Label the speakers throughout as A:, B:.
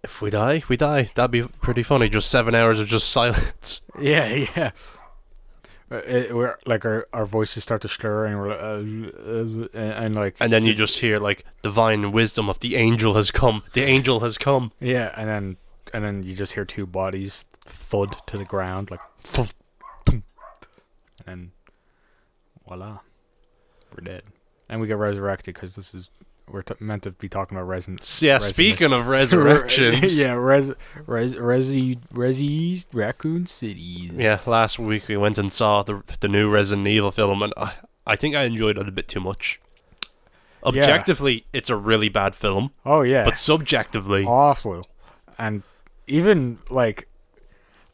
A: If we die, we die. That'd be pretty funny. Just 7 hours of just silence.
B: Yeah, yeah. We're like our voices start to slur, and we're like, and like,
A: And then you just hear like divine wisdom of the angel has come. The angel has come.
B: yeah, and then you just hear two bodies thud to the ground, like, and then voila, we're dead, and we get resurrected because we're meant to be talking about
A: Yeah, speaking of resurrections.
B: yeah, Raccoon Cities.
A: Yeah, last week we went and saw the new Resident Evil film, and I think I enjoyed it a bit too much. Objectively, it's a really bad film.
B: Oh yeah.
A: But subjectively,
B: awful. And even like,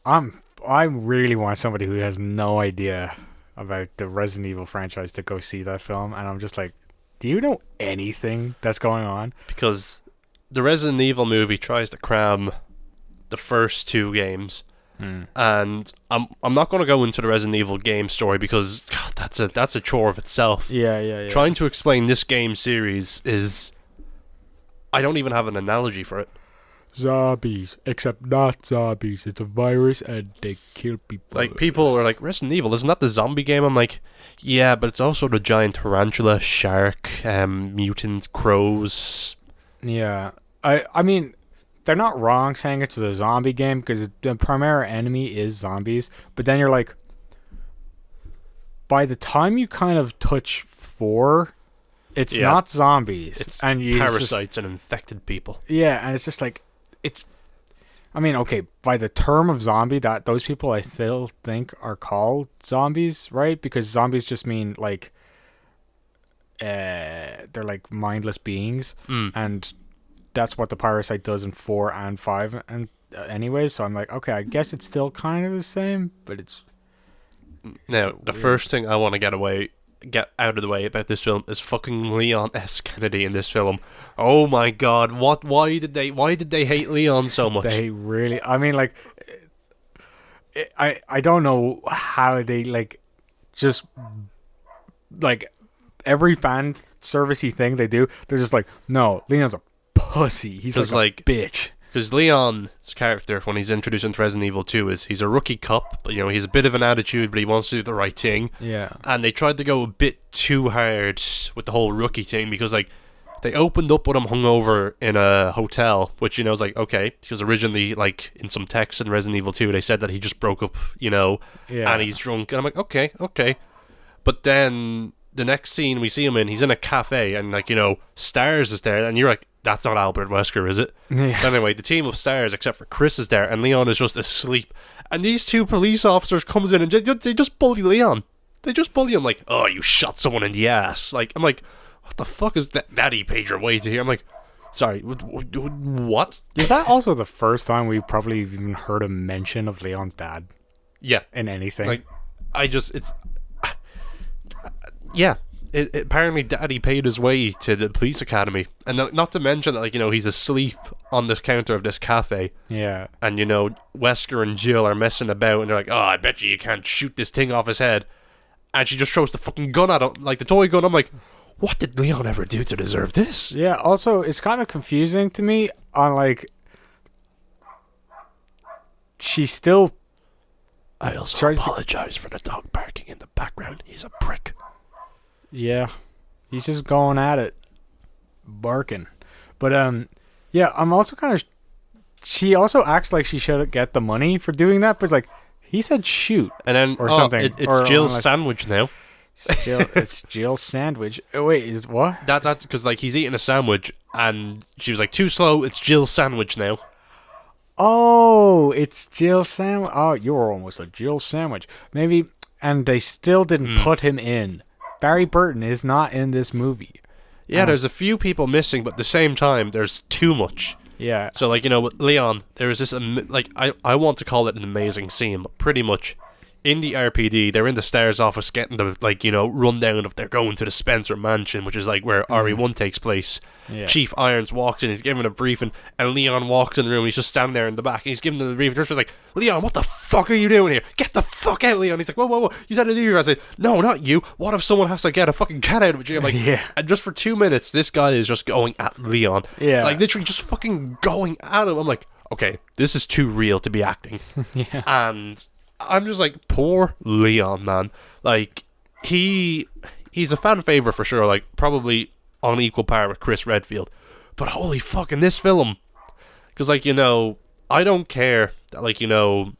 B: I really want somebody who has no idea about the Resident Evil franchise to go see that film, and I'm just like, do you know anything that's going on?
A: Because the Resident Evil movie tries to cram the first two games, and I'm not going to go into the Resident Evil game story because God, that's a chore of itself.
B: Yeah.
A: Trying to explain this game series is, I don't even have an analogy for it.
B: Zombies, except not zombies. It's a virus and they kill people.
A: Like, people are like, Resident Evil, isn't that the zombie game? I'm like, yeah, but it's also the giant tarantula, shark, mutant crows.
B: Yeah. I mean, they're not wrong saying it's a zombie game because the primary enemy is zombies. But then you're like, by the time you kind of touch 4, it's not zombies.
A: It's
B: and
A: parasites and infected people.
B: Yeah, and it's just like, I mean, okay, by the term of zombie, that those people I still think are called zombies, right? Because zombies just mean like, they're like mindless beings, and that's what the parasite does in 4 and 5, and anyway. So I'm like, okay, I guess it's still kind of the same, but it's
A: now the first thing I want to get out of the way about this film is fucking Leon S. Kennedy in this film. Oh my god, why did they hate Leon so much?
B: They really, I mean, like, I don't know how they, like, just, like, every fan servicey thing they do, they're just like, no, Leon's a pussy. He's like a bitch.
A: Because Leon's character, when he's introduced into Resident Evil 2, is he's a rookie cop, but he's a bit of an attitude, but he wants to do the right thing.
B: Yeah.
A: And they tried to go a bit too hard with the whole rookie thing, because, like, they opened up with him hungover in a hotel, which, is like, okay, because originally, like, in some text in Resident Evil 2, they said that he just broke up, and he's drunk. And I'm like, okay. But then the next scene we see him in, he's in a cafe, and, like, Stars is there, and you're like, that's not Albert Wesker, is it?
B: Yeah.
A: Anyway, the team of Stars, except for Chris, is there, and Leon is just asleep. And these two police officers comes in and they just bully Leon. They just bully him like, oh, you shot someone in the ass. Like, I'm like, what the fuck is that? Daddy paid your way to here. I'm like, sorry, what?
B: Is that also the first time we probably even heard a mention of Leon's dad?
A: Yeah.
B: In anything?
A: Like, yeah. Apparently Daddy paid his way to the police academy, and not to mention that, like, he's asleep on the counter of this cafe.
B: Yeah.
A: And Wesker and Jill are messing about, and they're like, oh, I bet you can't shoot this thing off his head. And she just throws the fucking gun at him, like the toy gun. I'm like, what did Leon ever do to deserve this?
B: Yeah, also, it's kind of confusing to me on, like, she still...
A: I also apologize for the dog barking in the background. He's a prick.
B: Yeah, he's just going at it, barking. But yeah, I'm also kind of. She also acts like she should get the money for doing that, but it's like he said shoot,
A: and then
B: something.
A: It's Jill's sandwich now.
B: It's Jill's sandwich. Oh, wait, is what?
A: That's because, like, he's eating a sandwich, and she was like, too slow. It's Jill's sandwich now.
B: Oh, it's Jill's sandwich. Oh, you're almost a Jill sandwich, maybe. And they still didn't put him in. Barry Burton is not in this movie.
A: Yeah, there's a few people missing, but at the same time, there's too much.
B: Yeah.
A: So, like, with Leon, there is this, like, I want to call it an amazing scene, but pretty much, in the RPD, they're in the Star's office getting the, like, you know, rundown of they're going to the Spencer Mansion, which is, like, where RE1 takes place.
B: Yeah.
A: Chief Irons walks in, he's giving a briefing, and Leon walks in the room, he's just standing there in the back, and he's giving them the briefing. Just like, Leon, what the fuck are you doing here? Get the fuck out, Leon. He's like, whoa, you said to leave here. I said, no, not you. What if someone has to get a fucking cat out of a jail? Like,
B: Yeah.
A: and just for 2 minutes, this guy is just going at Leon.
B: Yeah.
A: Like, literally just fucking going at him. I'm like, okay, this is too real to be acting.
B: Yeah.
A: And I'm just like, poor Leon, man. Like, he's a fan favorite for sure. Like, probably on equal par with Chris Redfield. But holy fuck, in this film, because, like, you know, I don't care that, like, you know,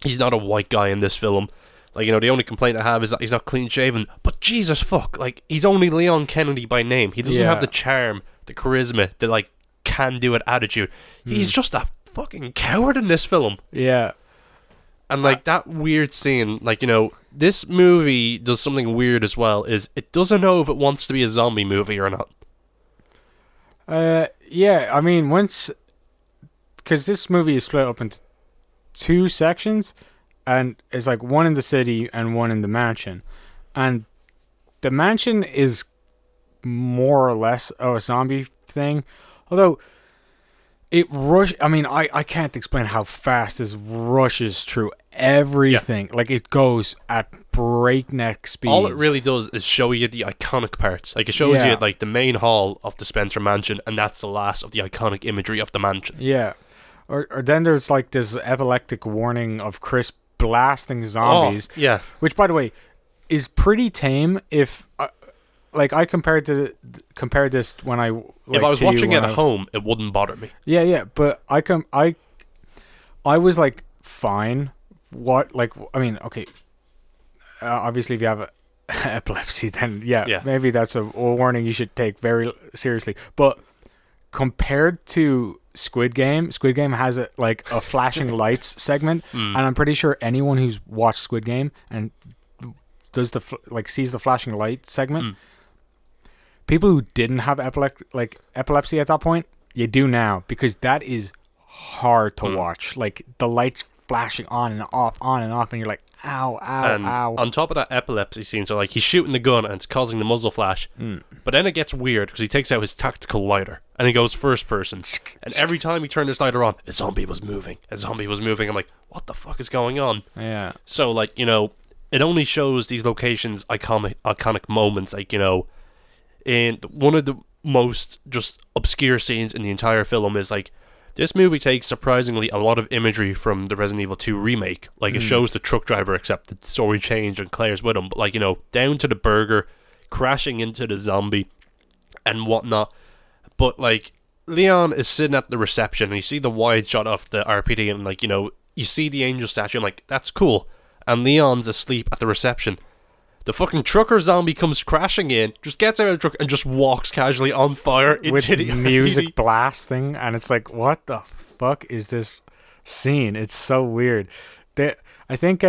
A: he's not a white guy in this film. Like, you know, the only complaint I have is that he's not clean shaven. But Jesus fuck, like, he's only Leon Kennedy by name. He doesn't have the charm, the charisma, the, like, can do it attitude. He's just a fucking coward in this film.
B: Yeah.
A: And, like, that weird scene, like, you know, this movie does something weird as well, is it doesn't know if it wants to be a zombie movie or not.
B: Yeah, I mean, because this movie is split up into 2 sections, and it's like one in the city and one in the mansion. And the mansion is more or less a zombie thing, although I can't explain how fast this rushes through everything. Like, it goes at breakneck speed.
A: All it really does is show you the iconic parts. Like, it shows you, like, the main hall of the Spencer Mansion, and that's the last of the iconic imagery of the mansion.
B: Yeah. Or then there's, like, this epileptic warning of Chris blasting zombies.
A: Oh, yeah.
B: Which, by the way, is pretty tame if... like, I compared this when I... Like,
A: if I was watching it at home, it wouldn't bother me.
B: Yeah, but I was, like, fine. Okay... obviously, if you have epilepsy, then maybe that's a warning you should take very seriously. But compared to Squid Game has a flashing lights segment, and I'm pretty sure anyone who's watched Squid Game and does sees the flashing light segment, people who didn't have epilepsy at that point, you do now, because that is hard to watch. Like, the lights flashing on and off, and you're like, ow,
A: and
B: ow.
A: On top of that epilepsy scene, so, like, he's shooting the gun and it's causing the muzzle flash. But then it gets weird because he takes out his tactical lighter and he goes first person. And every time he turned his lighter on, a zombie was moving. I'm like, what the fuck is going on?
B: Yeah.
A: So, like, you know, it only shows these locations iconic moments. Like, you know, in one of the most just obscure scenes in the entire film is, like, this movie takes surprisingly a lot of imagery from the Resident Evil 2 remake. Like, it shows the truck driver, except the story changed and Claire's with him. But, like, you know, down to the burger, crashing into the zombie and whatnot. But, like, Leon is sitting at the reception and you see the wide shot of the RPD and, like, you know, you see the angel statue. I'm like, that's cool. And Leon's asleep at the reception. The fucking trucker zombie comes crashing in, just gets out of the truck and just walks casually on fire into
B: with
A: the
B: music
A: RPD.
B: blasting, and it's like, what the fuck is this scene? It's so weird. I think,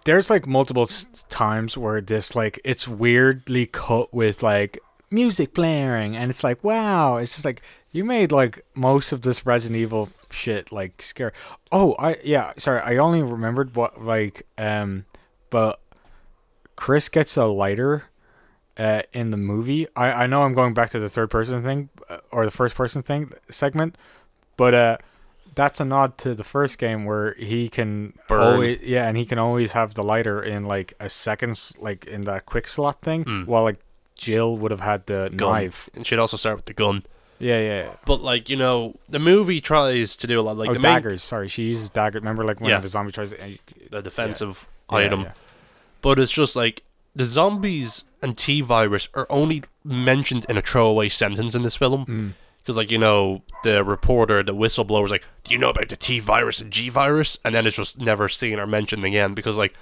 B: there's like multiple times where this, like, it's weirdly cut with like music blaring, and it's like, wow, it's just like, you made like most of this Resident Evil shit like scary. I only remembered what, like, but Chris gets a lighter in the movie. I know I'm going back to the third person thing or the first person thing segment, but that's a nod to the first game where he can and he can always have the lighter in like a seconds, like in that quick slot thing, while like Jill would have had the knife,
A: and she'd also start with the gun.
B: Yeah.
A: But, like, you know, the movie tries to do a lot. Like, the
B: daggers. Sorry, she uses dagger. Remember, like, when the zombie tries to...
A: the defensive item. Yeah. But it's just, like, the zombies and T-virus are only mentioned in a throwaway sentence in this film. Because, like, you know, the reporter, the whistleblower's like, do you know about the T-virus and G-virus? And then it's just never seen or mentioned again. Because, like,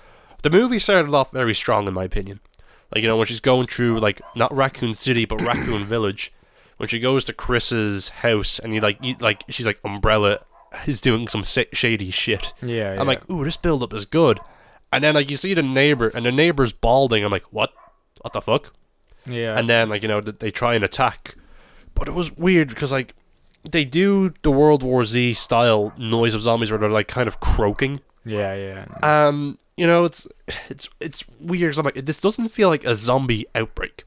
A: the movie started off very strong, in my opinion. Like, you know, when she's going through, like, not Raccoon City, but Raccoon Village... When she goes to Chris's house and she's like, Umbrella is doing some shady shit.
B: Yeah.
A: I'm like, ooh, this build up is good. And then, like, you see the neighbor and the neighbor's balding. I'm like, what the fuck?
B: Yeah.
A: And then, like, you know, they try and attack. But it was weird because, like, they do the World War Z style noise of zombies where they're like kind of croaking.
B: Yeah.
A: You know, it's weird. 'Cause I'm like, this doesn't feel like a zombie outbreak.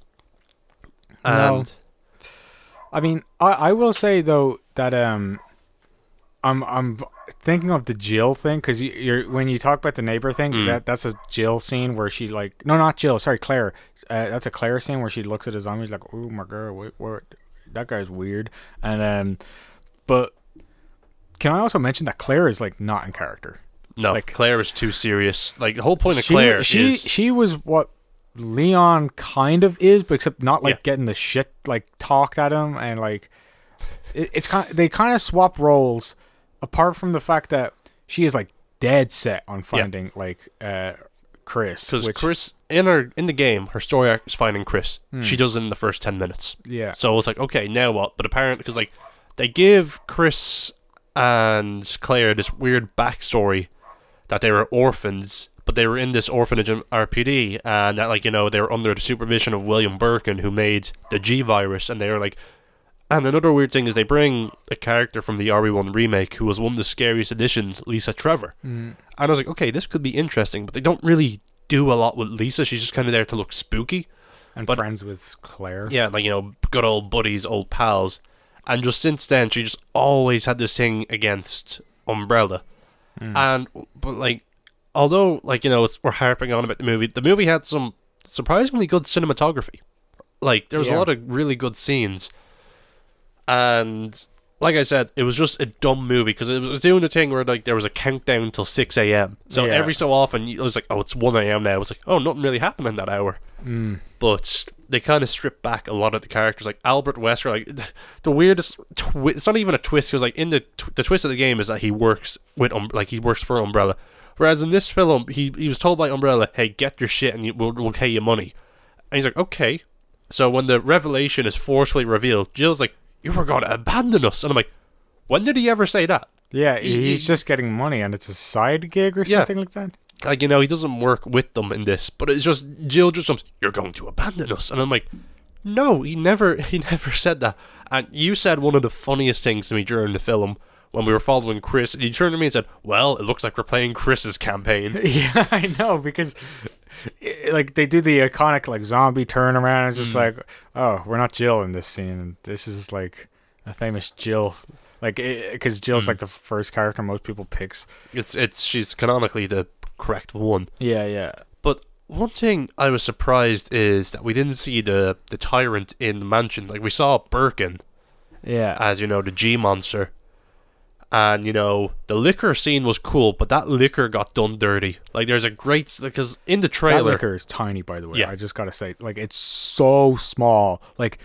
A: And
B: No. I mean, I will say though that I'm thinking of the Jill thing because you're when you talk about the neighbor thing, that's a Jill scene where she like no, not Jill, sorry, Claire. That's a Claire scene where she looks at the zombies like, oh my god, what that guy's weird. And but can I also mention that Claire is like not in character?
A: no,
B: Like,
A: Claire is too serious. Like the whole point of Claire is
B: she was what Leon kind of is, but except not like getting the shit like talked at him, and like it's kind of, they kind of swap roles. Apart from the fact that she is like dead set on finding like Chris,
A: because Chris in the game, her story arc is finding Chris. She does it in the first 10 minutes.
B: Yeah.
A: So it's like, okay, now what? But apparently, because like they give Chris and Claire this weird backstory that they were orphans, but they were in this orphanage in RPD, and that like, you know, they were under the supervision of William Birkin, who made the G virus, and they were like. And another weird thing is they bring a character from the RE1 remake who was one of the scariest additions, Lisa Trevor. And I was like, okay, this could be interesting, but they don't really do a lot with Lisa. She's just kind of there to look spooky.
B: And friends with Claire.
A: Yeah, like, you know, good old buddies, old pals. And just since then, she just always had this thing against Umbrella. But like, although, like, you know, we're harping on about the movie had some surprisingly good cinematography. Like, there was a lot of really good scenes. And like I said, it was just a dumb movie because it was doing the thing where like there was a countdown till 6 a.m. So every so often it was like, oh, it's 1 a.m. now. It's like, oh, nothing really happened in that hour. But they kind of stripped back a lot of the characters. Like Albert Wesker, like the weirdest. It's not even a twist because like in the twist of the game is that he works with he works for Umbrella. Whereas in this film, he was told by Umbrella, hey, get your shit and we'll pay you money. And he's like, okay. So when the revelation is forcefully revealed, Jill's like, you were going to abandon us. And I'm like, when did he ever say that?
B: Yeah, he's just getting money and it's a side gig or something like that.
A: Like, you know, he doesn't work with them in this, but it's just, Jill just comes, you're going to abandon us. And I'm like, no, he never said that. And you said one of the funniest things to me during the film when we were following Chris. You turned to me and said, well, it looks like we're playing Chris's campaign.
B: Yeah, I know, because like they do the iconic like zombie turnaround. It's just like, oh, we're not Jill in this scene. This is like a famous Jill, like because Jill's like the first character most people picks.
A: She's canonically the correct one.
B: Yeah.
A: But one thing I was surprised is that we didn't see the tyrant in the mansion. Like we saw Birkin, as you know, the G monster. And, you know, the liquor scene was cool, but that liquor got done dirty. Like, there's a great... Because in the trailer...
B: That liquor is tiny, by the way. Yeah. I just gotta say. Like, it's so small. Like,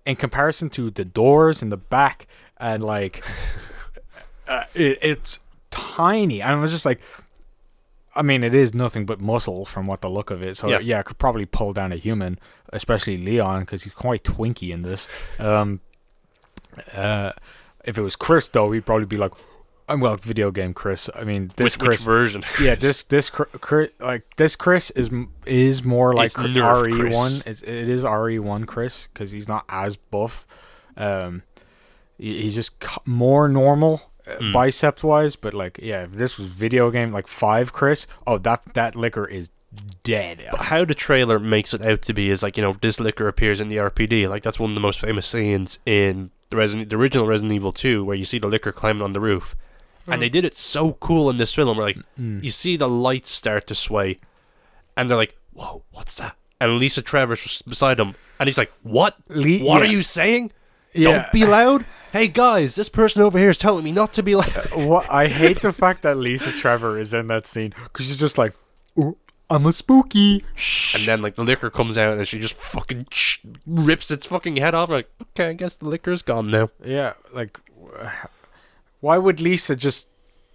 B: in comparison to the doors in the back, and, like... it's tiny. And I was just like... I mean, it is nothing but muscle from what the look of it. So, yeah I could probably pull down a human, especially Leon, because he's quite twinky in this. If it was Chris, though, he'd probably be like, well, video game Chris. I mean, this Chris...
A: Which version?
B: Yeah, this Chris is more like RE1. It is RE1 Chris, because he's not as buff. He's just more normal, bicep-wise, but, like, yeah, if this was video game, like, 5 Chris, oh, that liquor is dead.
A: But how the trailer makes it out to be is, like, you know, this liquor appears in the RPD. Like, that's one of the most famous scenes in... the original Resident Evil 2, where you see the liquor climbing on the roof. And they did it so cool in this film, where like you see the lights start to sway and they're like, whoa, what's that? And Lisa Trevor's just beside him and he's like, what are you saying? Don't be loud. Hey guys, this person over here is telling me not to be loud.
B: I hate the fact that Lisa Trevor is in that scene, because she's just like, oh, I'm a spooky.
A: And then like the liquor comes out and she just fucking rips its fucking head off. Like, okay, I guess the liquor's gone now.
B: Yeah, like, why would Lisa just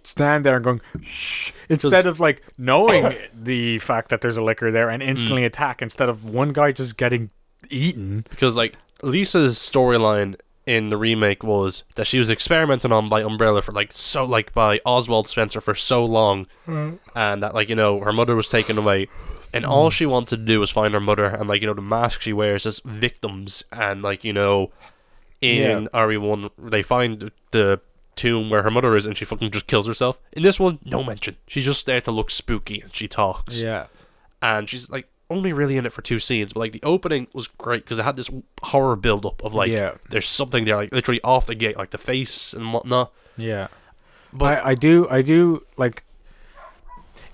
B: stand there and going shh instead of like knowing the fact that there's a liquor there and instantly attack, instead of one guy just getting eaten?
A: Because like Lisa's storyline in the remake was that she was experimented on by Umbrella for by Oswald Spencer for so long, and that, like, you know, her mother was taken away, and all she wanted to do was find her mother, and, like, you know, the mask she wears as victims, and, like, you know, In RE1, they find the tomb where her mother is, and she fucking just kills herself. In this one, no mention. She's just there to look spooky, and she talks.
B: Yeah.
A: And she's like only really in it for 2 scenes, but like the opening was great because it had this horror build up of like there's something there, like literally off the gate, like the face and whatnot.
B: Yeah.
A: But
B: I do like.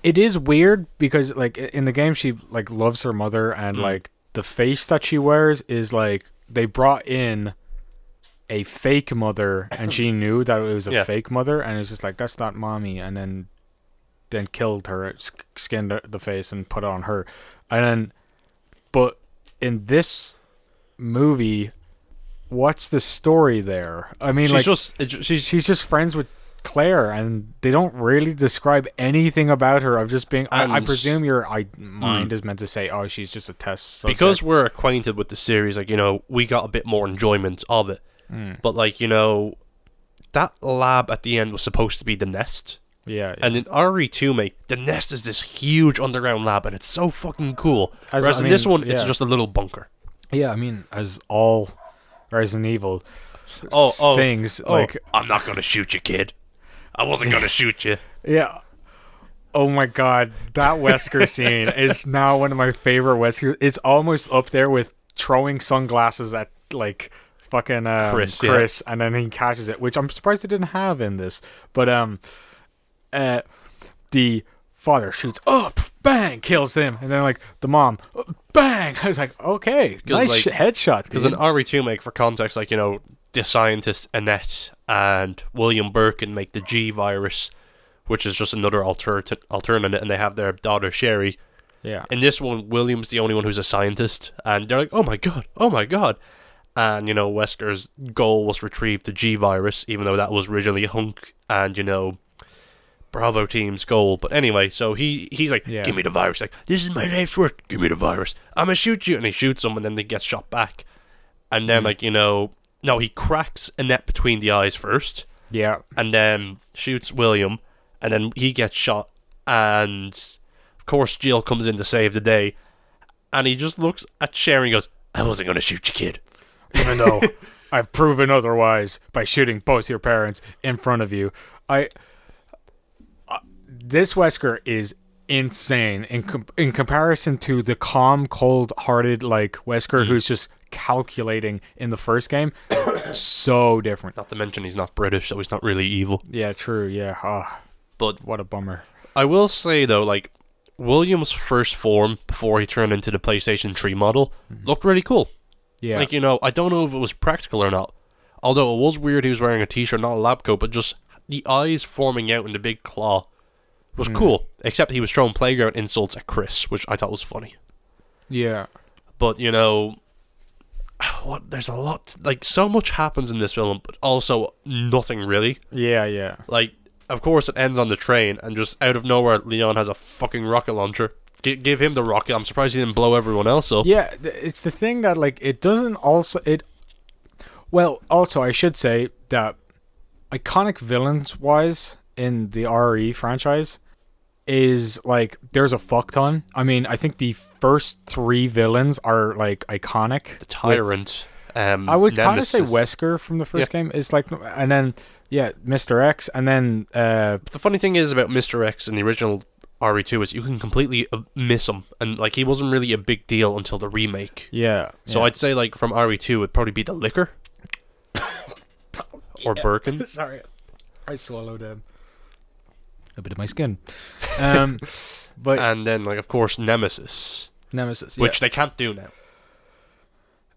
B: It is weird because like in the game she like loves her mother, and like the face that she wears is like they brought in a fake mother, and she knew that it was a fake mother, and it's just like, that's not mommy, and then killed her, skinned the face and put it on her. And then but in this movie, what's the story there? I mean, she's just friends with Claire, and they don't really describe anything about her of just being. I presume your mind is meant to say, oh, she's just a test subject.
A: Because we're acquainted with the series, like, you know, we got a bit more enjoyment of it. But like, you know, that lab at the end was supposed to be the nest.
B: Yeah.
A: And in RE2, mate, the nest is this huge underground lab, and it's so fucking cool. Whereas in this one, it's just a little bunker.
B: Yeah, I mean, as all Resident Evil things, like,
A: I'm not gonna shoot you, kid. I wasn't gonna shoot you.
B: Yeah. Oh my god, that Wesker scene is now one of my favorite Wesker. It's almost up there with throwing sunglasses at like fucking Chris, and then he catches it, which I'm surprised they didn't have in this. But the father shoots up, bang, kills him, and then like the mom, bang. I was like, okay, nice headshot.
A: Because in RE2, make for context, like, you know, the scientist Annette and William Birkin make the G virus, which is just another alternative, and they have their daughter Sherry.
B: Yeah.
A: In this one, William's the only one who's a scientist, and they're like, oh my god. And, you know, Wesker's goal was to retrieve the G virus, even though that was originally Hunk and, you know, Bravo team's goal. But anyway, so he's like, give me the virus. Like, this is my life's work. Give me the virus. I'm gonna shoot you. And he shoots him, and then they get shot back. And then, like, you know, no, he cracks Annette between the eyes first.
B: Yeah.
A: And then shoots William, and then he gets shot. And, of course, Jill comes in to save the day. And he just looks at Sherry and goes, I wasn't gonna shoot you, kid.
B: Even though I've proven otherwise by shooting both your parents in front of you. This Wesker is insane in comparison to the calm, cold-hearted like Wesker who's just calculating in the first game. So different.
A: Not to mention he's not British, so he's not really evil.
B: Yeah, true. Yeah.
A: But
B: what a bummer.
A: I will say though, like, William's first form before he turned into the PlayStation 3 model looked really cool.
B: Yeah.
A: Like, you know, I don't know if it was practical or not. Although it was weird he was wearing a t-shirt, not a lab coat, but just the eyes forming out in the big claw was cool. Except he was throwing playground insults at Chris, which I thought was funny.
B: Yeah.
A: But, you know, there's a lot, like, so much happens in this film, but also nothing really.
B: Yeah.
A: Like, of course it ends on the train, and just out of nowhere, Leon has a fucking rocket launcher. Give him the rocket. I'm surprised he didn't blow everyone else up.
B: Yeah, it's the thing that, like, it doesn't also... Well, also, I should say that iconic villains-wise in the RE franchise is, like, there's a fuck ton. I mean, I think the first 3 villains are, like, iconic.
A: The Tyrant,
B: I would kind of say Wesker from the first game is, like... And then, yeah, Mr. X, and then...
A: the funny thing is about Mr. X in the original RE2 is you can completely miss him, and like he wasn't really a big deal until the remake.
B: Yeah.
A: So I'd say like from RE2 it'd probably be the Licker or Birkin.
B: Sorry, I swallowed a bit of my skin. But
A: and then like of course Nemesis, which they can't do now.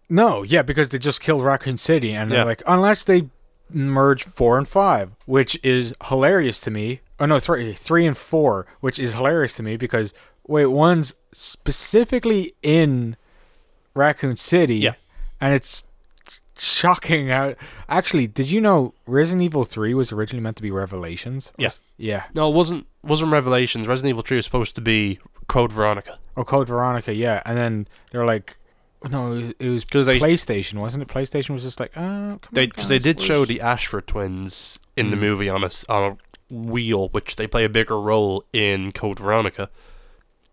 B: No, yeah, because they just killed Raccoon City, and they're like, unless they merge 4 and 5, which is hilarious to me. Oh no, 3 and 4, which is hilarious to me because one's specifically in Raccoon City, and it's shocking how. Actually, did you know Resident Evil 3 was originally meant to be Revelations?
A: Yes.
B: Yeah.
A: No, it wasn't Revelations. Resident Evil 3 was supposed to be Code Veronica.
B: Oh, Code Veronica, yeah. And then they're like, no, it was PlayStation, wasn't it? PlayStation was just like,
A: because they did show the Ashford twins in the movie on a wheel, which they play a bigger role in Code Veronica.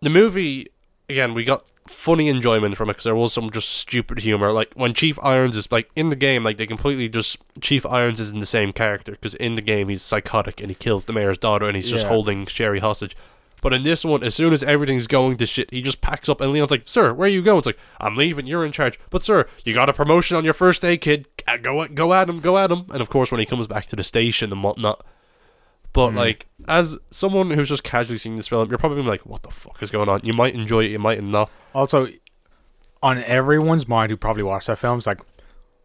A: The movie again, we got funny enjoyment from it because there was some just stupid humor. Like when Chief Irons is like in the game, like they completely just Chief Irons isn't the same character because in the game he's psychotic and he kills the mayor's daughter and he's just holding Sherry hostage. But in this one, as soon as everything's going to shit, he just packs up and Leon's like, "Sir, where are you going?" It's like, "I'm leaving. You're in charge." "But sir, you got a promotion on your first day, kid. Go at him. And of course, when he comes back to the station and whatnot. But like, as someone who's just casually seeing this film, you're probably like, "What the fuck is going on?" You might enjoy it, you might not.
B: Also, on everyone's mind who probably watched that film, it's like,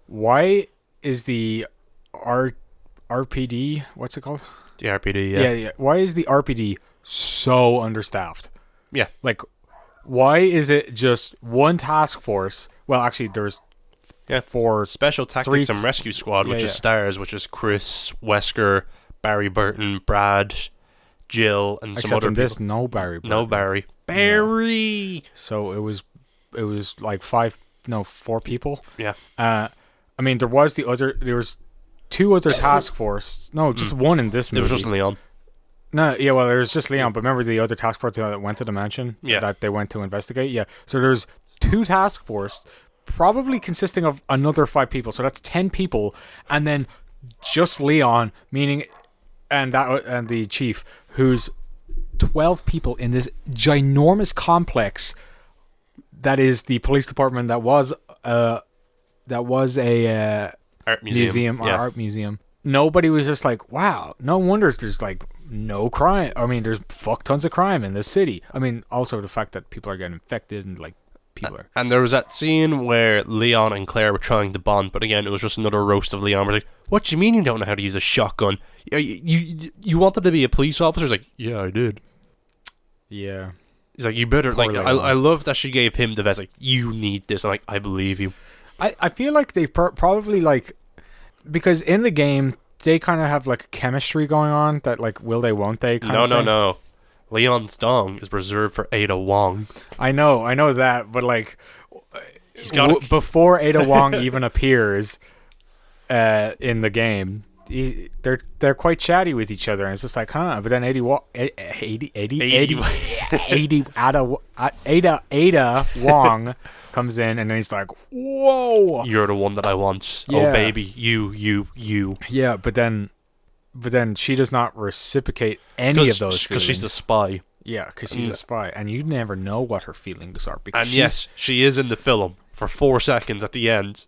B: why is the RPD, what's it called?
A: The RPD,
B: Yeah. Why is the RPD so understaffed?
A: Yeah.
B: Like, why is it just one task force? Well, actually, there's four.
A: Special Tactics and Rescue Squad, which is stars, which is Chris, Wesker, Barry Burton, Brad, Jill, and some other people.
B: This, no Barry Burton.
A: No Barry. Barry!
B: So it was like 4 people.
A: Yeah.
B: I mean, there was 2 other task force. No, just one in this movie.
A: It was just Leon.
B: No, yeah, well, there was just Leon, but remember the other task force that went to the mansion?
A: Yeah.
B: That they went to investigate? Yeah. So there's 2 task force, probably consisting of another 5 people. So that's 10 people, and then just Leon, meaning, and the chief, who's 12 people in this ginormous complex that is the police department that was a
A: Art museum.
B: Art museum. Nobody was just like, wow, no wonder there's like no crime. I mean, there's fuck tons of crime in this city. I mean, also the fact that people are getting infected and like people are.
A: And there was that scene where Leon and Claire were trying to bond, but again, it was just another roast of Leon. We're like, "What do you mean you don't know how to use a shotgun? You wanted to be a police officer?" He's like, "Yeah, I did."
B: Yeah.
A: He's like, "You better." Like, I love that she gave him the vest. Like, "You need this." I'm like, "I believe you."
B: I feel like they probably like, because in the game they kind of have like a chemistry going on that like will they won't they kind of thing.
A: No. Leon's dong is reserved for Ada Wong.
B: I know that, but like before Ada Wong even appears in the game, they're quite chatty with each other, and it's just like, huh? But then Ada Wong comes in, and then he's like, "Whoa,
A: you're the one that I want." Yeah. Oh baby, you.
B: Yeah, but then she does not reciprocate any of those feelings
A: because she's a spy.
B: Yeah, because she's a spy, and you never know what her feelings are. Because
A: and yes, she is in the film for 4 seconds at the end.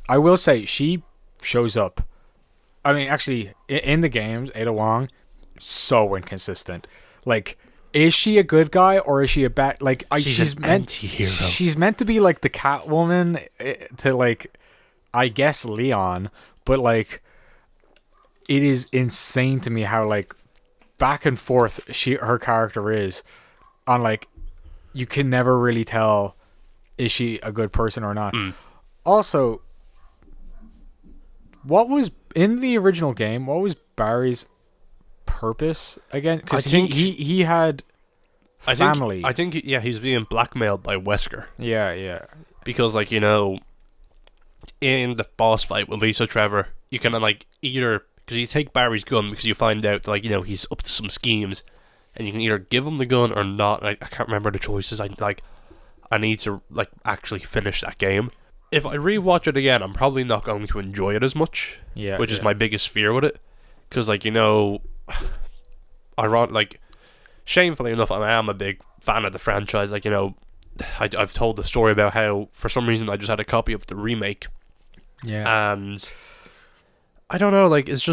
B: I will say, she shows up. I mean, actually, in the games, Ada Wong, so inconsistent. Like, is she a good guy or is she a bad? Like, she's
A: an anti-hero.
B: She's meant to be like the Catwoman to like, I guess Leon, but like, it is insane to me how like back and forth her character is, on like, you can never really tell is she a good person or not. Also, what was in the original game? What was Barry's purpose again? Because he had family.
A: I think he's being blackmailed by Wesker.
B: Yeah.
A: Because like, you know, in the boss fight with Lisa Trevor, you can like either, because you take Barry's gun because you find out that, like, you know, he's up to some schemes, and you can either give him the gun or not. I can't remember the choices. I need to like actually finish that game. If I rewatch it again, I'm probably not going to enjoy it as much. Yeah, which is my biggest fear with it, because like, you know, shamefully enough, I am a big fan of the franchise. Like, you know, I've told the story about how for some reason I just had a copy of the remake.
B: Yeah,
A: and I don't know, like, it's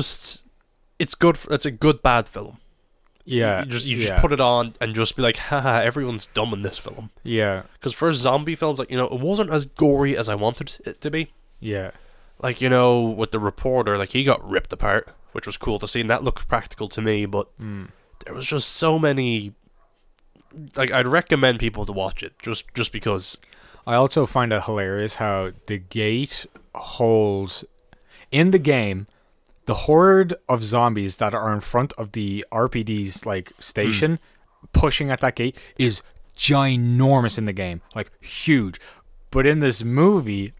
A: good. It's a good bad film.
B: Yeah,
A: you just put it on and just be like, haha, everyone's dumb in this film.
B: Yeah,
A: because for zombie films, like, you know, it wasn't as gory as I wanted it to be.
B: Yeah,
A: like, you know, with the reporter, like, he got ripped apart, which was cool to see, and that looked practical to me. But there was just so many. Like, I'd recommend people to watch it just because.
B: I also find it hilarious how the gate holds in the game. The horde of zombies that are in front of the RPD's like station, pushing at that gate, is ginormous in the game, like huge. But in this movie,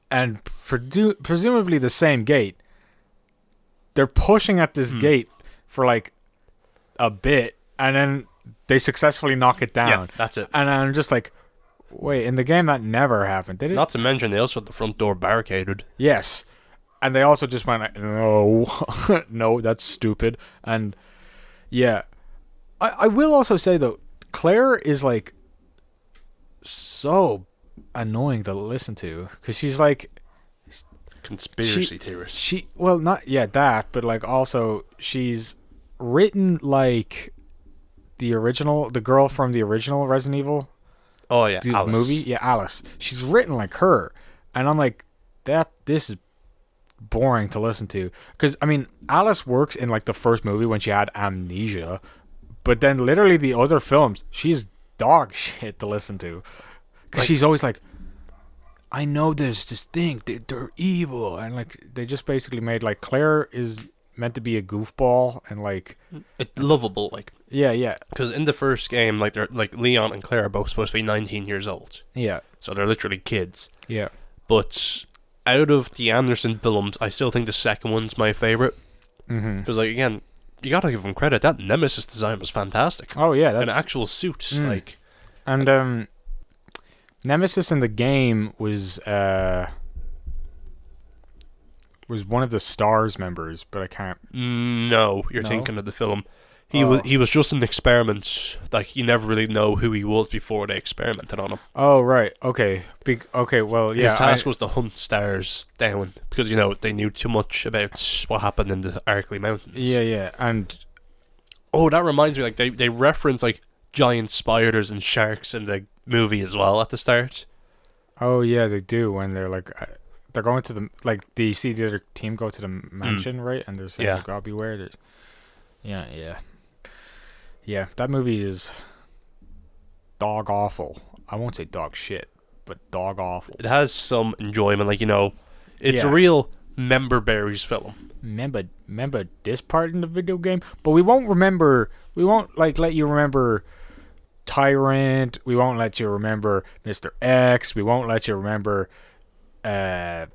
B: and presumably the same gate, they're pushing at this gate for like a bit, and then they successfully knock it down.
A: Yeah, that's it.
B: And I'm just like, wait, in the game that never happened, did it?
A: Not to mention they also had the front door barricaded.
B: Yes. And they also just went, no, no, that's stupid. And yeah, I will also say though, Claire is like so annoying to listen to because she's like
A: Conspiracy theorist.
B: Well, not that, but like also she's written like the girl from the original Resident Evil.
A: Oh yeah,
B: the
A: Alice.
B: movie. Yeah, Alice. She's written like her, and I'm like, this is boring to listen to because I mean Alice works in like the first movie when she had amnesia, but then literally the other films she's dog shit to listen to because she's always like, I know this thing, they're evil, and like they just basically made like Claire is meant to be a goofball and like
A: it's lovable, like
B: yeah
A: because in the first game like they're like Leon and Claire are both supposed to be 19 years old, so they're literally kids, but out of the Anderson films I still think the second one's my favorite because like again you gotta give them credit, that Nemesis design was fantastic.
B: Oh yeah, that's
A: an actual suit like,
B: and Nemesis in the game was one of the STARS members, but I can't.
A: No, you're thinking of the film. He was just an experiment. Like you never really know who he was before they experimented on him.
B: Oh right, okay, okay. Well, yeah.
A: His task was to hunt stars down because they knew too much about what happened in the Arklay Mountains.
B: Yeah, and
A: that reminds me. Like they reference like giant spiders and sharks in the movie as well at the start.
B: Oh yeah, they do when they're like. They're going to the do you see the other team go to the mansion, right? And they're saying, "God beware." There's, yeah. That movie is dog awful. I won't say dog shit, but dog awful.
A: It has some enjoyment, like it's a real member berries film.
B: Remember this part in the video game, but we won't remember. We won't let you remember Tyrant. We won't let you remember Mr. X. We won't let you remember. Because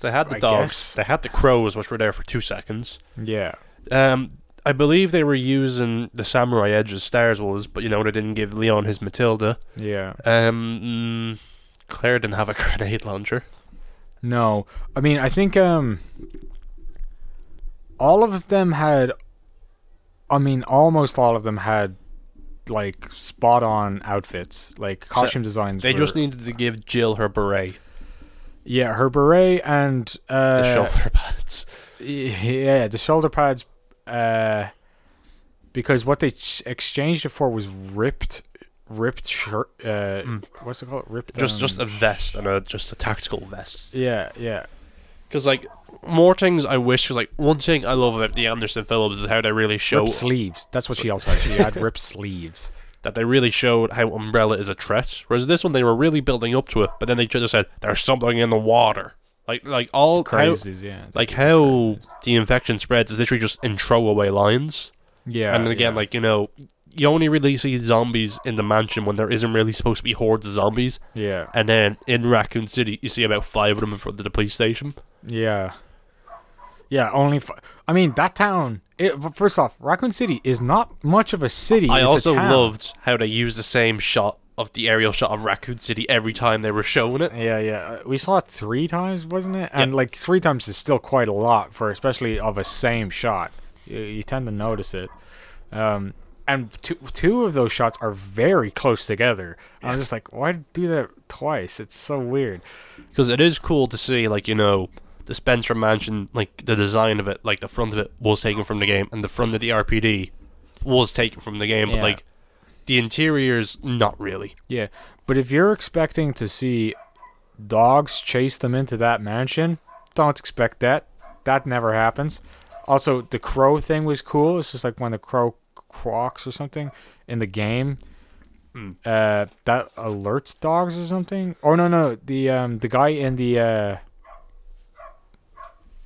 A: they had the dogs, they had the crows, which were there for 2 seconds.
B: Yeah.
A: I believe they were using the samurai edge as Stars was, but they didn't give Leon his Matilda.
B: Yeah.
A: Claire didn't have a grenade launcher.
B: No, I mean I think all of them had. I mean, almost all of them had. Like spot on outfits, like costume designs.
A: They just needed to give Jill her beret.
B: Yeah, her beret and
A: the shoulder pads.
B: Yeah, the shoulder pads. Because what they exchanged it for was ripped shirt. What's it called? Ripped.
A: Just a vest and just a tactical vest.
B: Yeah.
A: Because like more things I wish. Because like one thing I love about the Anderson films is how they really show
B: ripped sleeves. That's what she also had. She had ripped sleeves.
A: That they really showed how Umbrella is a threat. Whereas this one they were really building up to it, but then they just said there's something in the water. Like all
B: crazies, yeah.
A: Like how the infection spreads is literally just in throwaway lines.
B: Yeah.
A: And again, you only really see zombies in the mansion when there isn't really supposed to be hordes of zombies.
B: Yeah.
A: And then in Raccoon City, you see about 5 of them in front of the police station.
B: Yeah. Yeah, only... I mean, that town... first off, Raccoon City is not much of a city.
A: I also
B: a town.
A: loved how they used the same shot of the aerial shot of Raccoon City every time they were showing it.
B: Yeah. We saw it 3 times, wasn't it? And 3 times is still quite a lot for especially of a same shot. You tend to notice it. And two of those shots are very close together. Yeah. I was just like, why do that twice? It's so weird.
A: Because it is cool to see, the Spencer Mansion, the design of it, the front of it was taken from the game, and the front of the RPD was taken from the game, but, the interiors, not really.
B: Yeah, but if you're expecting to see dogs chase them into that mansion, don't expect that. That never happens. Also, the crow thing was cool. It's just like when the crow croaks or something in the game. That alerts dogs or something. Oh no, the guy in the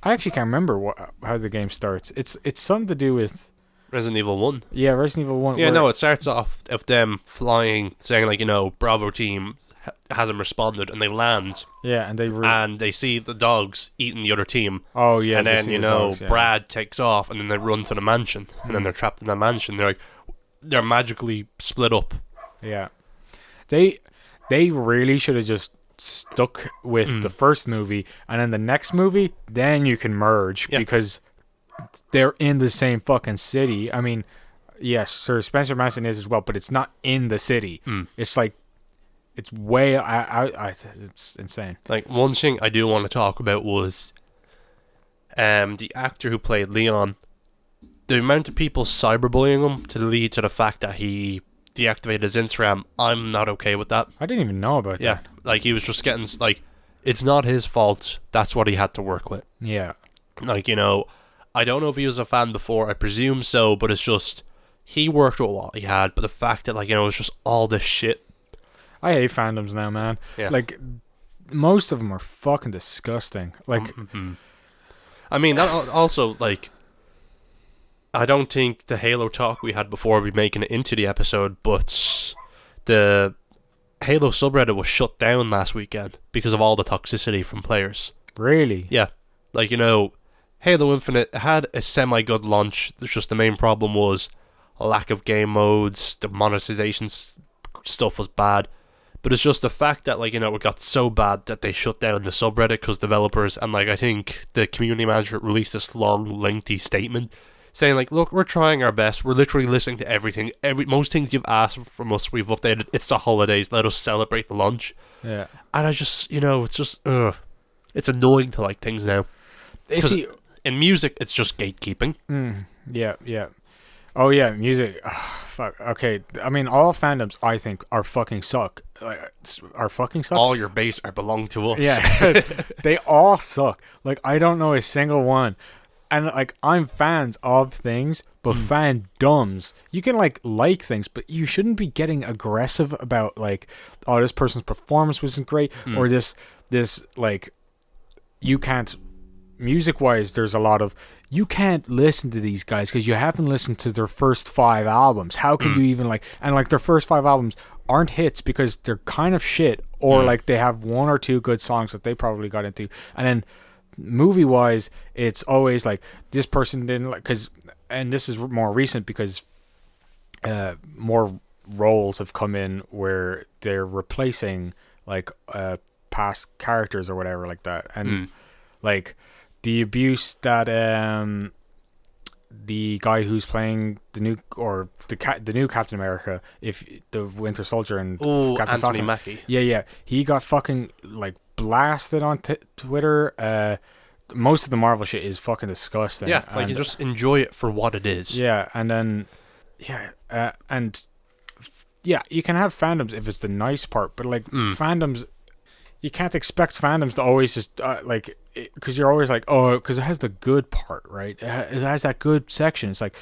B: I actually can't remember how the game starts. It's something to do with
A: Resident Evil 1.
B: Yeah, Resident Evil 1.
A: Yeah, no, it starts off of them flying, saying Bravo team hasn't responded, and they land,
B: Yeah, and
A: and they see the dogs eating the other team.
B: Oh yeah,
A: And
B: they
A: then
B: see the dogs, yeah.
A: Brad takes off, and then they run to the mansion, and then they're trapped in the mansion. They're magically split up.
B: Yeah, they really should have just stuck with the first movie, and then the next movie, then you can merge because they're in the same fucking city. I mean, yes, Sir Spencer Manson is as well, but it's not in the city. It's like it's way it's insane.
A: Like, one thing I do want to talk about was the actor who played Leon. The amount of people cyberbullying him to lead to the fact that he deactivated his Instagram, I'm not okay with that.
B: I didn't even know about that.
A: Yeah, like, he was just getting, like, it's not his fault. That's what he had to work with.
B: Yeah.
A: Like, I don't know if he was a fan before. I presume so, but it's just, he worked with what he had, but the fact that, like, it's just all this shit.
B: I hate fandoms now, man.
A: Yeah.
B: Like, most of them are fucking disgusting. Like,
A: I mean, that also, like, I don't think the Halo talk we had before would be making it into the episode, but the Halo subreddit was shut down last weekend because of all the toxicity from players.
B: Really?
A: Yeah. Like, Halo Infinite had a semi-good launch. It's just the main problem was a lack of game modes, the monetization stuff was bad. But it's just the fact that, like, it got so bad that they shut down the subreddit because developers, and, like, I think the community manager released this long, lengthy statement saying, like, look, we're trying our best. We're literally listening to everything. Most things you've asked from us, we've updated. It's the holidays. Let us celebrate the launch.
B: Yeah.
A: And I just, it's just, it's annoying to like things now. In music, it's just gatekeeping.
B: Yeah, yeah. Oh, yeah, music. Fuck. Okay. I mean, all fandoms, I think, are fucking suck. Are fucking suck?
A: All your base belong to us.
B: Yeah. They all suck. Like, I don't know a single one. And, like, I'm fans of things, but fandoms, you can, like things, but you shouldn't be getting aggressive about, like, oh, this person's performance wasn't great, or this, like, you can't, music-wise, there's a lot of, you can't listen to these guys because you haven't listened to their first 5 albums. How can you even, like, and, like, their first 5 albums aren't hits because they're kind of shit, or, like, they have 1 or 2 good songs that they probably got into, and then movie wise it's always like this person didn't like, because, and this is more recent because more roles have come in where they're replacing like past characters or whatever like that, and like the abuse that the guy who's playing the new Captain America, if the Winter Soldier and Captain
A: Anthony
B: Falcon,
A: Mackie,
B: yeah, he got fucking like blasted on Twitter. Most of the Marvel shit is fucking disgusting.
A: Yeah, like, you just enjoy it for what it is.
B: Yeah, and then you can have fandoms if it's the nice part, but like fandoms, you can't expect fandoms to always just like, because you're always like, oh, because it has the good part, right? It has that good section. It's like,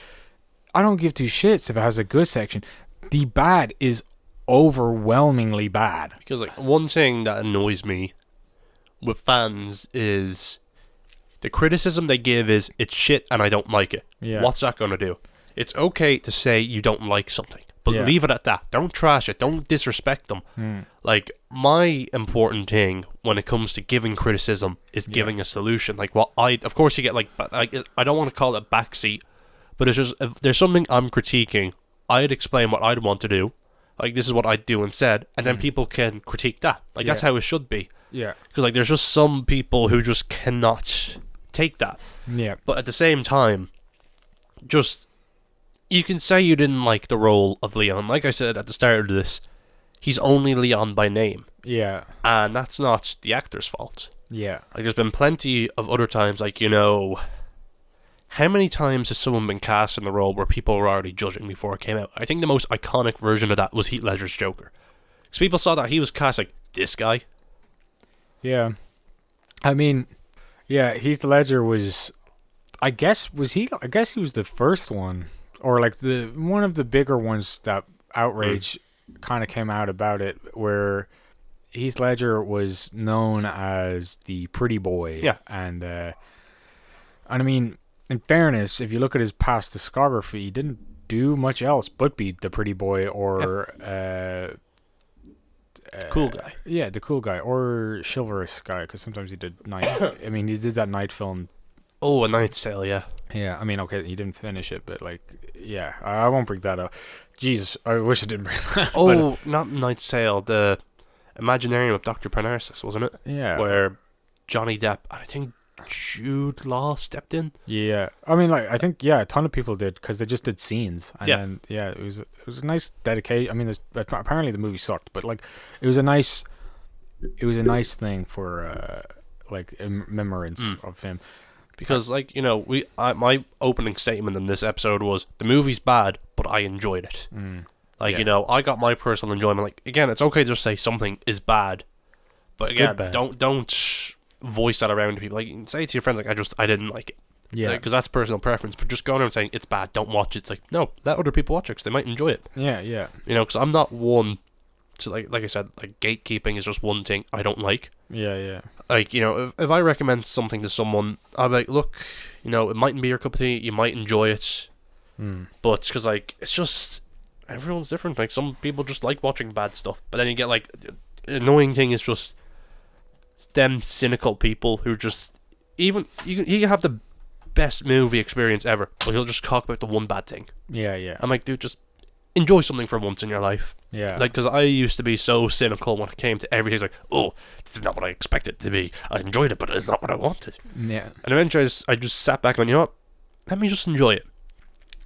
B: I don't give 2 shits if it has a good section. The bad is overwhelmingly bad.
A: Because, like, one thing that annoys me with fans is the criticism they give is, it's shit and I don't like it.
B: Yeah.
A: What's that going to do? It's okay to say you don't like something, but leave it at that. Don't trash it. Don't disrespect them. Like, my important thing when it comes to giving criticism is giving a solution. Like, of course you get, like, I don't want to call it backseat, but it's just, if there's something I'm critiquing, I'd explain what I'd want to do. Like, this is what I'd do instead, and then people can critique that. Like, that's how it should be.
B: Yeah.
A: Because, like, there's just some people who just cannot take that.
B: Yeah.
A: But at the same time, just, you can say you didn't like the role of Leon. Like I said at the start of this, he's only Leon by name.
B: Yeah.
A: And that's not the actor's fault.
B: Yeah.
A: Like, there's been plenty of other times, like, how many times has someone been cast in the role where people were already judging before it came out? I think the most iconic version of that was Heath Ledger's Joker. Because people saw that he was cast like, this guy?
B: Yeah. I mean, yeah, Heath Ledger was, I guess he was the first one, or like one of the bigger ones that outrage kind of came out about it, where Heath Ledger was known as the pretty boy.
A: Yeah.
B: And I mean, in fairness, if you look at his past discography, he didn't do much else but be the pretty boy or
A: Cool guy.
B: Yeah, the cool guy or chivalrous guy, because sometimes he did night. I mean, he did that night film.
A: Oh, A Knight's Tale, yeah.
B: Yeah, I mean, okay, he didn't finish it, but like, yeah, I won't bring that up. Jeez, I wish I didn't bring that.
A: Oh, not Knight's Tale. The Imaginarium of Dr. Parnassus, wasn't it?
B: Yeah.
A: Where Johnny Depp, I think Jude Law stepped in.
B: Yeah, I mean, like, I think a ton of people did because they just did scenes, and then it was a nice dedication. I mean, apparently the movie sucked, but like, it was a nice thing for like remembrance of him.
A: Because, like, you know, my opening statement in this episode was, the movie's bad, but I enjoyed it. Like, you know, I got my personal enjoyment. Like, again, it's okay to just say something is bad. But
B: It's
A: again,
B: bad.
A: don't voice that around to people. Like, say it to your friends, like, I didn't like it.
B: Yeah.
A: Because that's personal preference. But just going around saying, it's bad, don't watch it. It's like, no, let other people watch it because they might enjoy it.
B: Yeah.
A: You know, because I'm not one to, like I said, like, gatekeeping is just one thing I don't like.
B: Yeah.
A: Like, you know, if I recommend something to someone, I'll be like, look, you know, it mightn't be your cup of tea, you might enjoy it, but, because, like, it's just, everyone's different. Like, some people just like watching bad stuff, but then you get, like, the annoying thing is just them cynical people who just, even, you can have the best movie experience ever, but he'll just talk about the one bad thing.
B: Yeah.
A: I'm like, dude, just enjoy something for once in your life.
B: Yeah.
A: Like, because I used to be so cynical when it came to everything. It's like, oh, this is not what I expected it to be. I enjoyed it, but it's not what I wanted.
B: Yeah.
A: And eventually I just sat back and went, you know what? Let me just enjoy it.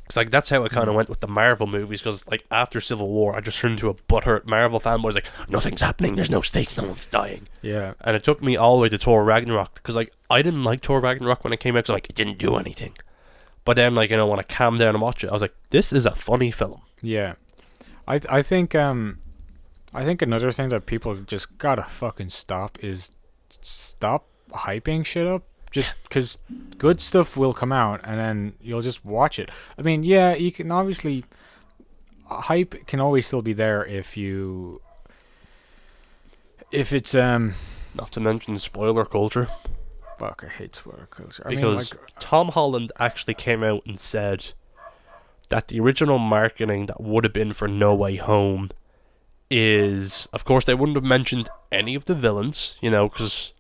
A: It's like, that's how I kind of went with the Marvel movies, because, like, after Civil War, I just turned into a butthurt Marvel fanboy. It's like, nothing's happening, there's no stakes, no one's dying.
B: Yeah.
A: And it took me all the way to Thor Ragnarok, because, like, I didn't like Thor Ragnarok when it came out, because, like, it didn't do anything. But then, like, you know, when I calmed down and watched it, I was like, this is a funny film.
B: Yeah. I think another thing that people just gotta fucking stop is stop hyping shit up. Just because good stuff will come out and then you'll just watch it. I mean, yeah, you can obviously, hype can always still be there if it's
A: Not to mention spoiler culture.
B: fuck, I hate spoiler culture.
A: Because Tom Holland actually came out and said that the original marketing that would have been for No Way Home is, of course, they wouldn't have mentioned any of the villains, you know, because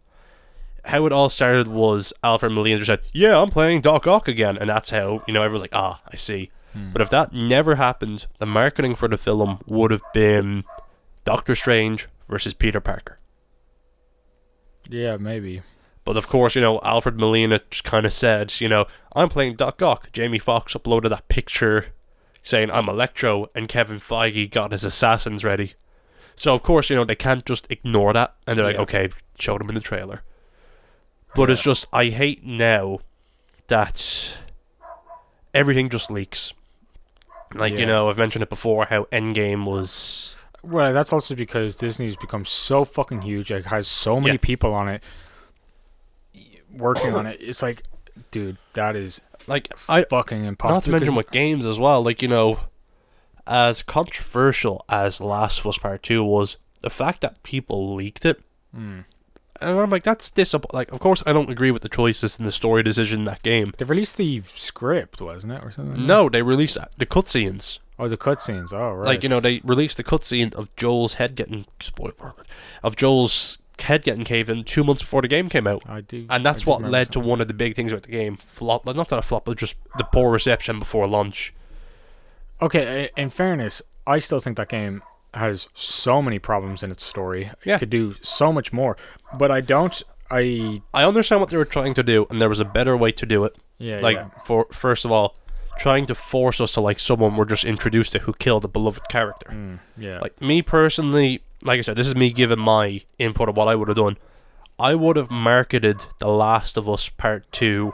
A: how it all started was Alfred Molina just said, yeah, I'm playing Doc Ock again, and that's how, you know, everyone's like, I see. But if that never happened, the marketing for the film would have been Doctor Strange versus Peter Parker.
B: Yeah, maybe.
A: But of course, you know, Alfred Molina just kind of said, you know, I'm playing Doc Ock. Jamie Foxx uploaded that picture saying I'm Electro, and Kevin Feige got his assassins ready. So of course, you know, they can't just ignore that, and they're like, okay, show them in the trailer. But it's just, I hate now that everything just leaks. Like, you know, I've mentioned it before, how Endgame was...
B: Well, that's also because Disney's become so fucking huge. Like, has so many people on it working on it. It's like, dude, that is
A: like
B: fucking impossible.
A: Not to mention with games as well. Like, you know, as controversial as Last of Us Part 2 was, the fact that people leaked it... And I'm like, that's disappointing. Like, of course, I don't agree with the choices and the story decision in that game.
B: They released the script, wasn't it, or something?
A: No, they released the cutscenes.
B: Oh, the cutscenes. Oh, right.
A: Like, you know, they released the cutscene of Joel's head getting Joel's head getting caved in 2 months before the game came out. And that's what led to one of the big things about the game. Flop. Not that a flop, but just the poor reception before launch.
B: Okay, in fairness, I still think that game has so many problems in its story.
A: Yeah.
B: It could do so much more. But I
A: understand what they were trying to do, and there was a better way to do it. For first of all, trying to force us to like someone we're just introduced to who killed a beloved character. Like, me personally, like I said, this is me giving my input of what I would have done. I would have marketed The Last of Us Part 2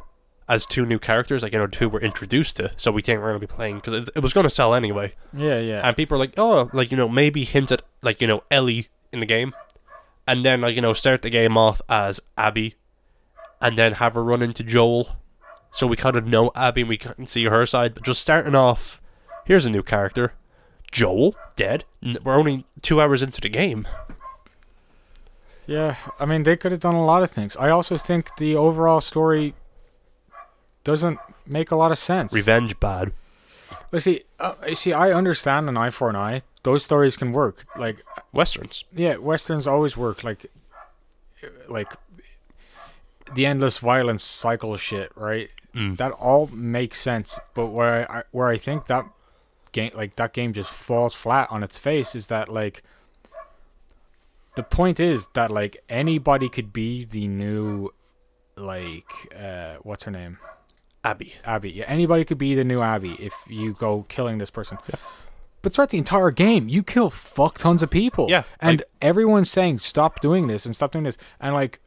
A: as 2 new characters, like, you know, 2 we're introduced to, so we think we're going to be playing, because it was going to sell anyway.
B: Yeah.
A: And people are like, oh, like, you know, maybe hint at, like, you know, Ellie in the game, and then, like, you know, start the game off as Abby, and then have her run into Joel, so we kind of know Abby and we can see her side, but just starting off, here's a new character, Joel, dead, we're only 2 hours into the game.
B: Yeah, I mean, they could have done a lot of things. I also think the overall story doesn't make a lot of sense.
A: Revenge bad.
B: But see, I understand an eye for an eye. Those stories can work. Like
A: Westerns.
B: yeah, westerns always work. Like the endless violence cycle shit, right? That all makes sense. But where I think that game just falls flat on its face is that like the point is that like anybody could be the new like what's her name?
A: Abby.
B: Yeah, anybody could be the new Abby if you go killing this person. Yeah. But throughout the entire game, you kill fuck tons of people.
A: Yeah.
B: And everyone's saying stop doing this and stop doing this. And like,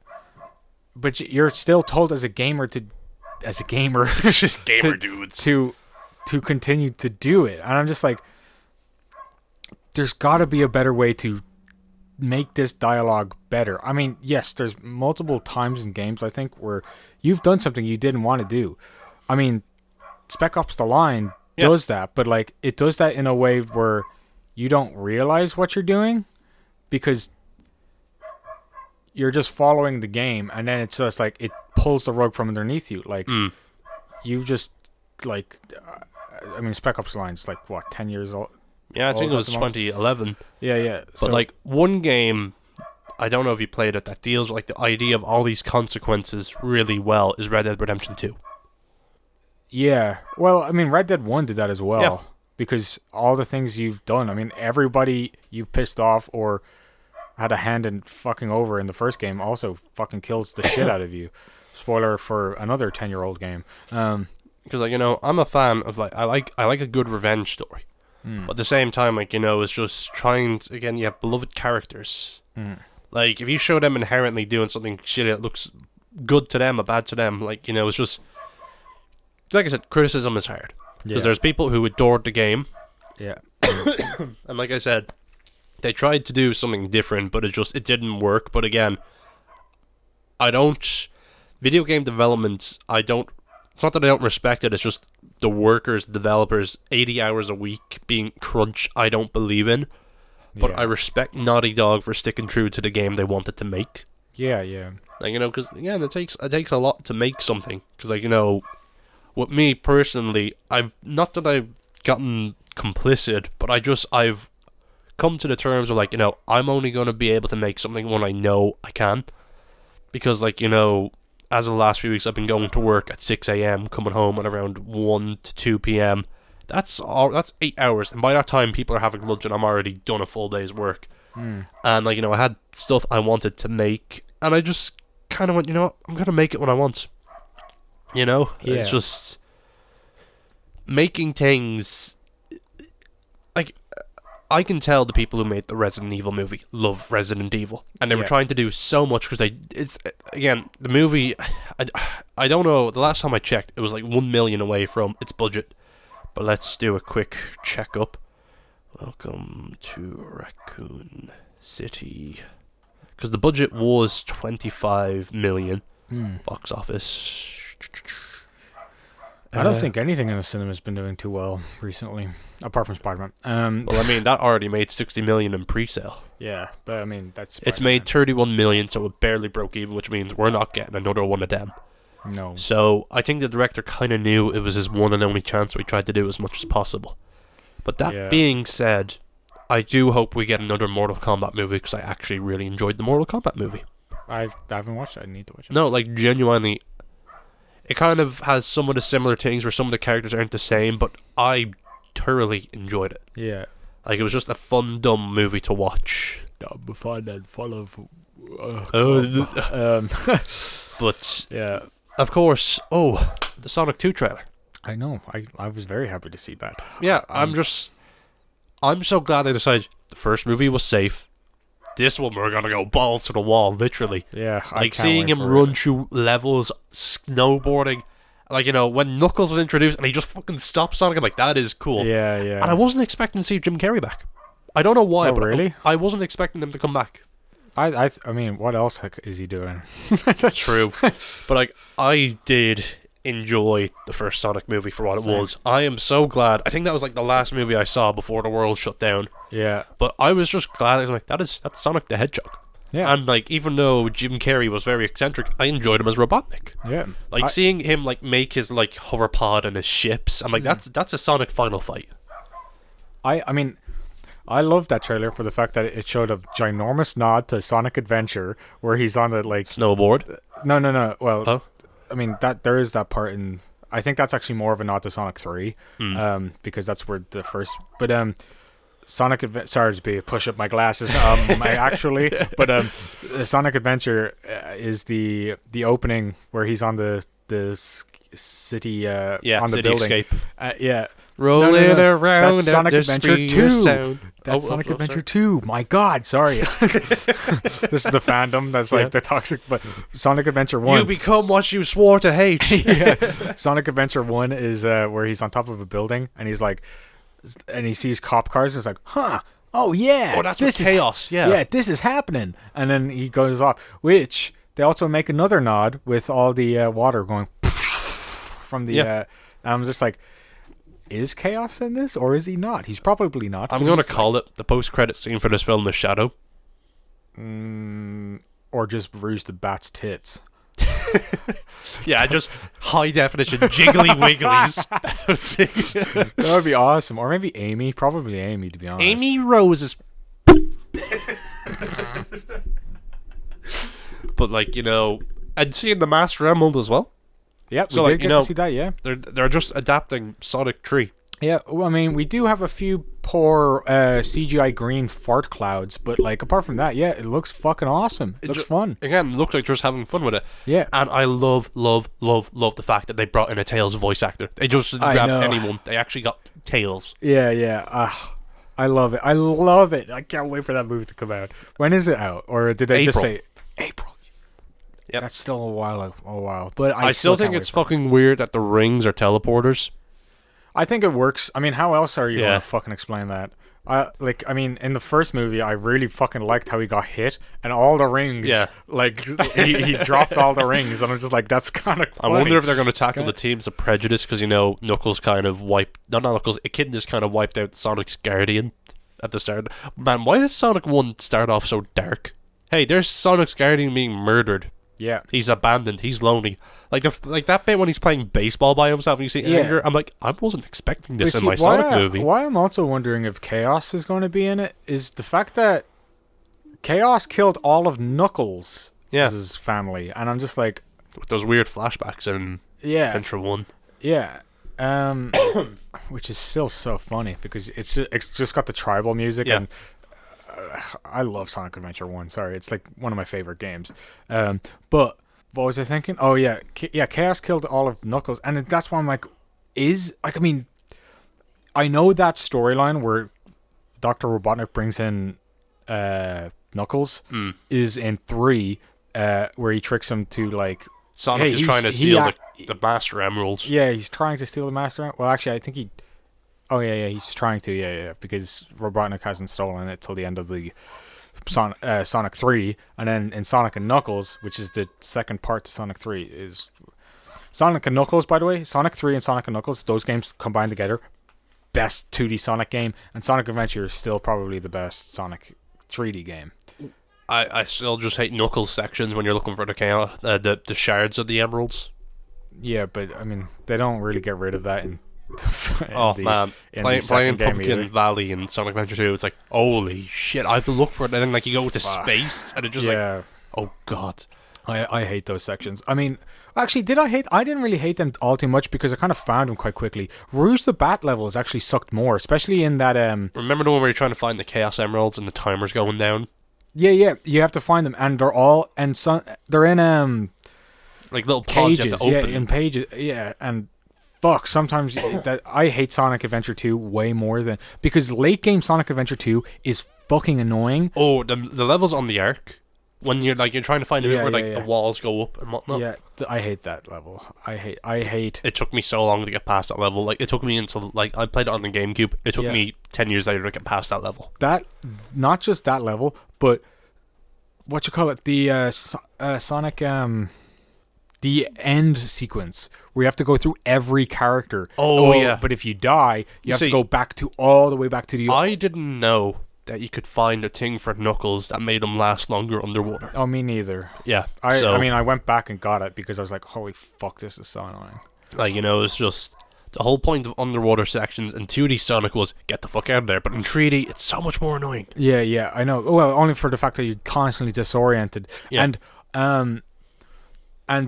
B: but you're still told as a gamer gamer
A: dudes
B: to continue to do it. And I'm just like, there's got to be a better way to make this dialogue better. I mean, yes, there's multiple times in games I think where you've done something you didn't want to do. I mean, Spec Ops: The Line does that, but like it does that in a way where you don't realize what you're doing because you're just following the game, and then it's just like it pulls the rug from underneath you. Like you just like, I mean, Spec Ops: The Line's like what, 10 years old?
A: Yeah, I think it was 2011.
B: Yeah.
A: But like one game, I don't know if you played it, that deals with like the idea of all these consequences really well is Red Dead Redemption 2.
B: Yeah. Well, I mean, Red Dead 1 did that as well.
A: Yeah.
B: Because all the things you've done, I mean, everybody you've pissed off or had a hand in fucking over in the first game also fucking kills the shit out of you. Spoiler for another 10-year-old game.
A: Because like, you know, I'm a fan of like I like a good revenge story. But at the same time, like, you know, it's just trying to, again, you have beloved characters. Like, if you show them inherently doing something shitty that looks good to them or bad to them, like, you know, it's just, like I said, criticism is hard. Because there's people who adored the game.
B: Yeah.
A: And like I said, they tried to do something different, but it didn't work. But again, video game development, it's not that I don't respect it, it's just the workers, developers, 80 hours a week being crunched, I don't believe in. But I respect Naughty Dog for sticking true to the game they wanted to make.
B: Yeah.
A: Like, you know, because, again, it takes a lot to make something. Because, like, you know, with me personally, not that I've gotten complicit, but I've come to the terms of, like, you know, I'm only going to be able to make something when I know I can. Because, like, you know, as of the last few weeks, I've been going to work at 6 a.m., coming home at around 1 to 2 p.m. That's 8 hours, and by that time, people are having lunch, and I'm already done a full day's work. And, like, you know, I had stuff I wanted to make, and I just kind of went, you know what, I'm going to make it when I want. You know?
B: Yeah.
A: It's just making things, like, I can tell the people who made the Resident Evil movie love Resident Evil, and they were trying to do so much because the movie, I don't know, the last time I checked, it was like 1 million away from its budget, but let's do a quick checkup. Welcome to Raccoon City, because the budget was 25 million, box office.
B: I don't think anything in the cinema's been doing too well recently, apart from Spider-Man.
A: Well, I mean, that already made 60 million in pre-sale.
B: Yeah, but I mean, that's
A: It's
B: Spider-Man.
A: made 31 million, so it barely broke even, which means we're not getting another one of them.
B: No.
A: So I think the director kind of knew it was his one and only chance, so he tried to do as much as possible. But that being said, I do hope we get another Mortal Kombat movie, because I actually really enjoyed the Mortal Kombat movie.
B: I haven't watched it. I need to watch it.
A: No, like, genuinely, it kind of has some of the similar things where some of the characters aren't the same, but I thoroughly enjoyed it.
B: Yeah.
A: Like, it was just a fun, dumb movie to watch.
B: Dumb, fun, and full of...
A: But,
B: yeah.
A: of course, the Sonic 2 trailer.
B: I know. I was very happy to see that.
A: Yeah, I'm so glad they decided the first movie was safe. This one, we're gonna go balls to the wall, literally.
B: Yeah,
A: like seeing him run through levels, snowboarding. Like, you know, when Knuckles was introduced and he just fucking stopped Sonic, I'm like, that is cool.
B: Yeah.
A: And I wasn't expecting to see Jim Carrey back. I don't know why, but
B: really?
A: I wasn't expecting them to come back.
B: I mean, what else is he doing?
A: That's true. But, like, I did enjoy the first Sonic movie for what it was. I am so glad. I think that was, like, the last movie I saw before the world shut down.
B: Yeah.
A: But I was just glad. I was like, that's Sonic the Hedgehog.
B: Yeah.
A: And like, even though Jim Carrey was very eccentric, I enjoyed him as Robotnik.
B: Yeah.
A: Like seeing him like make his like hoverpod and his ships. I'm like, that's a Sonic final fight.
B: I mean, I love that trailer for the fact that it showed a ginormous nod to Sonic Adventure where he's on the like
A: Snowboard.
B: No. Well,
A: Oh.
B: I mean that there is that part in. I think that's actually more of a nod to Sonic 3, because that's where the first. But Sonic Adventure. Sorry to be a push up my glasses. Sonic Adventure is the opening where he's on the city on the
A: City
B: building.
A: Escape.
B: Yeah.
A: Rolling around.
B: That's Sonic Adventure 2. That's
A: Sonic
B: Sonic Adventure 2. My God, sorry. This is the fandom that's like the toxic. But Sonic Adventure 1.
A: You become what you swore to hate.
B: Yeah. Sonic Adventure 1 is where he's on top of a building and he's like, and he sees cop cars and it's like, huh. Oh yeah.
A: Oh, that's chaos.
B: Yeah, this is happening. And then he goes off, which they also make another nod with all the water going from the. And I'm just like, is Chaos in this or is he not? He's probably not.
A: I'm gonna call it the post-credit scene for this film is Shadow.
B: Or just Rouge the Bat's tits.
A: Yeah, just high definition jiggly wigglies.
B: That would be awesome. Or maybe Amy. Probably Amy, to be honest.
A: Amy Rose is. But like, you know, and seeing the Master Emerald as well.
B: Yep,
A: So
B: we
A: like,
B: did
A: you
B: get
A: know,
B: to see that, yeah.
A: They're just adapting Sonic 3.
B: Yeah, well, I mean, we do have a few poor CGI green fart clouds, but like apart from that, yeah, it looks fucking awesome. It looks fun.
A: Again, looks like they're just having fun with it.
B: Yeah.
A: And I love the fact that they brought in a Tails voice actor. They just didn't grab anyone. They actually got Tails.
B: Yeah. I love it. I love it. I can't wait for that movie to come out. When is it out? Or did they just say April?
A: Yep.
B: That's still a while. But
A: I still think it's fucking weird that the rings are teleporters.
B: I think it works. I mean, how else are you going to fucking explain that? I mean, in the first movie, I really fucking liked how he got hit and all the rings. Yeah. Like, he dropped all the rings, and I'm just like, that's kind of funny.
A: I wonder if they're going to tackle the themes of prejudice, because, you know, Knuckles kind of not Knuckles, Echidna's kind of wiped out Sonic's guardian at the start. Man, why did Sonic 1 start off so dark? Hey, there's Sonic's guardian being murdered.
B: Yeah.
A: He's abandoned. He's lonely. Like that bit when he's playing baseball by himself and you see anger, I'm like, I wasn't expecting this in my Sonic movie.
B: Why I'm also wondering if Chaos is going to be in it is the fact that Chaos killed all of Knuckles' family. And I'm just like...
A: With those weird flashbacks in Adventure 1.
B: Yeah. Which is still so funny because it's just got the tribal music and... I love Sonic Adventure 1. Sorry, it's like one of my favorite games. But what was I thinking? Oh yeah, Chaos killed all of Knuckles, and that's why I'm like, I mean, I know that storyline where Dr. Robotnik brings in Knuckles is in 3, where he tricks him to like
A: Sonic is trying to steal the Master Emeralds.
B: Yeah, he's trying to steal the Master Emerald. Well, actually, I think he. Oh yeah, he's trying to, because Robotnik hasn't stolen it till the end of the Sonic 3, and then in Sonic and Knuckles, which is the second part to Sonic 3, is Sonic and Knuckles. By the way, Sonic 3 and Sonic and Knuckles, those games combined together, best 2D Sonic game, and Sonic Adventure is still probably the best Sonic 3D game.
A: I still just hate Knuckles sections when you're looking for the shards of the emeralds.
B: Yeah, but I mean, they don't really get rid of that in
A: playing Pumpkin Valley in Sonic Adventure 2, it's like, holy shit, I have to look for it, and then like you go to space and it just like, oh god.
B: I hate those sections. I mean, actually, I didn't really hate them all too much because I kind of found them quite quickly. Rouge the Bat levels actually sucked more, especially in that
A: remember the one where you're trying to find the Chaos Emeralds and the timer's going down?
B: Yeah, you have to find them, and they're in
A: like little pods
B: cages,
A: you have to open.
B: in pages, and fuck, sometimes that I hate Sonic Adventure 2 way more than... Because late game Sonic Adventure 2 is fucking annoying.
A: Oh, the levels on the Ark, when you're trying to find the bit where the walls go up and whatnot.
B: Yeah, I hate that level. I hate...
A: It took me so long to get past that level. Like, it took me until... Like, I played it on the GameCube. It took me 10 years later to get past that level. Not just that level, but... What you call it? The Sonic... The end sequence where you have to go through every character. Oh yeah.
B: But if you die, you have to go all the way back to the...
A: I didn't know that you could find a thing for Knuckles that made him last longer underwater.
B: Oh, me neither.
A: Yeah.
B: I mean, I went back and got it because I was like, holy fuck, this is so annoying.
A: Like, you know, it's just... The whole point of underwater sections in 2D Sonic was get the fuck out of there, but in 3D, it's so much more annoying.
B: Yeah, I know. Well, only for the fact that you're constantly disoriented.
A: Yeah.
B: And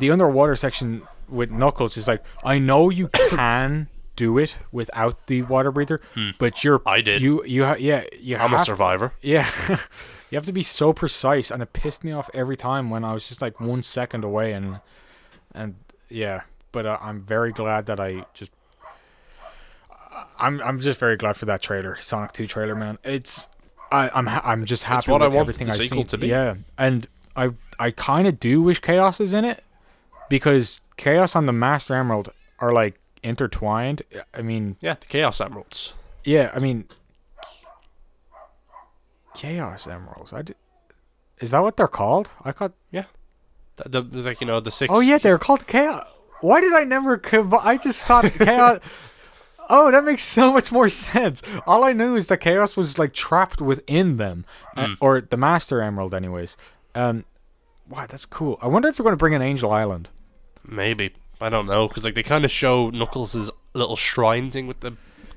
B: the underwater section with Knuckles is like, I know you can do it without the water breather, but
A: I did.
B: I'm
A: a survivor.
B: Yeah. You have to be so precise, and it pissed me off every time when I was just like 1 second away, and yeah. But I'm very glad that I'm just very glad for that trailer, Sonic 2 trailer, man. I'm just happy
A: what
B: with
A: I want
B: everything
A: the
B: I've
A: sequel
B: seen.
A: to be.
B: Yeah, and I kind of do wish Chaos is in it, because Chaos on the Master Emerald are like intertwined. I mean,
A: Yeah, the Chaos Emeralds.
B: yeah, I mean, Chaos Emeralds. Is that what they're called? I thought.
A: Like, you know, the 6...
B: Oh yeah, they're called Chaos. Why did I never? I just thought Chaos. Oh, that makes so much more sense. All I knew is that Chaos was like trapped within them, or the Master Emerald, anyways. Wow, that's cool. I wonder if they're going to bring in Angel Island.
A: Maybe. I don't know, because like they kind of show Knuckles' little shrine thing with the...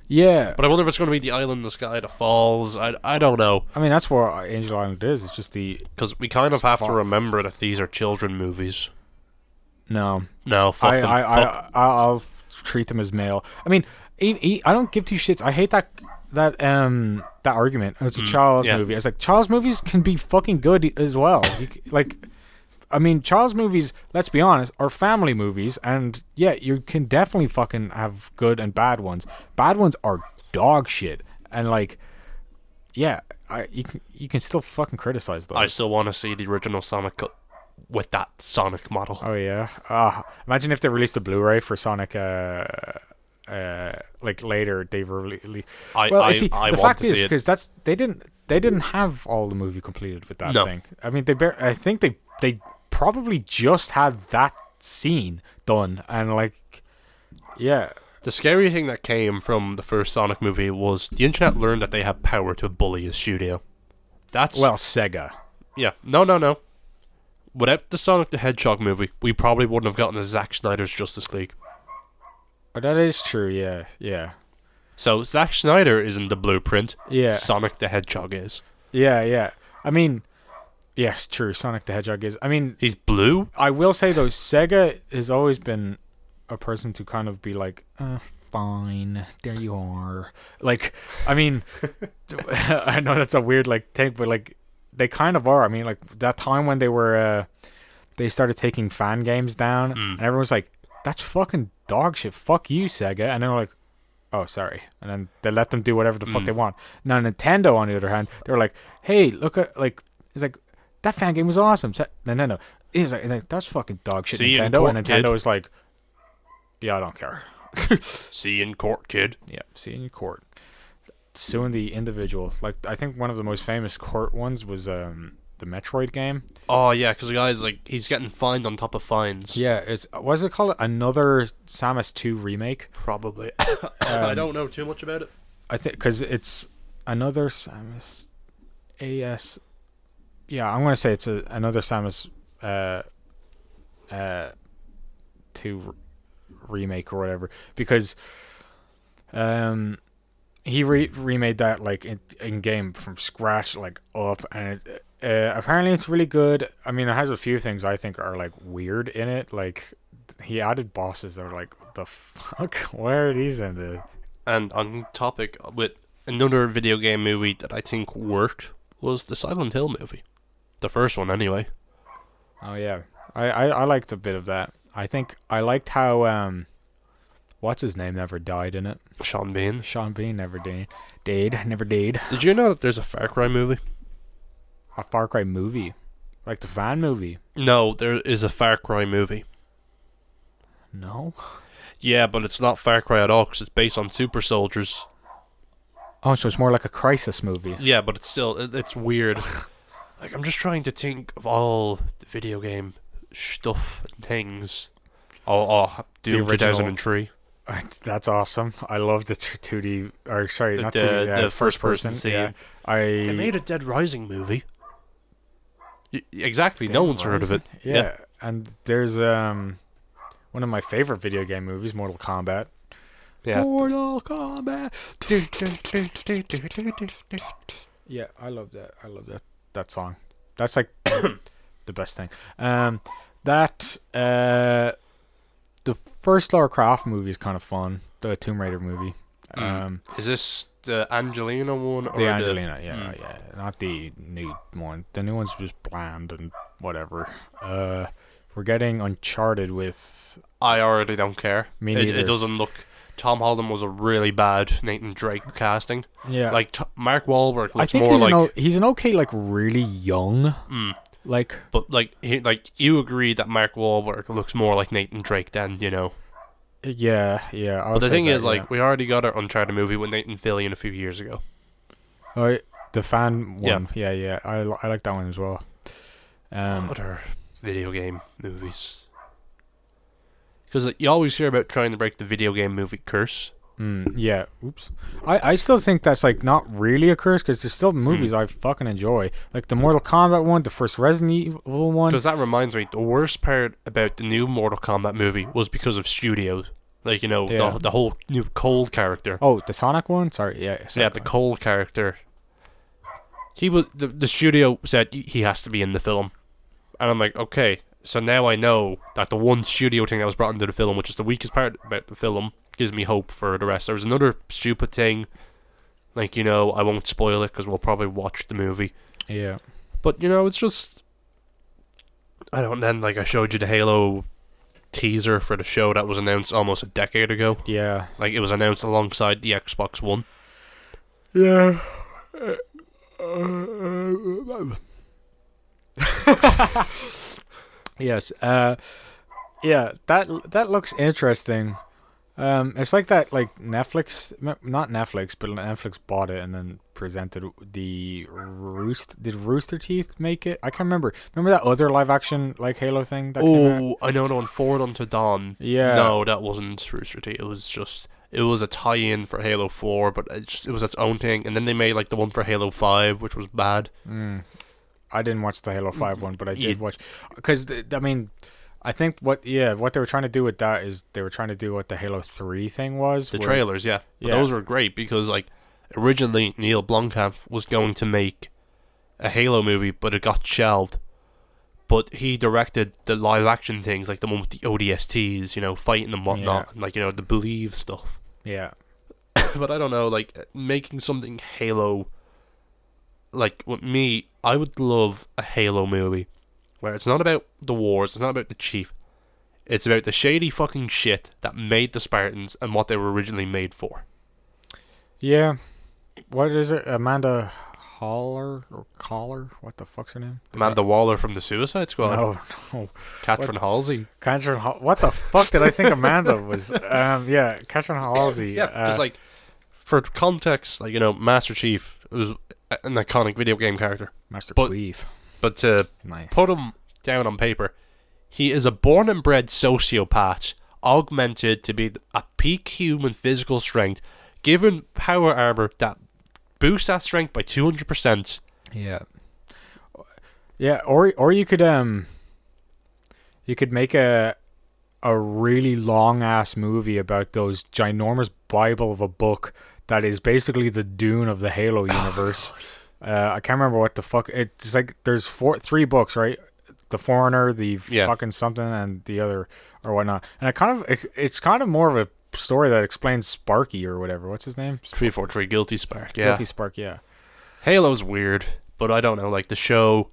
B: Yeah.
A: But I wonder if it's going to be the island in the sky that falls. I don't know.
B: I mean, that's where Angel Island is. It's just the...
A: Because we kind of have to remember that these are children movies.
B: No.
A: No, fuck them.
B: I'll treat them as male. I mean, I don't give two shits. I hate that argument. It's a child's movie. It's like, child's movies can be fucking good as well. I mean, child's movies, let's be honest, are family movies, and yeah, you can definitely fucking have good and bad ones. Bad ones are dog shit, and like, yeah, you can still fucking criticize those.
A: I still want to see the original Sonic cut with that Sonic model.
B: Oh yeah. Imagine if they released a Blu-ray for Sonic. Like later they've released. The fact is, because they didn't have all the movie completed with that thing. I mean, I think they probably just had that scene done, and like, yeah.
A: The scary thing that came from the first Sonic movie was the internet learned that they had power to bully a studio.
B: Sega.
A: Yeah, no. Without the Sonic the Hedgehog movie, we probably wouldn't have gotten a Zack Snyder's Justice League.
B: Oh, that is true, yeah.
A: So Zack Snyder is in the blueprint.
B: Yeah.
A: Sonic the Hedgehog is.
B: Yeah. I mean, yes, true. Sonic the Hedgehog is. I mean,
A: he's blue.
B: I will say though, Sega has always been a person to kind of be like, fine, there you are. Like, I mean, I know that's a weird like thing, but like, they kind of are. I mean, like that time when they started taking fan games down, and everyone's like, that's fucking dog shit. Fuck you, Sega. And then they're like, oh, sorry. And then they let them do whatever the fuck they want. Now, Nintendo, on the other hand, they're like, hey, look at, like, it's like, that fan game was awesome. No. It's like, that's fucking dog shit, Nintendo. And Nintendo is like, yeah, I don't care.
A: See you in court, kid.
B: Yeah, see you in court. Suing the individual. Like, I think one of the most famous court ones was the Metroid game.
A: Oh yeah, because the guy's like, he's getting fined on top of fines.
B: Yeah, what is it called? Another Samus 2 remake?
A: Probably. I don't know too much about it.
B: I think because it's another Samus AS. Yeah, I'm gonna say it's another Samus 2 remake or whatever, because he remade that like in game from scratch, like up, and apparently it's really good. I mean, it has a few things I think are like weird in it. Like, he added bosses that are like, what the fuck? Where are these in the...
A: And on topic, with another video game movie that I think worked was the Silent Hill movie. The first one, anyway.
B: Oh yeah, I liked a bit of that. I think I liked how what's his name never died in it.
A: Sean Bean.
B: Sean Bean never died. Never died.
A: Did you know that there's a Far Cry movie?
B: A Far Cry movie? Like the fan movie?
A: No, there is a Far Cry movie.
B: No?
A: Yeah, but it's not Far Cry at all, because it's based on super soldiers.
B: Oh, so it's more like a Crisis movie.
A: Yeah, but it's still, it's weird. Like, I'm just trying to think of all the video game stuff and things. Oh, Doom 2003.
B: That's awesome. I love the 2D, or sorry, not 2D,
A: The
B: first
A: first person
B: person.
A: scene.
B: Yeah,
A: They
B: I
A: made a Dead Rising movie. Exactly, no
B: Dead
A: one's heard of it.
B: Rising? Yeah, and there's one of my favorite video game movies, Mortal Kombat.
A: Yeah.
B: Mortal Kombat. Yeah, I love that. I love that song. That's like the best thing. That the first Lara Croft movie is kind of fun. The Tomb Raider movie.
A: Is this the Angelina one or
B: The Angelina, yeah, not the new one. The new one's just bland and whatever. We're getting Uncharted with
A: I already don't care.
B: Me
A: It
B: neither.
A: doesn't look. Tom Holland was a really bad Nathan Drake casting.
B: yeah.
A: Like Mark Wahlberg
B: I
A: looks
B: think
A: more
B: he's
A: like.
B: he's an okay, like really young, like
A: But like you agree that Mark Wahlberg looks more like Nathan Drake than
B: yeah. I
A: But
B: would
A: the
B: say
A: thing
B: that,
A: is, like, we already got our Uncharted movie with Nathan Fillion a few years ago.
B: oh, the fan one, yeah. I like that one as well.
A: Other video game movies. Because you always hear about trying to break the video game movie curse.
B: Yeah. Oops. I still think that's like not really a curse because there's still movies I fucking enjoy, like the Mortal Kombat one, the first Resident Evil one.
A: Because that reminds me, the worst part about the new Mortal Kombat movie was because of studios. Like, the whole new Cole character.
B: Oh, the Sonic one. Sorry. Yeah.
A: Yeah, the Cole character. He was the studio said he has to be in the film, and I'm like, okay. So now I know that the one studio thing that was brought into the film, which is the weakest part about the film, gives me hope for the rest. There was another stupid thing, like, I won't spoil it because we'll probably watch the movie.
B: Yeah.
A: But, it's just, I don't know, like I showed you the Halo teaser for the show that was announced almost a decade ago.
B: Yeah.
A: Like, it was announced alongside the Xbox One.
B: Yeah. Yes. Yeah. That looks interesting. It's like that, like Netflix, not Netflix, but Netflix bought it and then presented the Did Rooster Teeth make it? I can't remember. Remember that other live action like Halo thing? That came out?
A: Oh, I know the one, Forward Unto Dawn.
B: Yeah.
A: No, that wasn't Rooster Teeth. It was a tie-in for Halo 4, but it was its own thing. And then they made like the one for Halo 5, which was bad.
B: I didn't watch the Halo 5 one, but I did watch, because I mean, I think what they were trying to do with that is they were trying to do what the Halo 3 thing was.
A: The trailers, yeah. But those were great because, like, originally Neil Blomkamp was going to make a Halo movie, but it got shelved. But he directed the live action things, like the one with the ODSTs, fighting and whatnot, and, like, the Believe stuff.
B: Yeah.
A: But I don't know, like, making something Halo, like, with me, I would love a Halo movie where it's not about the wars, it's not about the Chief, it's about the shady fucking shit that made the Spartans and what they were originally made for.
B: Yeah. What is it? Amanda Haller or Collar? What the fuck's her name?
A: Amanda Waller from the Suicide Squad.
B: No.
A: Catherine Halsey.
B: What the fuck did I think Amanda was? Yeah, Catherine Halsey.
A: Yeah, because, like, for context, like, Master Chief was an iconic video game character.
B: Master
A: But-
B: Chief.
A: But to
B: Nice.
A: put him down on paper, he is a born and bred sociopath, augmented to be at peak human physical strength, given power armor that boosts that strength by 200%.
B: Yeah. Yeah, or you could make a really long ass movie about those ginormous Bible of a book that is basically the Dune of the Halo universe. I can't remember what the fuck. It's like there's three books, right? The Foreigner, the fucking something, and the other or whatnot. And it's kind of more of a story that explains Sparky or whatever. What's his name?
A: 343 Guilty Spark. Yeah.
B: Guilty Spark. Yeah.
A: Halo's weird, but I don't know. Like the show,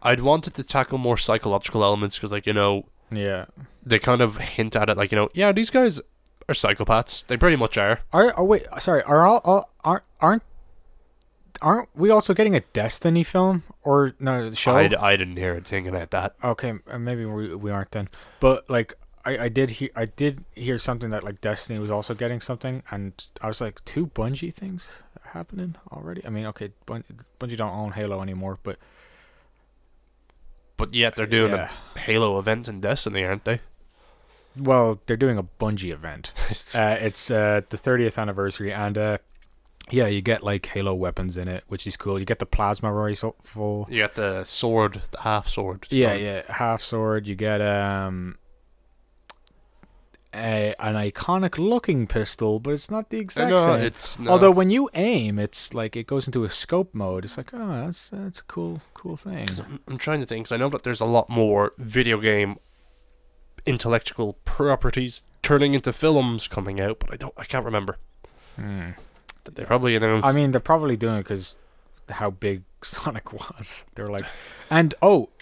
A: I'd wanted to tackle more psychological elements because, like,
B: Yeah.
A: they kind of hint at it, like, yeah, these guys are psychopaths. They pretty much are.
B: Wait, sorry. Aren't we also getting a Destiny film or no show?
A: I didn't hear a thing about that.
B: Okay, maybe we aren't then. But like I did hear something that like Destiny was also getting something, and I was like, two Bungie things happening already. I mean, okay, Bungie don't own Halo anymore, but
A: yet they're doing a Halo event in Destiny, aren't they?
B: Well, they're doing a Bungie event. It's the 30th anniversary, and yeah, you get like Halo weapons in it, which is cool. You get the plasma rifle.
A: You got the sword, the half sword.
B: Yeah, half sword. You get an iconic looking pistol, but it's not the exact same.
A: It's not.
B: Although when you aim, it's like it goes into a scope mode. It's like, oh, that's a cool thing.
A: I'm trying to think, because I know that there's a lot more video game intellectual properties turning into films coming out, but I can't remember. They probably announced.
B: I mean, they're probably doing it because how big Sonic was. They're like, and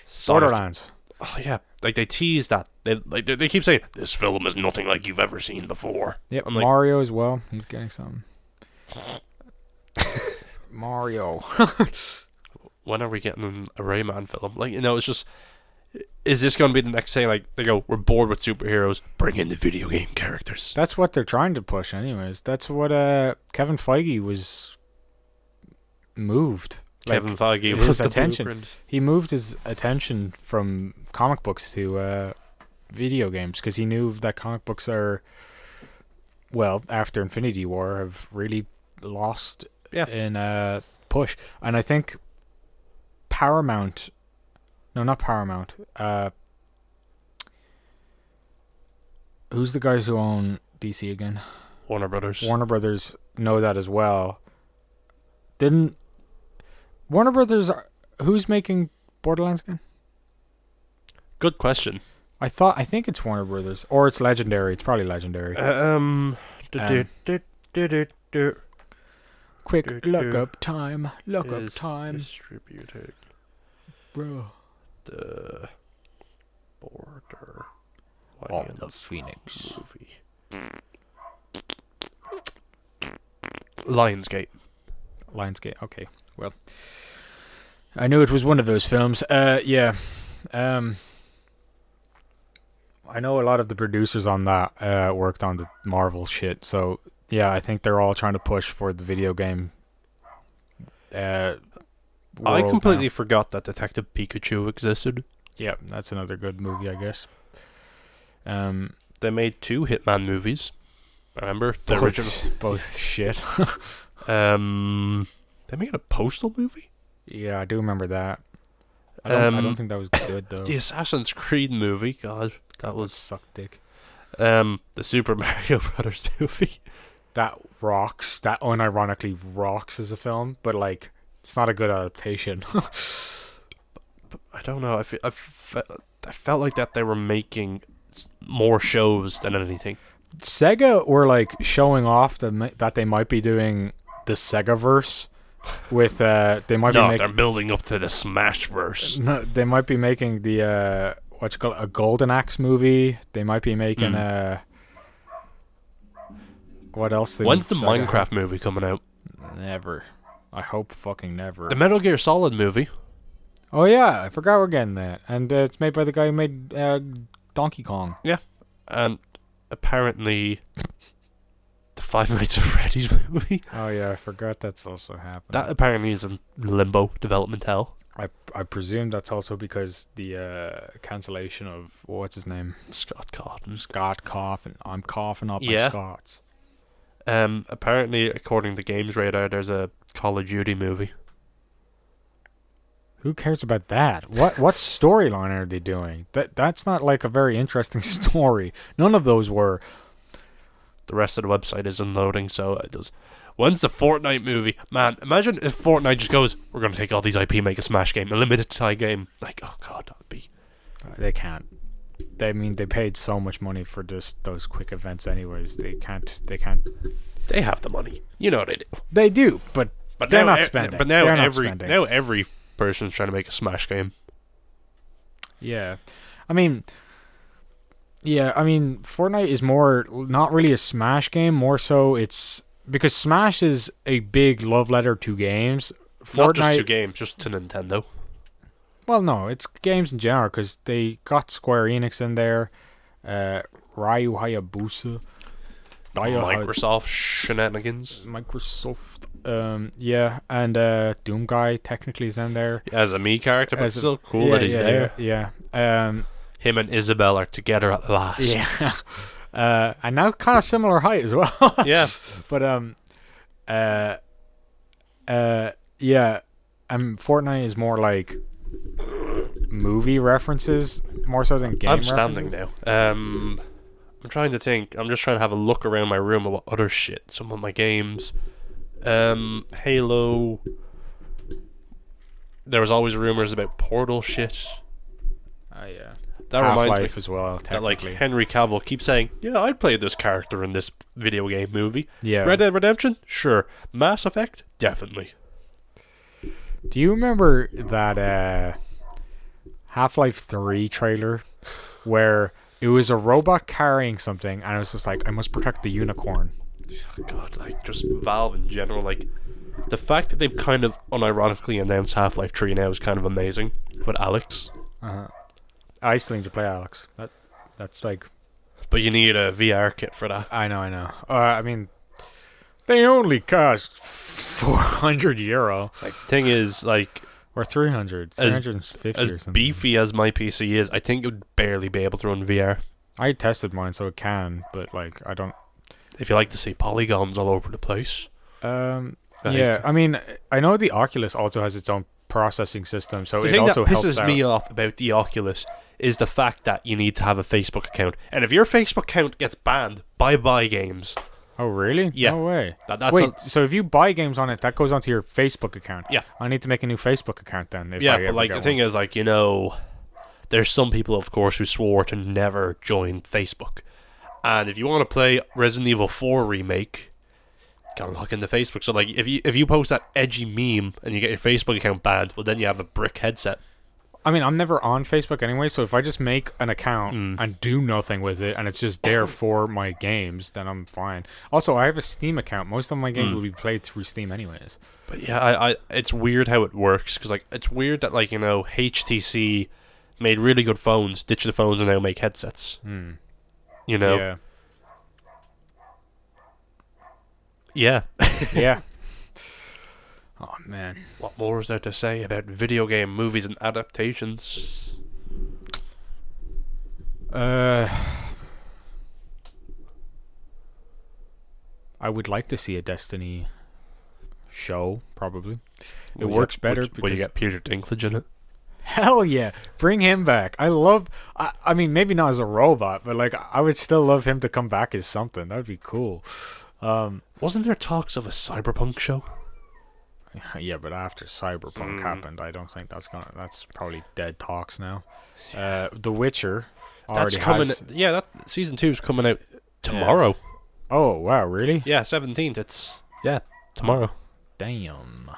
A: Sonic.
B: Borderlands.
A: Oh yeah, like they tease that. They keep saying this film is nothing like you've ever seen before.
B: Yep,
A: I'm like,
B: Mario as well. He's getting something. Mario.
A: when are we getting a Rayman film? Like, it's just, is this going to be the next thing? Like, they go, we're bored with superheroes, bring in the video game characters.
B: That's what they're trying to push, anyways. That's what Kevin Feige was moved.
A: Kevin Feige
B: his
A: was the
B: attention.
A: blueprint.
B: He moved his attention from comic books to video games because he knew that comic books are, well, after Infinity War, have really lost in push. And I think Paramount, no, not Paramount. Who's the guys who own DC again?
A: Warner Brothers.
B: Warner Brothers know that as well. Didn't Warner Brothers? Who's making Borderlands again?
A: Good question.
B: I think it's Warner Brothers, or it's Legendary. It's probably Legendary. Quick look up time. Look up time.
A: Distributed.
B: Bro.
A: The Border.
B: Of the Phoenix
A: movie. Lionsgate.
B: Lionsgate. Okay. Well, I knew it was one of those films. Yeah. I know a lot of the producers on that worked on the Marvel shit. So yeah, I think they're all trying to push for the video game. I
A: completely forgot that Detective Pikachu existed.
B: Yeah, that's another good movie, I guess.
A: They made 2 Hitman movies. Remember the original?
B: Both shit.
A: They made a Postal movie.
B: Yeah, I do remember that. I don't think that was good though.
A: The Assassin's Creed movie, God, that was
B: sucked dick.
A: The Super Mario Brothers movie.
B: That rocks. That unironically rocks as a film, but like it's not a good adaptation.
A: but I don't know. I felt like that they were making more shows than anything.
B: Sega were like showing off that they might be doing the Segaverse with they might be
A: they're building up to the Smashverse.
B: No, they might be making the a Golden Axe movie. They might be making what else?
A: When's the Minecraft movie coming out?
B: Never. I hope fucking never.
A: The Metal Gear Solid movie.
B: Oh yeah, I forgot we're getting that, and it's made by the guy who made Donkey Kong.
A: Yeah, and apparently the Five Nights at Freddy's movie.
B: Oh yeah, I forgot that's also happening.
A: That apparently is in limbo development hell.
B: I presume that's also because the cancellation of what's his name?
A: Scott
B: Coughing. I'm coughing up my Scots.
A: Apparently, according to Games Radar, there's a Call of Duty movie.
B: Who cares about that? What storyline are they doing? That's not like a very interesting story. None of those were.
A: The rest of the website isn't loading, so it does. When's the Fortnite movie? Man, imagine if Fortnite just goes, we're going to take all these IP, make a Smash game, a limited time game. Like, oh god, that would be...
B: They can't. They paid so much money for just those quick events anyways. They can't.
A: They have the money. You know they do.
B: They do, but they're not spending.
A: But now every person's trying to make a Smash game.
B: Yeah. I mean, Fortnite is more not really a Smash game, more so it's because Smash is a big love letter to games. Fortnite,
A: not just to games, just to Nintendo.
B: Well, no, it's games in general because they got Square Enix in there, Ryu Hayabusa,
A: Microsoft shenanigans.
B: Microsoft, yeah, and Doom Guy technically is in there
A: as a Mii character, but still cool that he's there.
B: Yeah.
A: him and Isabel are together at last.
B: Yeah. And now kind of similar height as well.
A: Yeah.
B: But yeah. Fortnite is more like movie references more so than game
A: I'm
B: references.
A: standing now. I'm trying to think. I'm just trying to have a look around my room at what other shit. Some of my games. Halo. There was always rumors about Portal shit.
B: Oh yeah.
A: That reminds me
B: Half-Life as well,
A: that like
B: technically.
A: Henry Cavill keeps saying, "Yeah, I'd play this character in this video game movie."
B: Yeah.
A: Red Dead Redemption, sure. Mass Effect, definitely.
B: Do you remember that Half-Life 3 trailer where it was a robot carrying something and it was just like, I must protect the unicorn?
A: God, like just Valve in general, like the fact that they've kind of unironically announced Half-Life 3 now is kind of amazing with Alex.
B: Uh-huh. I still need to play Alex. That's like...
A: But you need a VR kit for that.
B: I know. I mean, they only cost €400.
A: Like, thing is, like,
B: Or 300, 350 or
A: as
B: something.
A: beefy as my PC is, I think it would barely be able to run VR.
B: I tested mine, so it can, but like I don't.
A: If you like to see polygons all over the place.
B: Yeah, I mean, I know the Oculus also has its own processing system, so
A: The
B: it
A: thing that
B: also helps
A: pisses
B: out.
A: me off about the Oculus is the fact that you need to have a Facebook account. And if your Facebook account gets banned, bye-bye games.
B: Oh, really?
A: Yeah.
B: No way.
A: That's
B: Wait, so if you buy games on it, that goes onto your Facebook account?
A: Yeah.
B: I need to make a new Facebook account then. If
A: yeah,
B: I
A: but
B: ever
A: like
B: get
A: the thing
B: one.
A: is, like, you know, there's some people, of course, who swore to never join Facebook. And if you want to play Resident Evil 4 remake, gotta log into Facebook. So like, if you post that edgy meme and you get your Facebook account banned, well, then you have a brick headset.
B: I mean, I'm never on Facebook anyway, so if I just make an account and do nothing with it, and it's just there for my games, then I'm fine. Also, I have a Steam account. Most of my games will be played through Steam anyways.
A: But yeah, I it's weird how it works, because like it's weird that, like, you know, HTC made really good phones, ditch the phones, and now make headsets. You know?
B: Yeah.
A: Yeah.
B: Yeah. Oh, man.
A: What more is there to say about video game movies and adaptations?
B: I would like to see a Destiny show, probably. It works better
A: When you
B: because...
A: get Peter Dinklage in it.
B: Hell yeah. Bring him back. I mean, maybe not as a robot, but like, I would still love him to come back as something. That would be cool.
A: Wasn't there talks of a cyberpunk show?
B: Yeah, but after Cyberpunk happened, I don't think that's probably dead talks now. The Witcher
A: That's
B: already
A: coming.
B: has...
A: Yeah, that season 2 is coming out tomorrow.
B: Oh, wow, really?
A: Yeah, 17th. It's tomorrow.
B: Damn.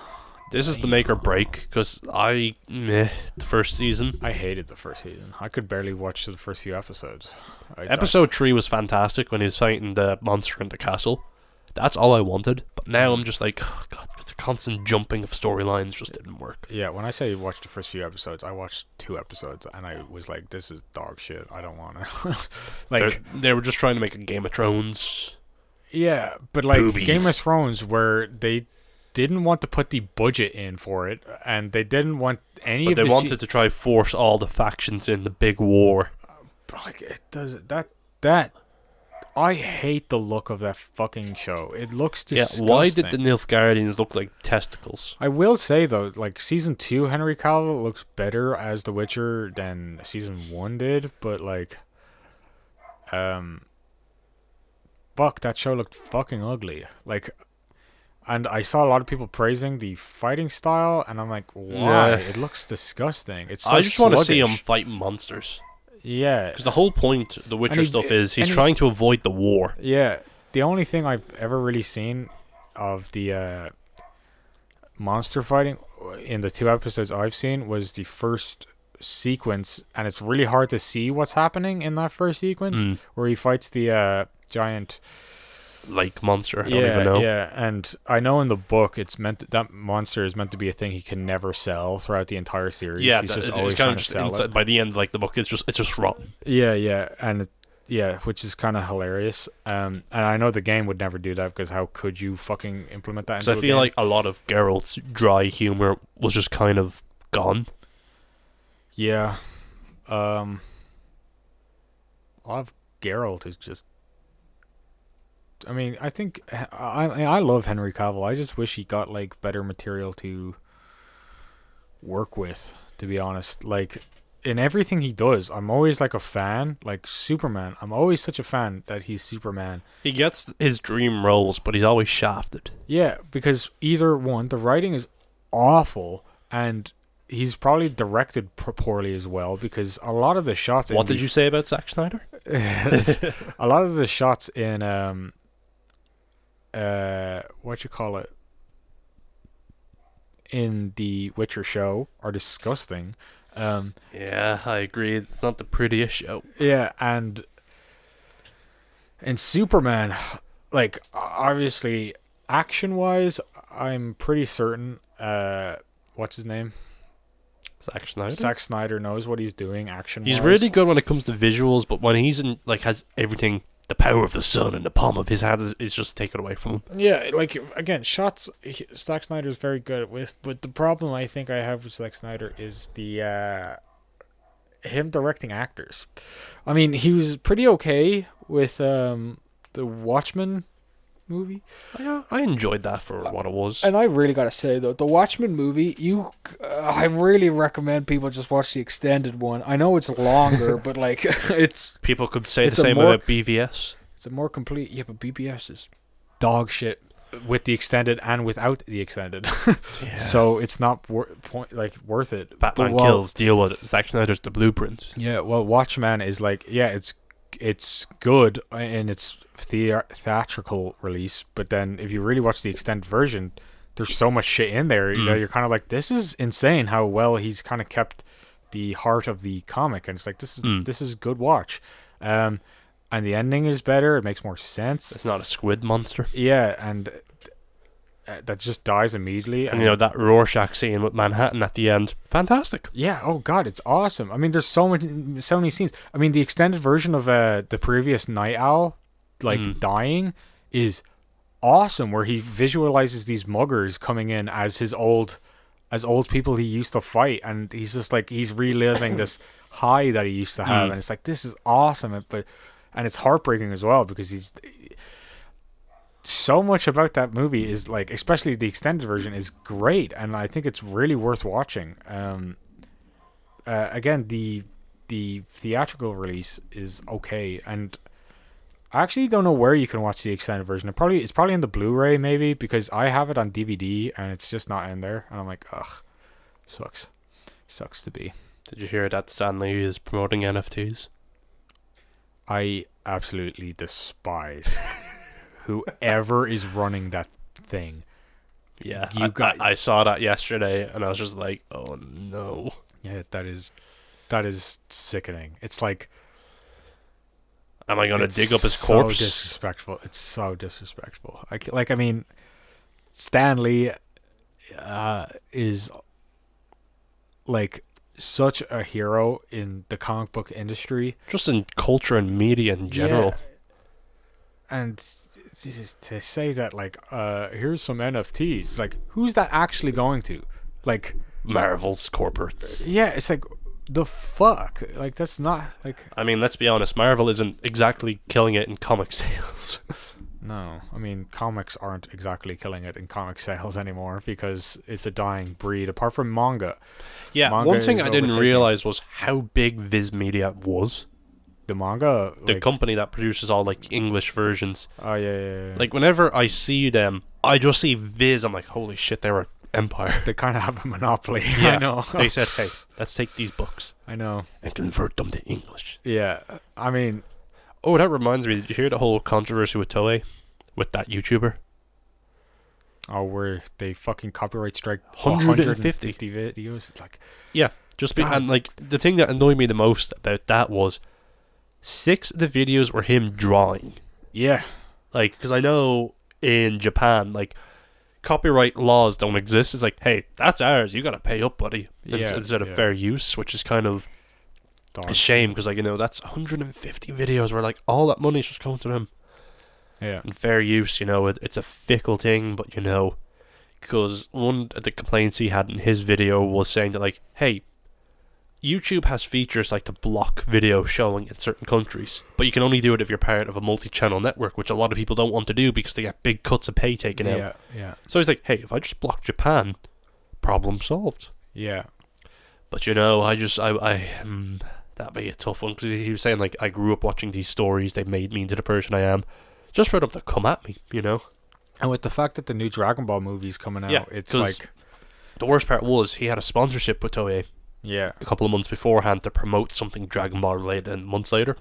A: This is the make or break, because the first season.
B: I hated the first season. I could barely watch the first few episodes.
A: Episode 3 was fantastic when he was fighting the monster in the castle. That's all I wanted. But now I'm just like, oh God, the constant jumping of storylines just didn't work.
B: Yeah, when I say watch the first few episodes, I watched 2 episodes, and I was like, this is dog shit. I don't want to. Like,
A: they were just trying to make a Game of Thrones.
B: yeah, but like
A: Boobies.
B: Game of Thrones, where they didn't want to put the budget in for it, and they didn't want any
A: But
B: of
A: they
B: the
A: wanted to try force all the factions in the big war.
B: But like, it does that. I hate the look of that fucking show. It looks disgusting.
A: Yeah, why did the Nilfgaardians look like testicles?
B: I will say though, like season 2, Henry Cavill looks better as The Witcher than season 1 did. But like, fuck, that show looked fucking ugly. Like, and I saw a lot of people praising the fighting style, and I'm like, why?
A: Yeah.
B: It looks disgusting. It's so
A: I just want to see him
B: sluggish.
A: fighting monsters.
B: Yeah,
A: Because the whole point of the Witcher
B: he-
A: stuff is he's
B: and he-
A: trying to avoid the war.
B: yeah. The only thing I've ever really seen of the monster fighting in the 2 episodes I've seen was the first sequence, and it's really hard to see what's happening in that first sequence where he fights the giant
A: Like monster, I don't even know.
B: Yeah, and I know in the book it's that monster is meant to be a thing he can never sell throughout the entire series.
A: Yeah,
B: he's
A: it's
B: just always
A: kind
B: trying
A: of
B: to
A: just
B: sell it.
A: by the end, like the book, it's just rotten.
B: Yeah, and which is kind of hilarious. And I know the game would never do that, because how could you fucking implement that?
A: Because
B: Into
A: I
B: a
A: feel
B: game?
A: like a lot of Geralt's dry humor was just kind of gone.
B: Yeah. of Geralt is just. I mean, I think I love Henry Cavill. I just wish he got like better material to work with. To be honest, like in everything he does, I'm always like a fan. Like Superman, I'm always such a fan that he's Superman.
A: He gets his dream roles, but he's always shafted.
B: Yeah, because either one, the writing is awful, and he's probably directed poorly as well. Because a lot of the shots.
A: What did you say about Zack Snyder?
B: A lot of the shots in what you call it, in the Witcher show are disgusting.
A: Yeah, I agree. It's not the prettiest show.
B: Yeah, and in Superman, like obviously action wise, I'm pretty certain what's his name?
A: Zack Snyder.
B: Zack Snyder knows what he's doing action wise.
A: He's really good when it comes to visuals, but when he's in, like, has everything, the power of the sun in the palm of his hand is just taken away from him.
B: Yeah, like again, shots. Zack Snyder is very good with, but the problem I think I have with Zack Snyder is the him directing actors. I mean, he was pretty okay with the Watchmen movie.
A: I enjoyed that for what it was.
B: And I really gotta say though, the Watchmen movie, I really recommend people just watch the extended one. I know it's longer, but like it's
A: people could say the same about BVS.
B: It's a more complete. Yeah, but BVS is dog shit with the extended and without the extended. Yeah. So it's not worth it.
A: Batman kills, deal with it. Zack Snyder's The Blueprint.
B: Yeah, well, Watchmen is like, yeah, it's good in its theatrical release, but then if you really watch the extended version, there's so much shit in there. You know, you're kind of like, this is insane how well he's kind of kept the heart of the comic, and it's like this is good watch. And the ending is better. It makes more sense.
A: It's not a squid monster.
B: Yeah, and that just dies immediately.
A: And you know, that Rorschach scene with Manhattan at the end, fantastic.
B: Yeah, oh god, it's awesome. I mean, there's so many scenes. I mean, the extended version of the previous Night Owl, like dying, is awesome. Where he visualizes these muggers coming in as his old people he used to fight, and he's just like, he's reliving this high that he used to have, and it's like, this is awesome. And it's heartbreaking as well, because he's so much about that movie is like, especially the extended version, is great, and I think it's really worth watching. Again, the theatrical release is okay, and I actually don't know where you can watch the extended version. It's probably in the Blu-ray maybe, because I have it on DVD and it's just not in there, and I'm like, ugh, sucks to be.
A: Did you hear that Stan Lee is promoting NFTs?
B: I absolutely despise whoever is running that thing.
A: Yeah, I saw that yesterday, and I was just like, oh no.
B: Yeah, that is sickening. It's like,
A: am I gonna dig up his corpse?
B: So disrespectful. It's so disrespectful. I mean, Stan Lee is like such a hero in the comic book industry,
A: just in culture and media in general.
B: Yeah. And to say that, like, here's some NFTs, like, who's that actually going to? Like,
A: Marvel's corporates.
B: Yeah, it's like, the fuck? Like, that's not, like...
A: I mean, let's be honest, Marvel isn't exactly killing it in comic sales.
B: No, I mean, comics aren't exactly killing it in comic sales anymore, because it's a dying breed, apart from manga.
A: Yeah,
B: manga
A: one thing I didn't realize was how big Viz Media was.
B: The manga?
A: The company that produces all, like, English versions.
B: Oh, yeah.
A: Like, whenever I see them, I just see Viz, I'm like, holy shit, they're an empire.
B: They kind of have a monopoly.
A: Yeah,
B: I know.
A: They said, hey, let's take these books.
B: I know.
A: And convert them to English.
B: Yeah, I mean...
A: Oh, that reminds me, did you hear the whole controversy with Toei? With that YouTuber?
B: Oh, where they fucking copyright strike
A: 150
B: videos. It's like...
A: Yeah, and, like, the thing that annoyed me the most about that was 6 of the videos were him drawing.
B: Yeah.
A: Like, because I know in Japan, like, copyright laws don't exist. It's like, hey, that's ours. You gotta pay up, buddy. Instead of fair use, which is kind of a shame, because, like, you know, that's 150 videos where, like, all that money's just going to them.
B: Yeah.
A: And fair use, you know, it's a fickle thing, but, you know, because one of the complaints he had in his video was saying that, like, hey, YouTube has features like to block video showing in certain countries, but you can only do it if you're part of a multi-channel network, which a lot of people don't want to do because they get big cuts of pay taken out.
B: Yeah.
A: So he's like, hey, if I just block Japan, problem solved.
B: Yeah.
A: But that'd be a tough one, because he was saying, like, I grew up watching these stories, they made me into the person I am, just for them to come at me, you know?
B: And with the fact that the new Dragon Ball movie's coming out, it's like...
A: The worst part was, he had a sponsorship with Toei
B: a
A: couple of months beforehand to promote something Dragon Ball related, and months later.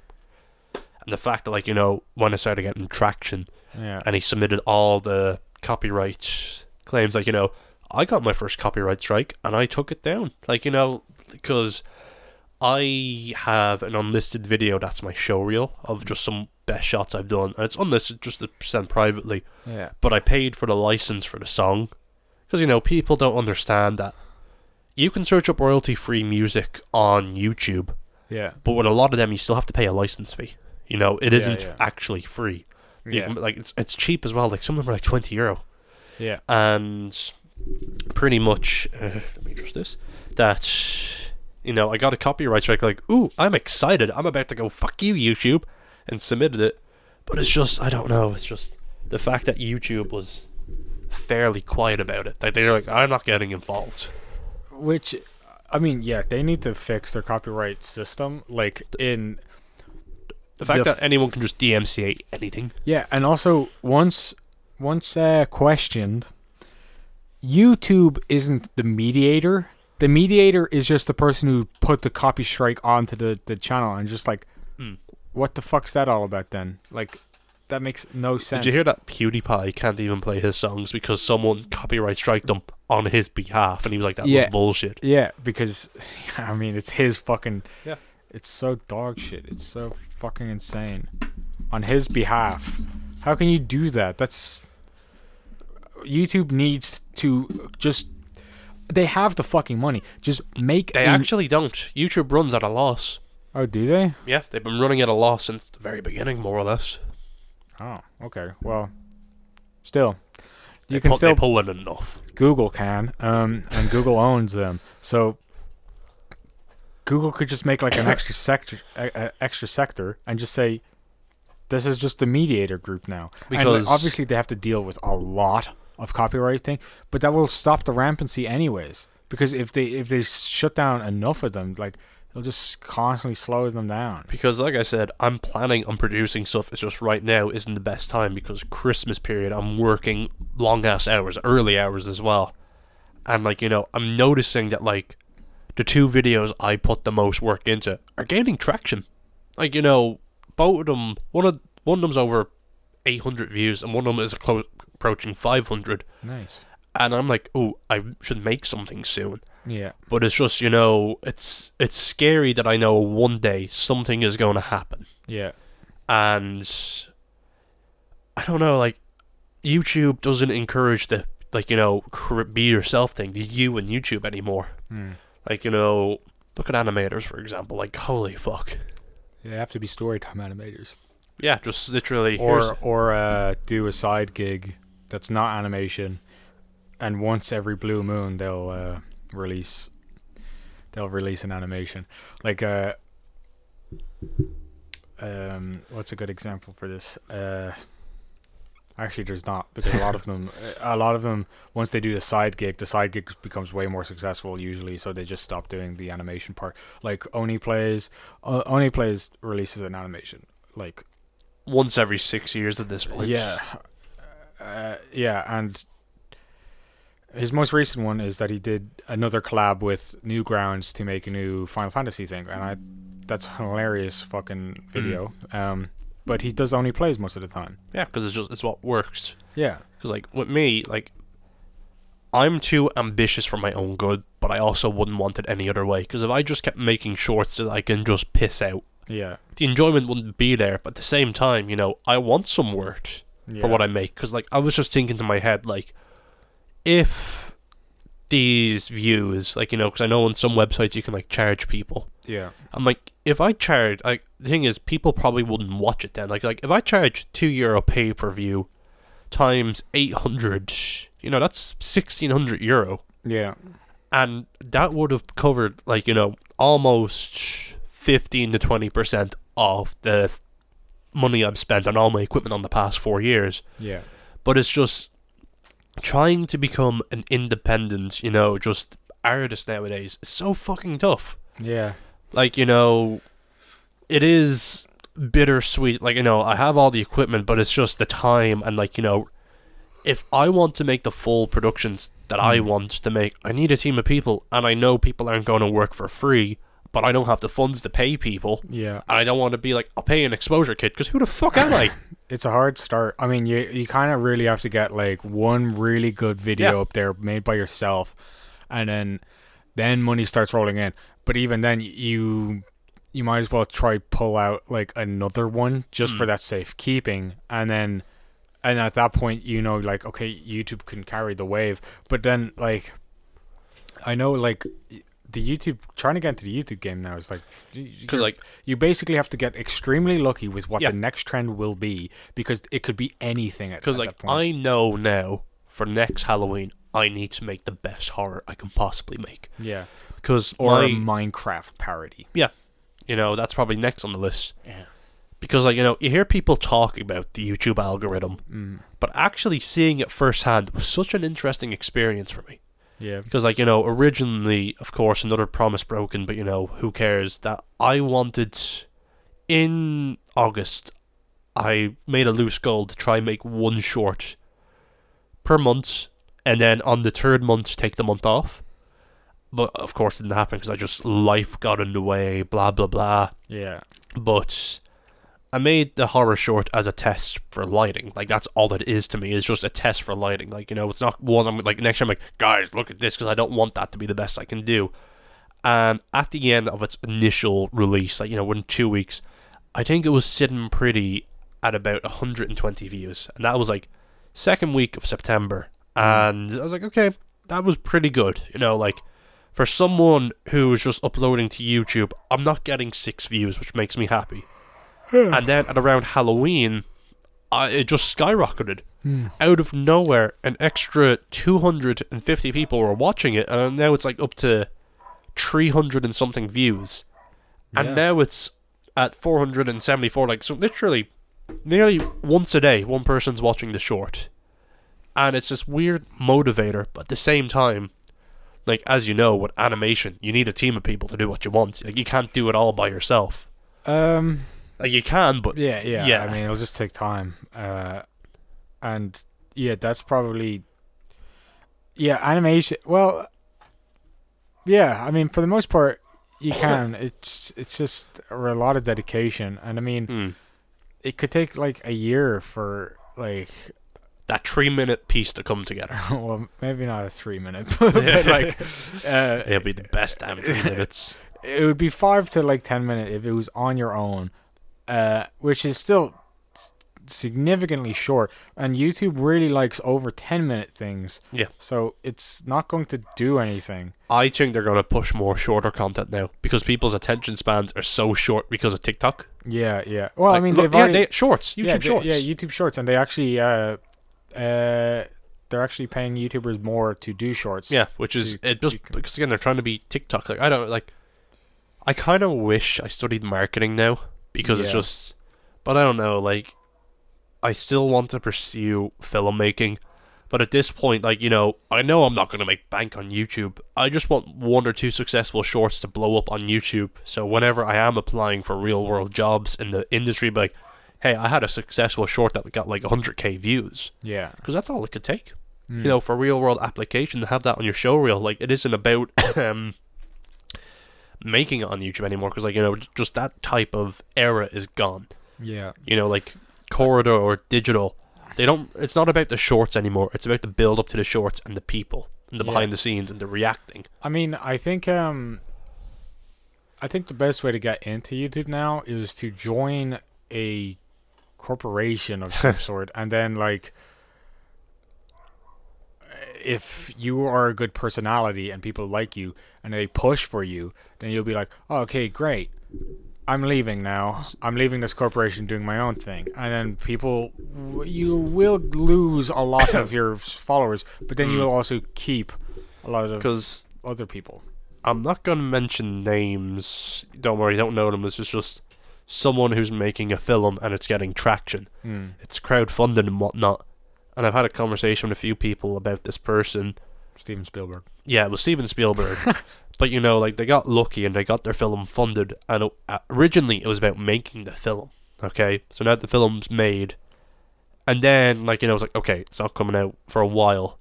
A: And the fact that, like, you know, when it started getting traction, and he submitted all the copyright claims, like, you know, I got my first copyright strike, and I took it down. Like, you know, because I have an unlisted video that's my show reel of just some best shots I've done, and it's unlisted just to send privately.
B: Yeah.
A: But I paid for the license for the song, because, you know, people don't understand that you can search up royalty-free music on YouTube, but with a lot of them, you still have to pay a license fee. You know, it isn't actually free. You can, like, it's cheap as well. Like, some of them are like €20.
B: Yeah.
A: And pretty much, let me address this, that, you know, I got a copyright strike, like, ooh, I'm excited, I'm about to go, fuck you, YouTube, and submitted it. But it's just, I don't know, it's just the fact that YouTube was fairly quiet about it. Like, they're like, I'm not getting involved.
B: Which, I mean, yeah, they need to fix their copyright system, like, in...
A: The fact that anyone can just DMCA anything.
B: Yeah, and also, once questioned, YouTube isn't the mediator. The mediator is just the person who put the copy strike onto the channel, and just like, what the fuck's that all about then? Like, that makes no sense.
A: Did you hear that PewDiePie can't even play his songs because someone copyright striked them on his behalf, and he was like, that was bullshit.
B: Yeah, because, I mean, it's his fucking...
A: Yeah.
B: It's so dog shit. It's so fucking insane. On his behalf. How can you do that? That's... YouTube needs to just... They have the fucking money. Just make...
A: They actually don't. YouTube runs at a loss.
B: Oh, do they?
A: Yeah, they've been running at a loss since the very beginning, more or less.
B: Oh, okay. Well, still...
A: They pull in enough.
B: Google can, and Google owns them. So... Google could just make like an extra sector and just say, this is just the mediator group now. Because and like, obviously they have to deal with a lot of copyright thing, but that will stop the rampancy anyways. Because if they shut down enough of them, like, they'll just constantly slow them down.
A: Because like I said, I'm planning on producing stuff. It's just right now isn't the best time because Christmas period, I'm working long ass hours, early hours as well. And like, you know, I'm noticing that like the two videos I put the most work into are gaining traction. Like, you know, both of them, one of them's over 800 views and one of them is approaching 500.
B: Nice.
A: And I'm like, oh, I should make something soon.
B: Yeah.
A: But it's just, you know, it's scary that I know one day something is going to happen.
B: Yeah.
A: And I don't know, like, YouTube doesn't encourage the, like, you know, be yourself thing, the you and YouTube anymore. Like, you know, look at animators, for example. Like, holy fuck.
B: They have to be storytime animators.
A: Yeah, just literally.
B: Or do a side gig that's not animation, and once every blue moon they'll release an animation. Like what's a good example for this? Actually, there's not, because a lot of them, once they do the side gig becomes way more successful usually, so they just stop doing the animation part. Like Oni Plays releases an animation like
A: once every 6 years at this point.
B: Yeah, and his most recent one is that he did another collab with Newgrounds to make a new Final Fantasy thing, and that's a hilarious fucking video. But he does Only Plays most of the time.
A: Yeah, because it's what works.
B: Yeah.
A: Because, like, with me, like, I'm too ambitious for my own good, but I also wouldn't want it any other way. Because if I just kept making shorts that I can just piss out,
B: yeah,
A: the enjoyment wouldn't be there. But at the same time, you know, I want some worth for what I make. Because, like, I was just thinking to my head, like, if these views, like, you know, because I know on some websites you can, like, charge people.
B: Yeah.
A: I'm like, if I charge, like, the thing is, people probably wouldn't watch it then. Like if I charge €2 pay-per-view times 800, you know, that's €1,600.
B: Yeah.
A: And that would have covered, like, almost 15 to 20% of the money I've spent on all my equipment on the past 4 years.
B: Yeah.
A: But it's just trying to become an independent, just artist nowadays is so fucking tough.
B: Yeah.
A: Like, it is bittersweet. Like, I have all the equipment, but it's just the time and, like, if I want to make the full productions that I want to make, I need a team of people, and I know people aren't going to work for free, but I don't have the funds to pay people.
B: Yeah.
A: And I don't want to be like, I'll pay an exposure kit, because who the fuck am I?
B: It's a hard start. I mean, you kind of really have to get like one really good video up there made by yourself, and then money starts rolling in. But even then, you might as well try pull out like another one just for that safekeeping, and at that point, like, okay, YouTube can carry the wave. But then, like, I know, like, trying to get into the YouTube game now is like,
A: because, like,
B: you basically have to get extremely lucky with what the next trend will be, because it could be anything at
A: like,
B: that point.
A: I know now for next Halloween I need to make the best horror I can possibly make.
B: Yeah.
A: Or
B: a Minecraft parody.
A: Yeah. That's probably next on the list.
B: Yeah.
A: Because, like, you hear people talk about the YouTube algorithm, but actually seeing it firsthand was such an interesting experience for me.
B: Yeah.
A: Because, like, originally, of course, another promise broken, but, who cares, that I wanted, in August, I made a loose goal to try and make one short per month, and then on the third month, take the month off. But, of course, it didn't happen because life got in the way, blah, blah, blah.
B: Yeah.
A: But I made the horror short as a test for lighting. Like, that's all it is to me. It's just a test for lighting. Like, it's not one I'm like, next time I'm like, guys, look at this, because I don't want that to be the best I can do. And at the end of its initial release, like, within 2 weeks, I think it was sitting pretty at about 120 views. And that was like second week of September. And I was like, okay, that was pretty good. Like, for someone who's just uploading to YouTube, I'm not getting 6 views, which makes me happy. And then at around Halloween, it just skyrocketed. Out of nowhere, an extra 250 people were watching it, and now it's like up to 300 and something views. And now it's at 474. Like, so literally, nearly once a day, one person's watching the short. And it's this weird motivator, but at the same time, like, as you know, with animation, you need a team of people to do what you want. Like, you can't do it all by yourself. Like, you can, but
B: yeah. I mean, it'll just take time. And yeah, that's probably animation. Well, yeah. I mean, for the most part, you can. It's just a lot of dedication, and I mean, it could take like a year for like
A: that 3-minute piece to come together.
B: Well, maybe not a 3-minute, but like
A: it'll be the best damn 3 minutes.
B: It would be 5 to like 10 minutes if it was on your own, which is still significantly short. And YouTube really likes over 10-minute things. Yeah. So it's not going to do anything.
A: I think they're going to push more shorter content now because people's attention spans are so short because of TikTok.
B: Yeah. Well, like, I mean,
A: shorts, YouTube Shorts.
B: Yeah, YouTube Shorts, and they actually they're actually paying YouTubers more to do shorts.
A: Yeah, which is because again they're trying to be TikTok. Like, I kind of wish I studied marketing now because it's just, but I don't know. Like, I still want to pursue filmmaking, but at this point, like, I know I'm not going to make bank on YouTube. I just want 1 or 2 successful shorts to blow up on YouTube. So whenever I am applying for real world jobs in the industry, be like, hey, I had a successful short that got like 100k views.
B: Yeah.
A: Because that's all it could take. For real world application to have that on your show reel. Like, it isn't about making it on YouTube anymore because, like, just that type of era is gone.
B: Yeah.
A: Like Corridor or digital, it's not about the shorts anymore. It's about the build up to the shorts and the people and the behind the scenes and the reacting.
B: I mean, I think the best way to get into YouTube now is to join a corporation of some sort, and then, like, if you are a good personality and people like you and they push for you, then you'll be like, oh, okay, great, I'm leaving now. I'm leaving this corporation, doing my own thing. And then you will lose a lot of your followers, but then you will also keep a lot of...
A: Because,
B: other people.
A: I'm not going to mention names. Don't worry, don't know them. This is just someone who's making a film and it's getting traction. It's crowdfunded and whatnot. And I've had a conversation with a few people about this person.
B: Steven Spielberg.
A: Yeah, it was Steven Spielberg. But, you know, like, they got lucky and they got their film funded. And originally it was about making the film. Okay? So now the film's made. And then, like, you know, it's like, okay, it's not coming out for a while.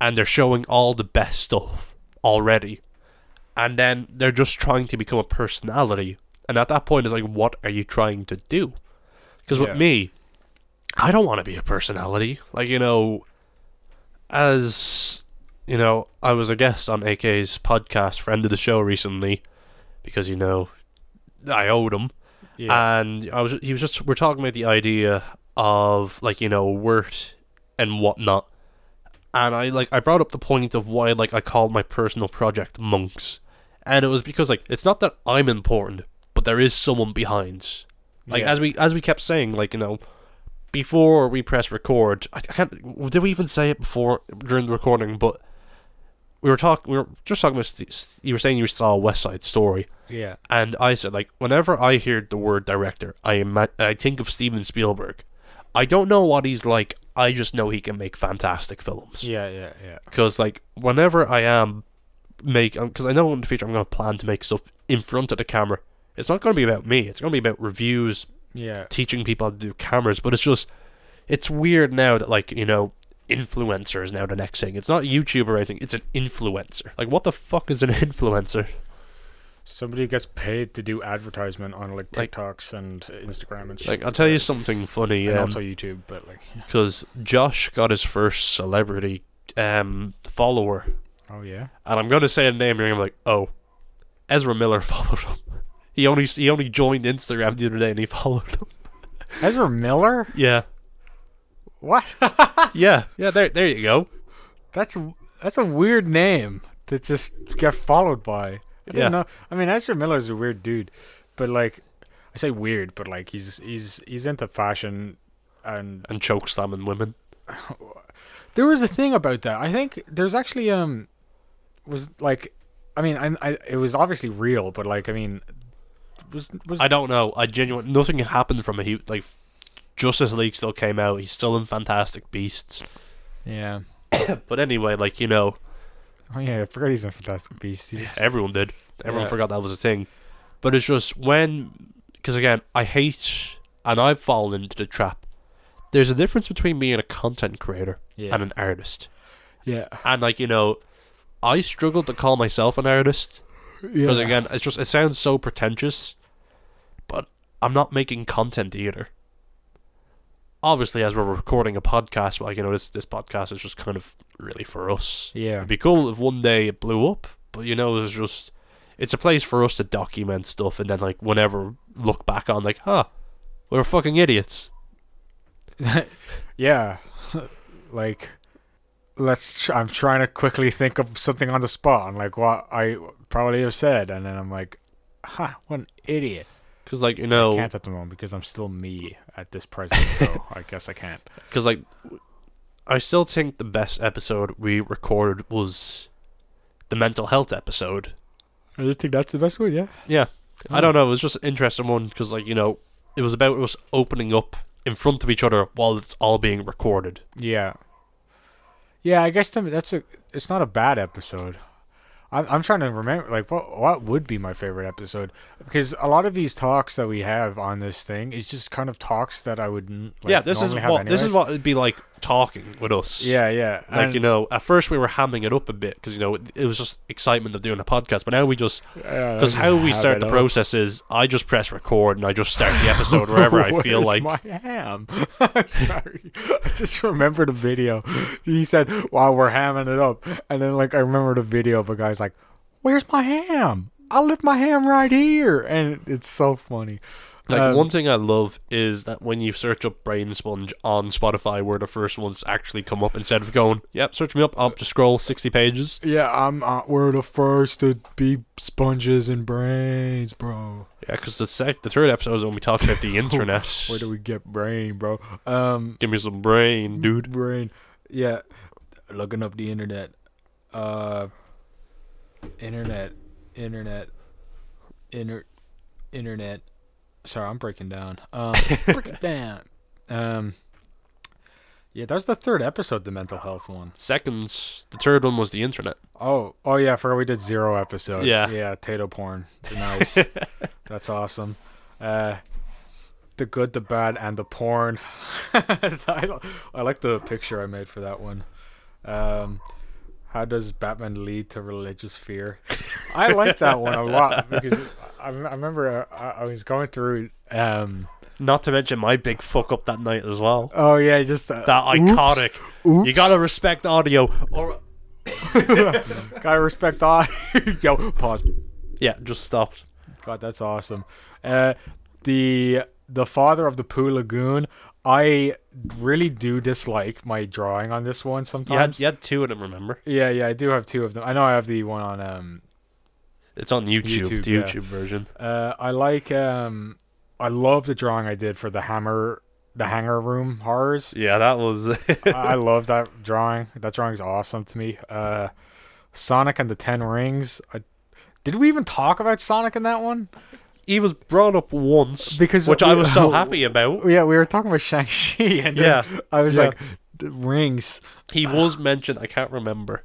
A: And they're showing all the best stuff already. And then they're just trying to become a personality. And at that point, it's like, what are you trying to do? Because with me, I don't want to be a personality. Like, you know, as, you know, I was a guest on AK's podcast, friend of the show recently, because, you know, I owed him. Yeah. And we're talking about the idea of, like, you know, worth and whatnot. And I brought up the point of why, like, I called my personal project Monks. And it was because, like, it's not that I'm important, but there is someone behind. Like, as we kept saying, like, you know, before we press record, I can't, did we even say it before, during the recording, but we were just talking about, you were saying you saw West Side Story.
B: Yeah.
A: And I said, like, whenever I hear the word director, I think of Steven Spielberg. I don't know what he's like, I just know he can make fantastic films.
B: Yeah.
A: Because, like, whenever I am because I know in the future I'm going to plan to make stuff in front of the camera. It's not going to be about me. It's going to be about reviews, teaching people how to do cameras. But it's weird now that, like, you know, influencer is now the next thing. It's not YouTuber or anything. It's an influencer. Like, what the fuck is an influencer?
B: Somebody who gets paid to do advertisement on, like, TikToks and Instagram and shit.
A: Like, I'll tell you something funny.
B: And also YouTube, but, like...
A: Because Josh got his first celebrity follower.
B: Oh, yeah?
A: And I'm going to say a name and I'm like, oh, Ezra Miller followed him. He only joined Instagram the other day and he followed him.
B: Ezra Miller?
A: Yeah.
B: What?
A: yeah, there you go.
B: That's a weird name to just get followed by. I didn't know. I mean, Ezra Miller's a weird dude, but, like, I say weird, but, like, he's into fashion and
A: choke slamming women.
B: There was a thing about that. I think there's actually was like, I mean, I it was obviously real, but, like, I mean, was
A: I don't know. I genuinely, nothing happened from it. He, like, Justice League still came out. He's still in Fantastic Beasts.
B: Yeah.
A: But anyway, like, you know.
B: Oh yeah, I forgot he's in Fantastic Beasts.
A: Everyone did. Everyone forgot that was a thing. But it's just because again, I hate, and I've fallen into the trap. There's a difference between being a content creator and an artist. Yeah. And, like, you know, I struggle to call myself an artist. Because, again, it sounds so pretentious. But I'm not making content either. Obviously, as we're recording a podcast, like, you know, this podcast is just kind of really for us. Yeah. It'd be cool if one day it blew up. But, you know, it's a place for us to document stuff and then, like, whenever look back on, like, we were fucking idiots.
B: Yeah. Like, I'm trying to quickly think of something on the spot and, like, what I probably have said, and then I'm like, what an idiot.
A: Because, like, you know,
B: I can't at the moment because I'm still me at this present, so I guess I can't.
A: Because, like, I still think the best episode we recorded was the mental health episode.
B: I think that's the best one, yeah.
A: Yeah. I don't know, it was just an interesting one because, like, you know, it was about us opening up in front of each other while it's all being recorded.
B: Yeah. Yeah, I guess it's not a bad episode. I'm trying to remember, like, what would be my favorite episode, because a lot of these talks that we have on this thing is just kind of talks that I would
A: this is what it'd be like talking with us.
B: Yeah.
A: Like, you know, at first we were hamming it up a bit because, you know, it was just excitement of doing a podcast, but now we just because how we start the process is I just press record and I just start the episode wherever I feel like.
B: My ham? I'm sorry, I just remembered a video. He said, "Wow, we're hamming it up," and then, like, I remembered a video of a guy's like, "Where's my ham? I'll lift my ham right here," and it's so funny.
A: Like, one thing I love is that when you search up Brainsponge on Spotify, we're the first ones to actually come up instead of going, "Yep, search me up. I'll just scroll 60 pages."
B: Yeah, we're the first to be sponges and brains, bro.
A: Yeah, because the third episode is when we talk about the internet.
B: Where do we get brain, bro?
A: Give me some brain, dude.
B: Brain. Yeah, looking up the internet. Internet. Sorry, I'm breaking down. Break it down. Yeah, that's the third episode, the mental health one.
A: Second, the third one was the internet.
B: Oh yeah, I forgot we did 0 episode. Yeah, Tato porn. Nice. That's awesome. The good, the bad, and the porn. I like the picture I made for that one. How does Batman lead to religious fear? I like that one a lot because I remember I was going through.
A: Not to mention my big fuck up that night as well.
B: Oh yeah, just
A: that iconic. Oops. You gotta respect audio. Or
B: gotta respect audio. Yo, pause.
A: Yeah, just stopped.
B: God, that's awesome. The father of the Poo Lagoon. I really do dislike my drawing on this one sometimes.
A: You had 2 of them, remember?
B: Yeah, I do have 2 of them. I know I have the one on
A: it's on YouTube the YouTube version.
B: I like I love the drawing I did for the hangar room horrors.
A: Yeah, that was
B: I love that drawing. That drawing's awesome to me. Sonic and the 10 Rings. Did we even talk about Sonic in that one?
A: He was brought up once,
B: which
A: I was so happy about.
B: Yeah, we were talking about Shang-Chi, and I was like, rings.
A: He was mentioned. I can't remember.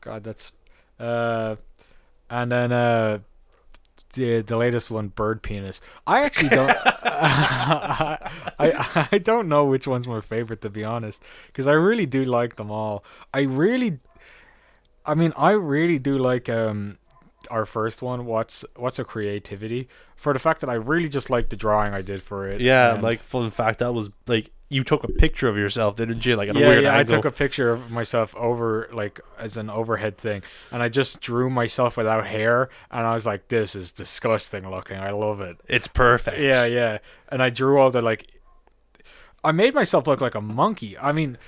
B: God, that's and then the latest one, bird penis. I actually don't. I don't know which one's my favorite, to be honest, because I really do like them all. I really do like our first one, what's a creativity, for the fact that I really just like the drawing I did for it.
A: Yeah, like fun fact, that was like you took a picture of yourself, didn't you? Like a weird angle.
B: I took a picture of myself over like as an overhead thing, and I just drew myself without hair, and I was like, this is disgusting looking. I love it.
A: It's perfect.
B: Yeah, and I drew all the I made myself look like a monkey. I mean,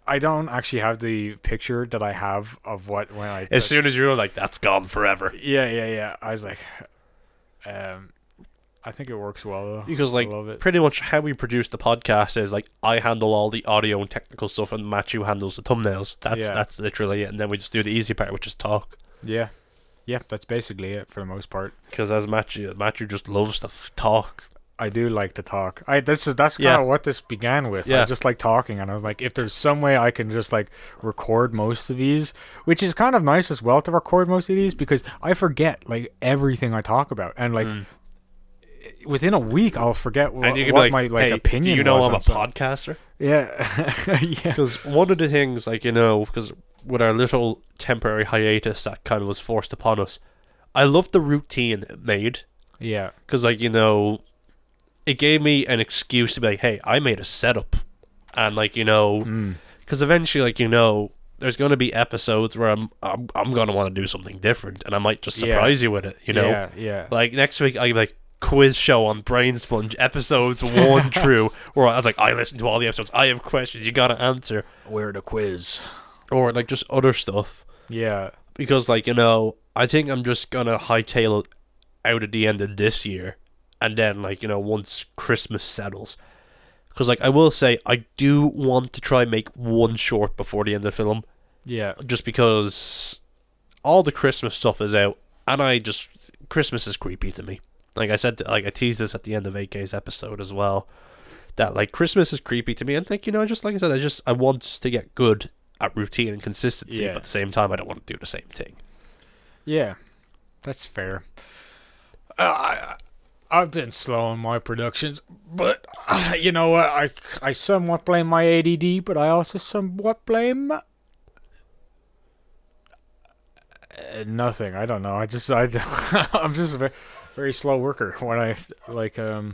B: I don't actually have the picture that I have of when I.
A: As soon as you're like, that's gone forever.
B: Yeah. I was like, I think it works well though.
A: Because pretty much how we produce the podcast is like I handle all the audio and technical stuff, and Matthew handles the thumbnails. That's literally it, and then we just do the easy part, which is talk.
B: Yeah, that's basically it for the most part.
A: Because as Matthew just loves to talk.
B: I do like to talk. That's kind of what this began with.
A: Yeah.
B: I just like talking, and I was like, if there's some way I can just record most of these, which is kind of nice as well to record most of these, because I forget everything I talk about, and within a week I'll forget what my opinion.
A: Do you know
B: was
A: I'm a podcaster?
B: Yeah, yeah.
A: Because one of the things, because with our little temporary hiatus that kind of was forced upon us, I loved the routine it made.
B: Yeah.
A: Because it gave me an excuse to be like, hey, I made a setup. And because eventually, there's going to be episodes where I'm going to want to do something different, and I might just surprise you with it,
B: Yeah.
A: Like next week, I'll be like, quiz show on Brainsponge, episodes 1 through, where I was like, I listened to all the episodes, I have questions, you got to answer.
B: Where the quiz.
A: Or just other stuff.
B: Yeah.
A: Because I think I'm just going to hightail it out at the end of this year. And then, once Christmas settles. Because, I will say, I do want to try and make one short before the end of the film.
B: Yeah.
A: Just because all the Christmas stuff is out. And Christmas is creepy to me. Like I said, I teased this at the end of AK's episode as well. That, Christmas is creepy to me. And, just like I said, I want to get good at routine and consistency.
B: Yeah.
A: But at the same time, I don't want to do the same thing.
B: Yeah. That's fair. I've been slow on my productions, but you know what? I somewhat blame my ADD, but I also somewhat blame nothing. I don't know. I'm just a very, very slow worker when I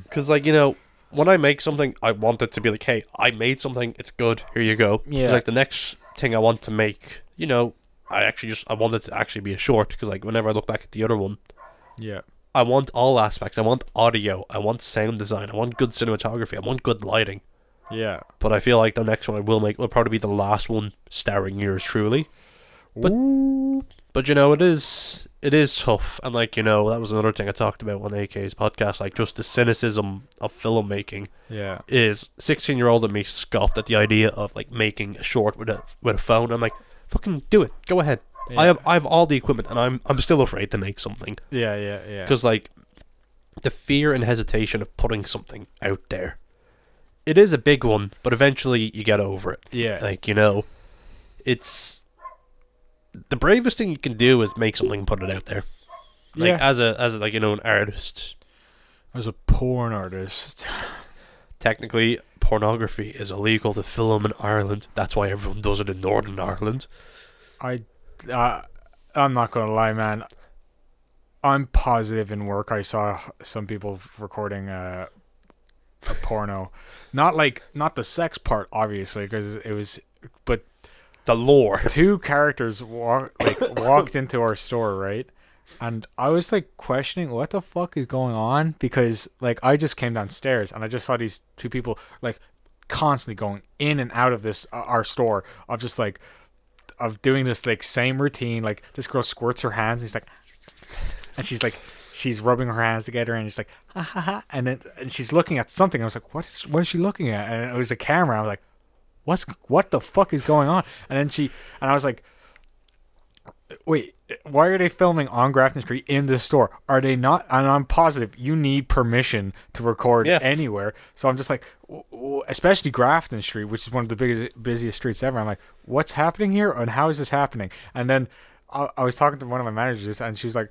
A: because when I make something, I want it to be like, hey, I made something. It's good. Here you go.
B: Yeah.
A: It's the next thing I want to make. I want it to actually be a short, because whenever I look back at the other one,
B: yeah.
A: I want all aspects. I want audio. I want sound design. I want good cinematography. I want good lighting.
B: Yeah.
A: But I feel like the next one I will make will probably be the last one starring yours truly. But it is tough. And that was another thing I talked about on AK's podcast. Just the cynicism of filmmaking.
B: Yeah.
A: Is 16-year-old and me scoffed at the idea of making a short with a phone. I'm like, fucking do it. Go ahead. I have all the equipment, and I'm still afraid to make something.
B: Yeah.
A: Because like the fear and hesitation of putting something out there, it is a big one, but eventually you get over it.
B: Yeah.
A: Like, it's the bravest thing you can do is make something and put it out there. Like as a like an artist.
B: As a porn artist.
A: Technically, pornography is illegal to film in Ireland. That's why everyone does it in Northern Ireland.
B: I'm not gonna lie, man. I'm positive in work I saw some people recording a porno, not the sex part, obviously, because it was, but
A: the lore.
B: Two characters walked into our store, right? And I was like questioning what the fuck is going on, because like I just came downstairs and I just saw these two people like constantly going in and out of this our store of just like of doing this like same routine. Like this girl squirts her hands and she's rubbing her hands together and she's like ha ha ha, and she's looking at something. I was like, what is she looking at? And it was a camera. I was like, what the fuck is going on? And then I was like, wait, why are they filming on Grafton Street in the store? Are they not? And I'm positive you need permission to record anywhere. So I'm just like, especially Grafton Street, which is one of the busiest streets ever. I'm like, what's happening here and how is this happening? And then I was talking to one of my managers and she's like,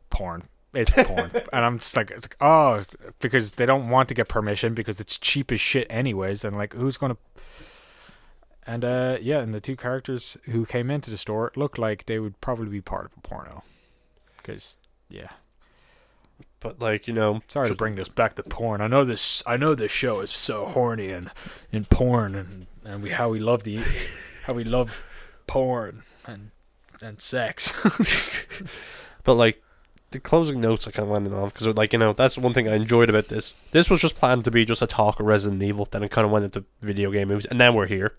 B: porn. It's porn. And I'm just like, oh, because they don't want to get permission because it's cheap as shit anyways. And like, who's going to... And and the two characters who came into the store looked like they would probably be part of a porno. Because,
A: But like,
B: sorry to bring this back to porn. I know this show is so horny and in porn and how we love porn and sex.
A: But like the closing notes I kind of landed on, because like, that's one thing I enjoyed about this. This was just planned to be just a talk of Resident Evil, then it kind of went into video game movies, and now we're here.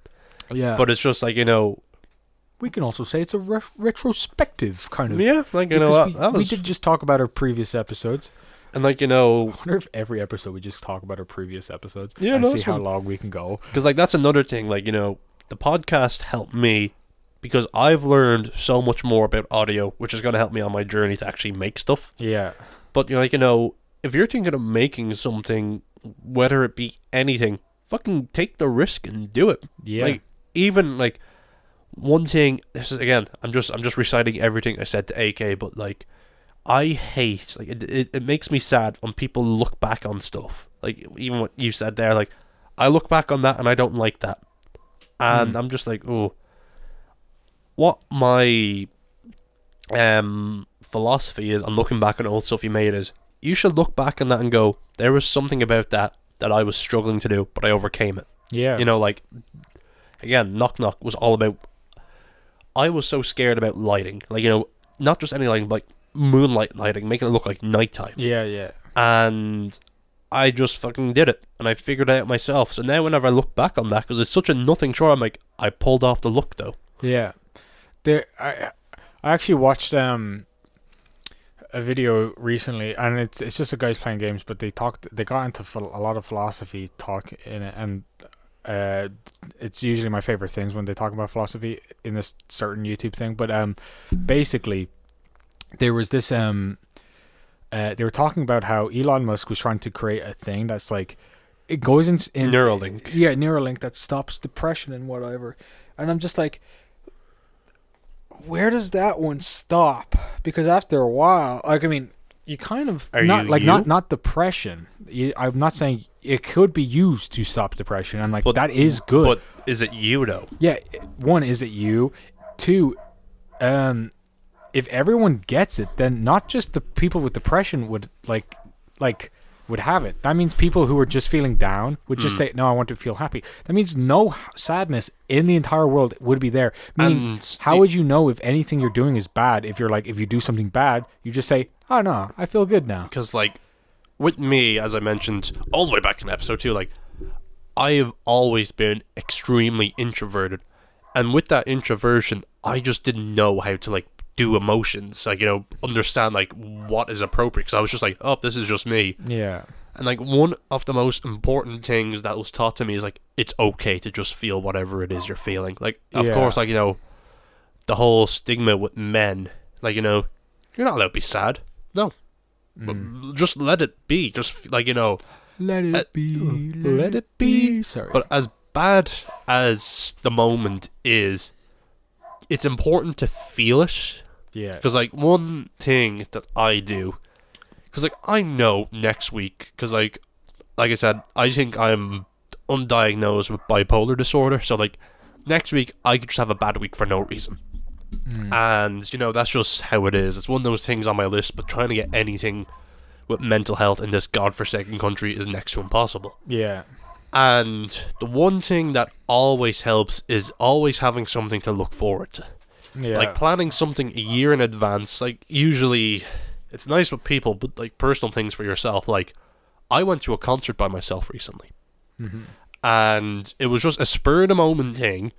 B: Yeah.
A: But it's just like,
B: we can also say it's a retrospective kind of.
A: Yeah, like,
B: we did just talk about our previous episodes.
A: And like,
B: I wonder if every episode we just talk about our previous episodes and see how long we can go.
A: Because like, that's another thing, like, the podcast helped me because I've learned so much more about audio, which is going to help me on my journey to actually make stuff.
B: Yeah.
A: But, if you're thinking of making something, whether it be anything, fucking take the risk and do it.
B: Yeah.
A: Like, even like one thing, this is again, I'm just reciting everything I said to AK, but like I hate, like it makes me sad when people look back on stuff. Like even what you said there, like I look back on that and I don't like that. And I'm just like, oh, what my philosophy is on looking back on old stuff you made is you should look back on that and go, there was something about that I was struggling to do, but I overcame it.
B: Yeah.
A: Like again, Knock Knock was all about, I was so scared about lighting. Like, not just any lighting, but like moonlight lighting, making it look like nighttime.
B: Yeah.
A: And I just fucking did it. And I figured it out myself. So now whenever I look back on that, because it's such a nothing chore, I'm like, I pulled off the look though.
B: Yeah. I actually watched a video recently, and it's just the guys playing games, but they got into a lot of philosophy talk in it, and it's usually my favorite things when they talk about philosophy in this certain YouTube thing. But basically there was this they were talking about how Elon Musk was trying to create a thing that's like, it goes in
A: Neuralink.
B: Yeah, Neuralink that stops depression and whatever. And I'm just like, where does that one stop? Because after a while, like, I mean, you kind of not depression. I'm not saying it could be used to stop depression. I'm like, but that is good.
A: But is it you though?
B: Yeah. One, is it you? Two, if everyone gets it, then not just the people with depression would would have it. That means people who are just feeling down would just say, no, I want to feel happy. That means no sadness in the entire world would be there. Meaning, how would you know if anything you're doing is bad? If you do something bad, you just say, oh no, I feel good now.
A: Because like, with me, as I mentioned all the way back in episode 2, like, I have always been extremely introverted. And with that introversion, I just didn't know how to like do emotions, like, understand like what is appropriate, because I was just like, oh, this is just me.
B: Yeah.
A: And like, one of the most important things that was taught to me is like, it's okay to just feel whatever it is you're feeling. Like, of course, like, the whole stigma with men. Like, you know, you're not allowed to be sad. No. But just let it be. Just, like, you know...
B: Let it be. Let it be. Sorry.
A: But as bad as the moment is, it's important to feel it.
B: Yeah.
A: Because, like, one thing that I do... Because, like, I know next week... Because, like I said, I think I'm undiagnosed with bipolar disorder. So, like, next week, I could just have a bad week for no reason. And, you know, that's just how it is. It's one of those things on my list, but trying to get anything with mental health in this godforsaken country is next to impossible.
B: Yeah.
A: And the one thing that always helps is always having something to look forward to.
B: Yeah.
A: Like, planning something a year in advance. Like, usually, it's nice with people, but, like, personal things for yourself. Like, I went to a concert by myself recently. And it was just a spur-of-the-moment thing,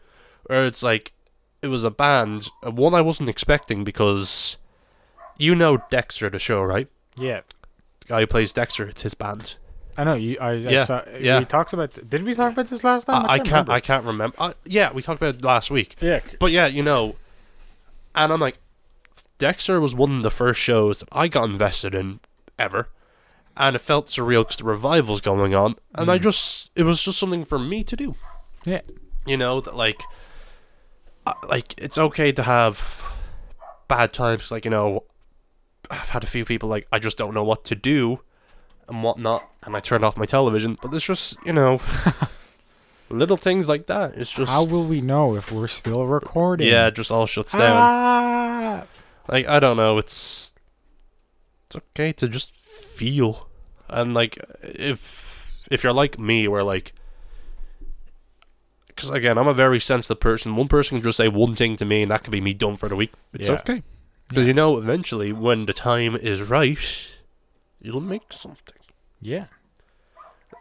A: where it's like, it was a band, one I wasn't expecting, because you know Dexter, the show, right?
B: Yeah.
A: The guy who plays Dexter, it's his band.
B: I know.
A: Yeah,
B: saw,
A: yeah.
B: We talked about... Did we talk about this last time?
A: I can't remember. Yeah, we talked about it last week.
B: Yeah.
A: But yeah, you know, and I'm like, Dexter was one of the first shows that I got invested in ever. And it felt surreal because the revival's going on. And it was just something for me to do.
B: Yeah.
A: You know, that like, it's okay to have bad times. Like, you know, I've had a few people like, I just don't know what to do and whatnot. And I turn off my television. But it's just, you know, little things like that. It's just...
B: How will we know if we're still recording?
A: Yeah, it just all shuts down. Like, I don't know. It's okay to just feel. And, like, if you're like me, where, like... Because, again, I'm a very sensitive person. One person can just say one thing to me, and that could be me done for the week. It's okay. Because, you know, eventually, when the time is right, you'll make something.
B: Yeah.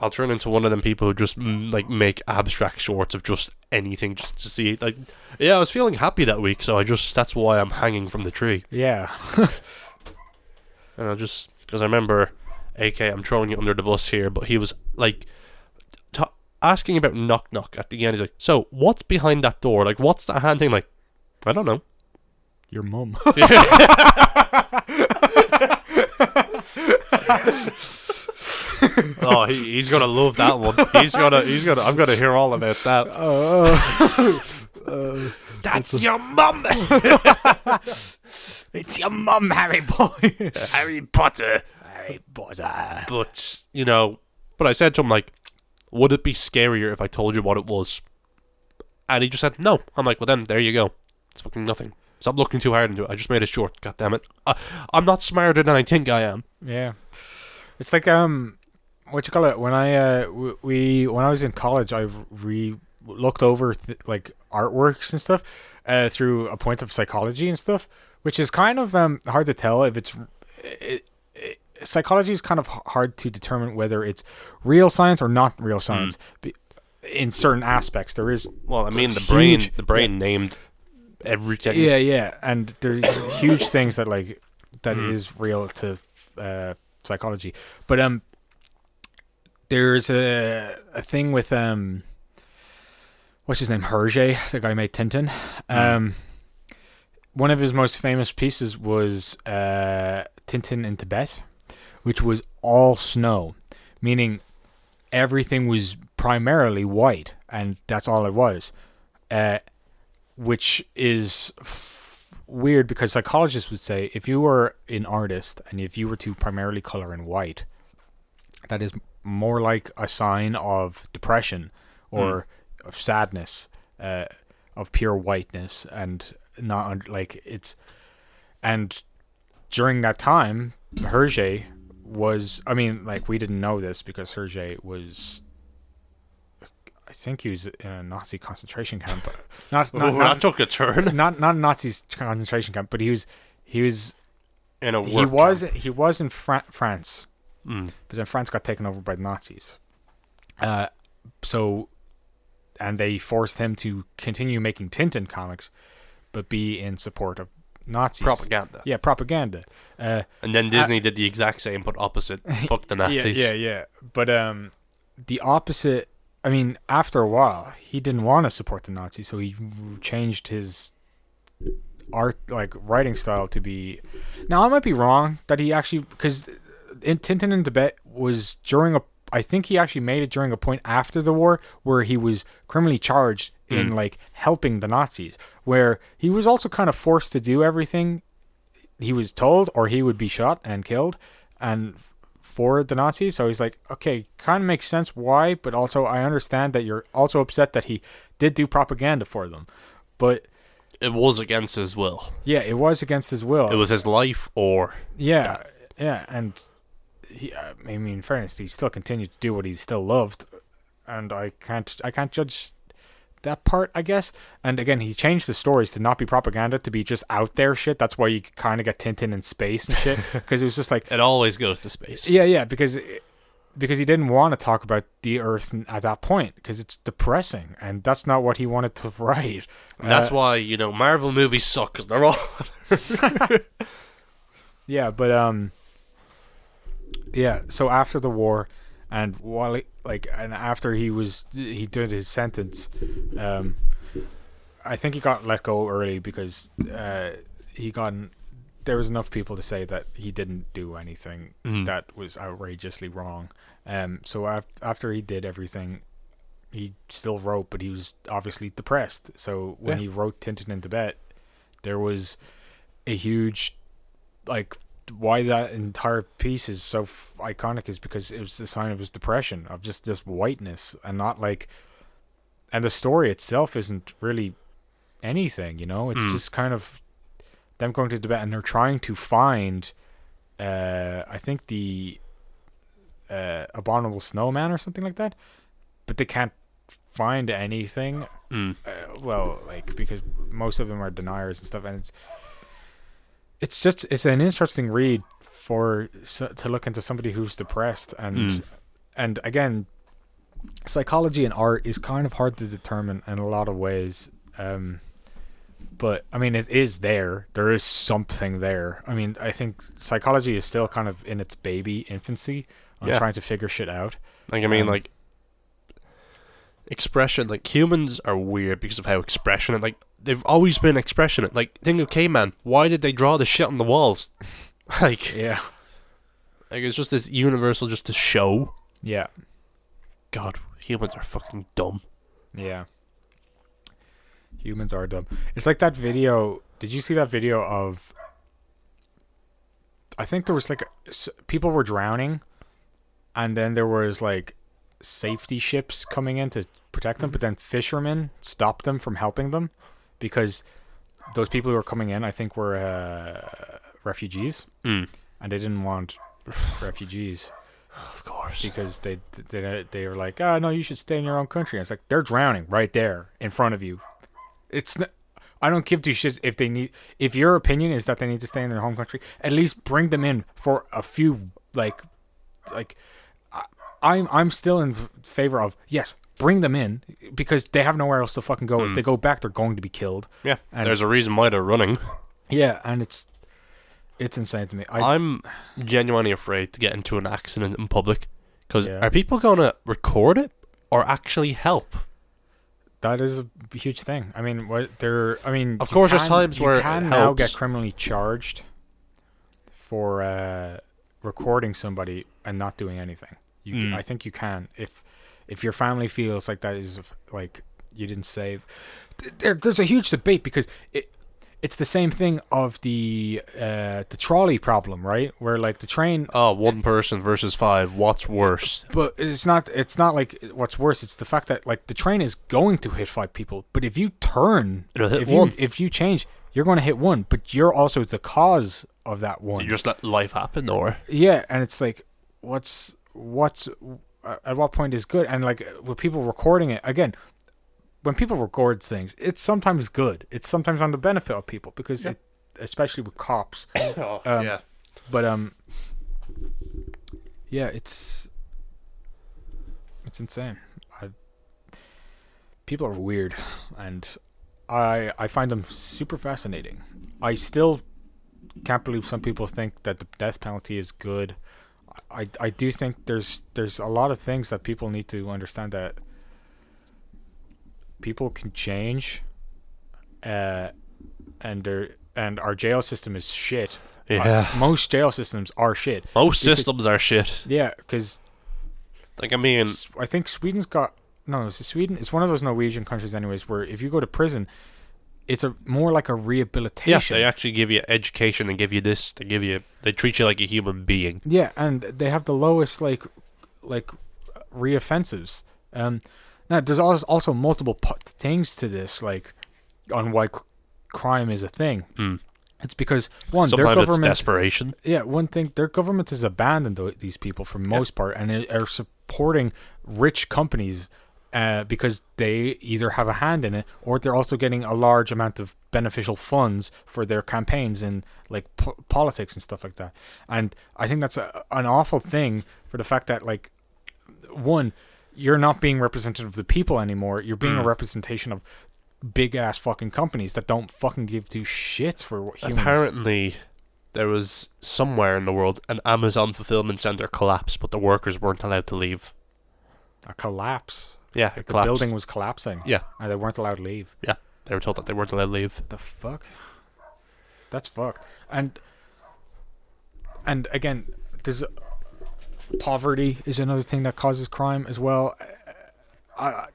A: I'll turn into one of them people who just, like, make abstract shorts of just anything, just to see, like... Yeah, I was feeling happy that week, so that's why I'm hanging from the tree.
B: Yeah.
A: And I just... Because I remember... AK, I'm throwing you under the bus here, but he was, like... asking about knock knock at the end. He's like, so, what's behind that door? Like, what's that hand thing? Like, I don't know.
B: Your mum.
A: Oh, he's gonna love that one. I'm gonna hear all about that. That's your mum.
B: It's your mum, Harry Boy.
A: Harry Potter.
B: Harry Potter.
A: But, you know, but I said to him, like, would it be scarier if I told you what it was? And he just said, no. I'm like, well then, there you go. It's fucking nothing. Stop looking too hard into it. I just made it short. God damn it. I'm not smarter than I think I am.
B: Yeah. It's like, what you call it? When I when I was in college, I looked over like artworks and stuff through a point of psychology and stuff, which is kind of hard to tell if it's psychology is kind of hard to determine whether it's real science or not real science. In certain aspects, there is.
A: Well, I mean, the brain named everything.
B: Yeah, and there's huge things that is real to psychology, but there's a thing with what's his name, Hergé, the guy who made Tintin. One of his most famous pieces was Tintin in Tibet, which was all snow, meaning everything was primarily white, and that's all it was, which is weird because psychologists would say if you were an artist and if you were to primarily color in white, that is more like a sign of depression or of sadness, of pure whiteness, and not like it's. And during that time, Hergé was. I mean, like, we didn't know this because Hergé was. I think he was in a Nazi concentration camp, but not
A: that took a turn.
B: Not Nazi concentration camp, but he was
A: in a work camp.
B: He was in France, but then France got taken over by the Nazis. So, and they forced him to continue making Tintin comics, but be in support of Nazis.
A: Propaganda.
B: Yeah, propaganda.
A: And then Disney did the exact same, but opposite. Fuck the Nazis.
B: Yeah. But the opposite. I mean, after a while, he didn't want to support the Nazis, so he changed his art, like writing style to be. Now I might be wrong that he actually, because in Tintin in Tibet was during a. I think he actually made it during a point after the war where he was criminally charged in like helping the Nazis, where he was also kind of forced to do everything he was told, or he would be shot and killed, and for the Nazis. So he's like, okay, kind of makes sense why, but also I understand that you're also upset that he did do propaganda for them, but
A: It was against his will.
B: yeah, it was against his will.
A: It was his life or...
B: Yeah, yeah, and he, I mean, in fairness, he still continued to do what he still loved, and I can't judge that part, I guess. And again, he changed the stories to not be propaganda, to be just out there shit. That's why you kind of get Tintin in space and shit, because it was just like
A: It always goes to space.
B: yeah, because he didn't want to talk about the Earth at that point, because it's depressing, and that's not what he wanted to write.
A: And that's why, Marvel movies suck, because they're all...
B: Yeah, but yeah. So after the war, and while and after he did his sentence, I think he got let go early because there was enough people to say that he didn't do anything that was outrageously wrong. So after he did everything, he still wrote, but he was obviously depressed. So when he wrote Tintin in Tibet, there was a huge, why that entire piece is so iconic is because it was a sign of his depression, of just this whiteness, and not and the story itself isn't really anything, it's just kind of them going to Tibet, and they're trying to find I think the abominable snowman or something like that, but they can't find anything. Because most of them are deniers and stuff, and it's an interesting read to look into somebody who's depressed, and again, psychology in art is kind of hard to determine in a lot of ways, but I mean, it is there is something there. I mean, I think psychology is still kind of in its baby infancy on trying to figure shit out.
A: Expression, humans are weird because of how expressionate, they've always been expressionate. Think of caveman. Why did they draw the shit on the walls? It's just this universal, just to show.
B: Yeah.
A: God, humans are fucking dumb.
B: Yeah. Humans are dumb. It's like that video. Did you see that video of? I think there was people were drowning, and then there was safety ships coming in to protect them, but then fishermen stopped them from helping them because those people who were coming in, I think, were refugees, and they didn't want refugees,
A: of course,
B: because they were like, oh no, you should stay in your own country. And it's like, they're drowning right there in front of you. It's not, I don't give two shits if your opinion is that they need to stay in their home country. At least bring them in for a few I'm still in favor of, yes, bring them in, because they have nowhere else to fucking go. If they go back, they're going to be killed.
A: Yeah, and there's a reason why they're running.
B: Yeah, and it's insane to me.
A: I'm genuinely afraid to get into an accident in public, because are people going to record it or actually help?
B: That is a huge thing. I mean,
A: of course, there's times where
B: you can now get criminally charged for recording somebody and not doing anything. I think you can, if your family feels like that is you didn't save. There's a huge debate, because it's the same thing of the trolley problem, right? Where the train.
A: Oh, one person versus 5. What's worse?
B: But it's not what's worse. It's the fact that the train is going to hit 5 people, but if you turn,
A: it'll hit one.
B: If you change, you're going to hit one, but you're also the cause of that one.
A: You just let life happen, or
B: and it's what's at what point is good? And with people recording it, again, when people record things, it's sometimes good. It's sometimes on the benefit of people, because especially with cops. But it's insane. People are weird, and I find them super fascinating. I still can't believe some people think that the death penalty is good. I do think there's a lot of things that people need to understand, that people can change, and and our jail system is shit.
A: Yeah.
B: Most jail systems are shit.
A: Most systems are shit.
B: Yeah, because
A: Like, I mean,
B: I think Sweden's got Sweden. It's one of those Norwegian countries, anyways, where if you go to prison, it's more like a
A: yeah,
B: rehabilitation.
A: they actually give you education and give you this. They treat you like a human being.
B: Yeah, and they have the lowest like reoffensives. Now there's also multiple things to this, like on why crime is a thing. It's because their
A: Sometimes
B: government,
A: it's desperation.
B: Yeah, one thing, their government has abandoned these people for the most part, and are supporting rich companies because they either have a hand in it, or they're also getting a large amount of beneficial funds for their campaigns in like politics and stuff like that. And I think that's an awful thing, for the fact that, like, one, you're not being representative of the people anymore. You're being a representation of big ass fucking companies that don't fucking give two shits for humans.
A: Apparently, there was somewhere in the world an Amazon fulfillment center collapsed, but the workers weren't allowed to leave.
B: A collapse.
A: Yeah,
B: Like
A: it
B: the
A: collapsed.
B: building was collapsing.
A: Yeah,
B: And they weren't allowed to leave.
A: yeah. They were told that they weren't allowed to leave.
B: The fuck? That's fucked. And again, there's poverty is another thing that causes crime as well. I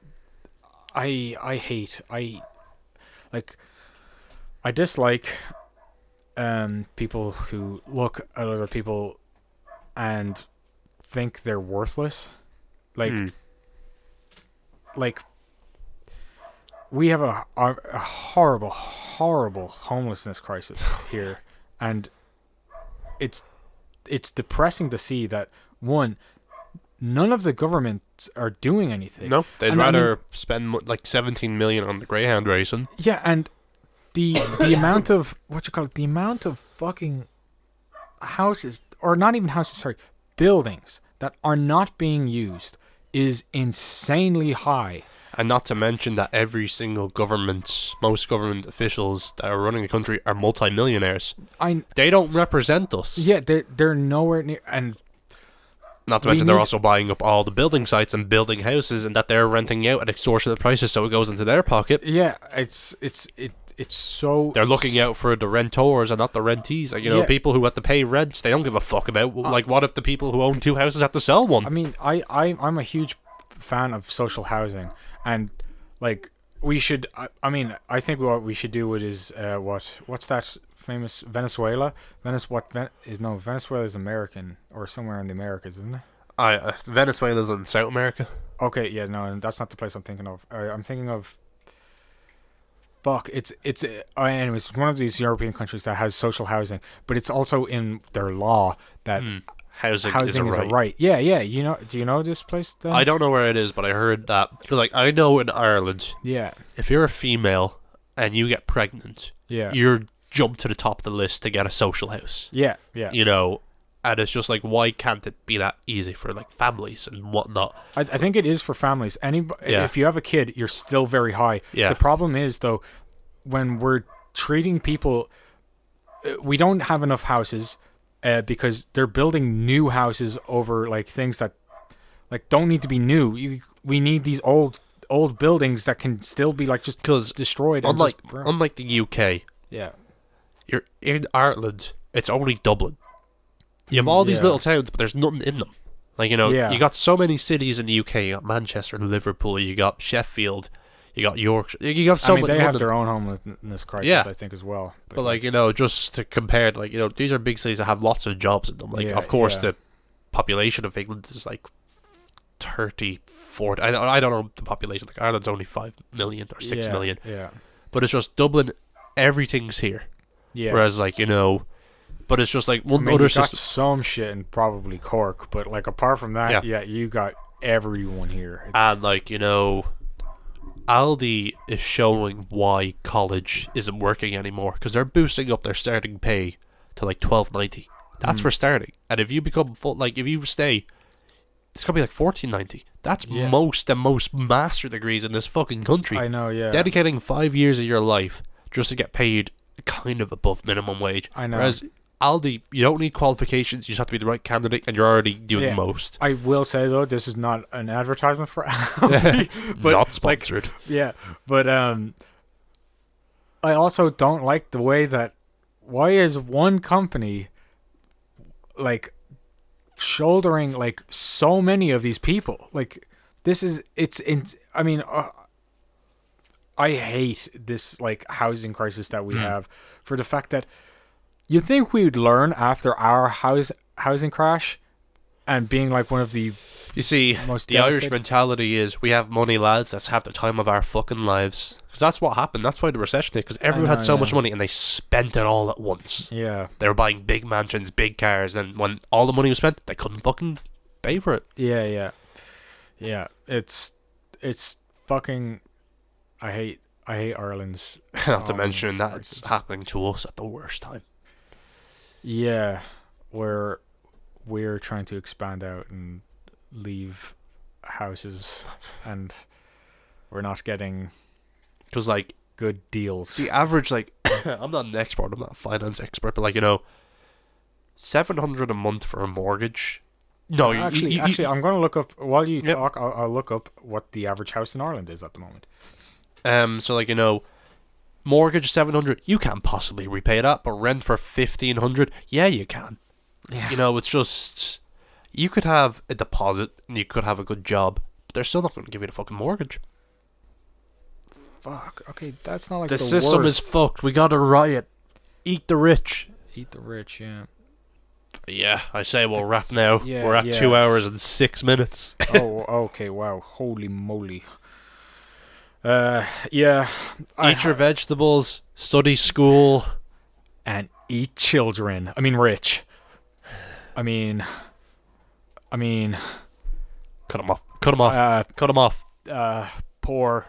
B: dislike people who look at other people and think they're worthless. Like we have a horrible homelessness crisis here, and it's depressing to see that, one, none of the governments are doing anything.
A: No, they'd
B: And
A: rather spend like 17 million on the Greyhound racing.
B: Yeah, and the amount of the amount of fucking houses, or not even houses, sorry, buildings that are not being used is insanely high.
A: And not to mention that every single most government officials that are running the country are multi-millionaires. They don't represent us.
B: Yeah, they're nowhere near. And
A: not to mention they're also buying up all the building sites and building houses, and that they're renting out at extortionate prices, so it goes into their pocket.
B: Yeah, it's so...
A: They're looking out for the rentors and not the rentees. Like, you know, people who have to pay rents, they don't give a fuck about. Like, what if the people who own two houses have to sell one?
B: I mean, I'm a huge fan of social housing, and like we should. I think what we should do is what's that famous Venezuela? Venezuela is American, or somewhere in the Americas, isn't it?
A: Venezuela's in South America.
B: Okay, yeah, no, and that's not the place I'm thinking of. I'm thinking of. Fuck, it's anyways, one of these European countries that has social housing, but it's also in their law that
A: housing is a right.
B: Yeah, you know, do you know this place then?
A: I don't know where it is, but I heard that, because like I know in Ireland,
B: yeah,
A: if you're a female and you get pregnant,
B: yeah,
A: you're jumped to the top of the list to get a social house.
B: Yeah.
A: You know, and it's just like, why can't it be that easy for like families and whatnot?
B: I think it is for families. If you have a kid, you're still very high.
A: Yeah.
B: The problem is, though, when we're treating people, we don't have enough houses because they're building new houses over like things that like don't need to be new. We need these old buildings that can still be like just destroyed.
A: Unlike the UK,
B: yeah,
A: you're in Ireland. It's only Dublin. You have all these little towns, but there's nothing in them. Like, you know, you got so many cities in the UK. You got Manchester and Liverpool. You got Sheffield. You got Yorkshire. You got so many.
B: They have their own homelessness crisis, I think, as well.
A: But like, you know, just to compare, like, you know, these are big cities that have lots of jobs in them. Like, of course, the population of England is like 30, 40. I don't know the population. Like, Ireland's only 5 million or 6 million.
B: Yeah.
A: But it's just Dublin. Everything's here. Yeah. Whereas, like, you know. But it's just like one other system.
B: You got some shit in probably Cork, but like apart from that, you got everyone here.
A: And like, you know, Aldi is showing why college isn't working anymore, because they're boosting up their starting pay to like $12.90. That's for starting. And if you become full, like if you stay, it's gonna be like $14.90. That's most master degrees in this fucking country.
B: I know, yeah.
A: Dedicating 5 years of your life just to get paid kind of above minimum wage.
B: I know.
A: Whereas Aldi, you don't need qualifications. You just have to be the right candidate, and you're already doing the most.
B: I will say though, this is not an advertisement for Aldi, but
A: not sponsored.
B: but I also don't like the way that why is one company like shouldering like so many of these people? Like this is I mean I hate this like housing crisis that we have for the fact that you think we'd learn after our housing crash and being like one of the
A: You see,
B: most
A: the Irish
B: devastated-
A: mentality is we have money, lads. Let's have the time of our fucking lives. Because that's what happened. That's why the recession hit. Because everyone had so much money and they spent it all at once.
B: Yeah.
A: They were buying big mansions, big cars, and when all the money was spent, they couldn't fucking pay for it.
B: Yeah. It's fucking. I hate Ireland's.
A: Not to mention
B: crisis.
A: that's happening to us at the worst time.
B: Yeah, where we're trying to expand out and leave houses, and we're not getting
A: Because, like,
B: good deals.
A: the average, like, I'm not an expert, I'm not a finance expert, but, like, you know, $700 a month for a mortgage. No,
B: actually, I'm going to look up while you talk. I'll look up what the average house in Ireland is at the moment.
A: So, like, you know, mortgage $700, you can't possibly repay that, but rent for $1,500, yeah, you can.
B: Yeah.
A: You know, it's just, you could have a deposit and you could have a good job, but they're still not going to give you the fucking mortgage.
B: Fuck. Okay, that's not like
A: The
B: the
A: system is
B: worst.
A: fucked. We got to riot. Eat the rich.
B: Eat the rich. Yeah.
A: Yeah, I say we'll wrap now.
B: Yeah,
A: We're at
B: yeah.
A: 2 hours and 6 minutes.
B: Oh, okay. Wow. Holy moly. Yeah.
A: Eat your vegetables. Study school.
B: And eat children. I mean, rich. I mean.
A: Cut them off. Cut them off. Cut them off.
B: Poor.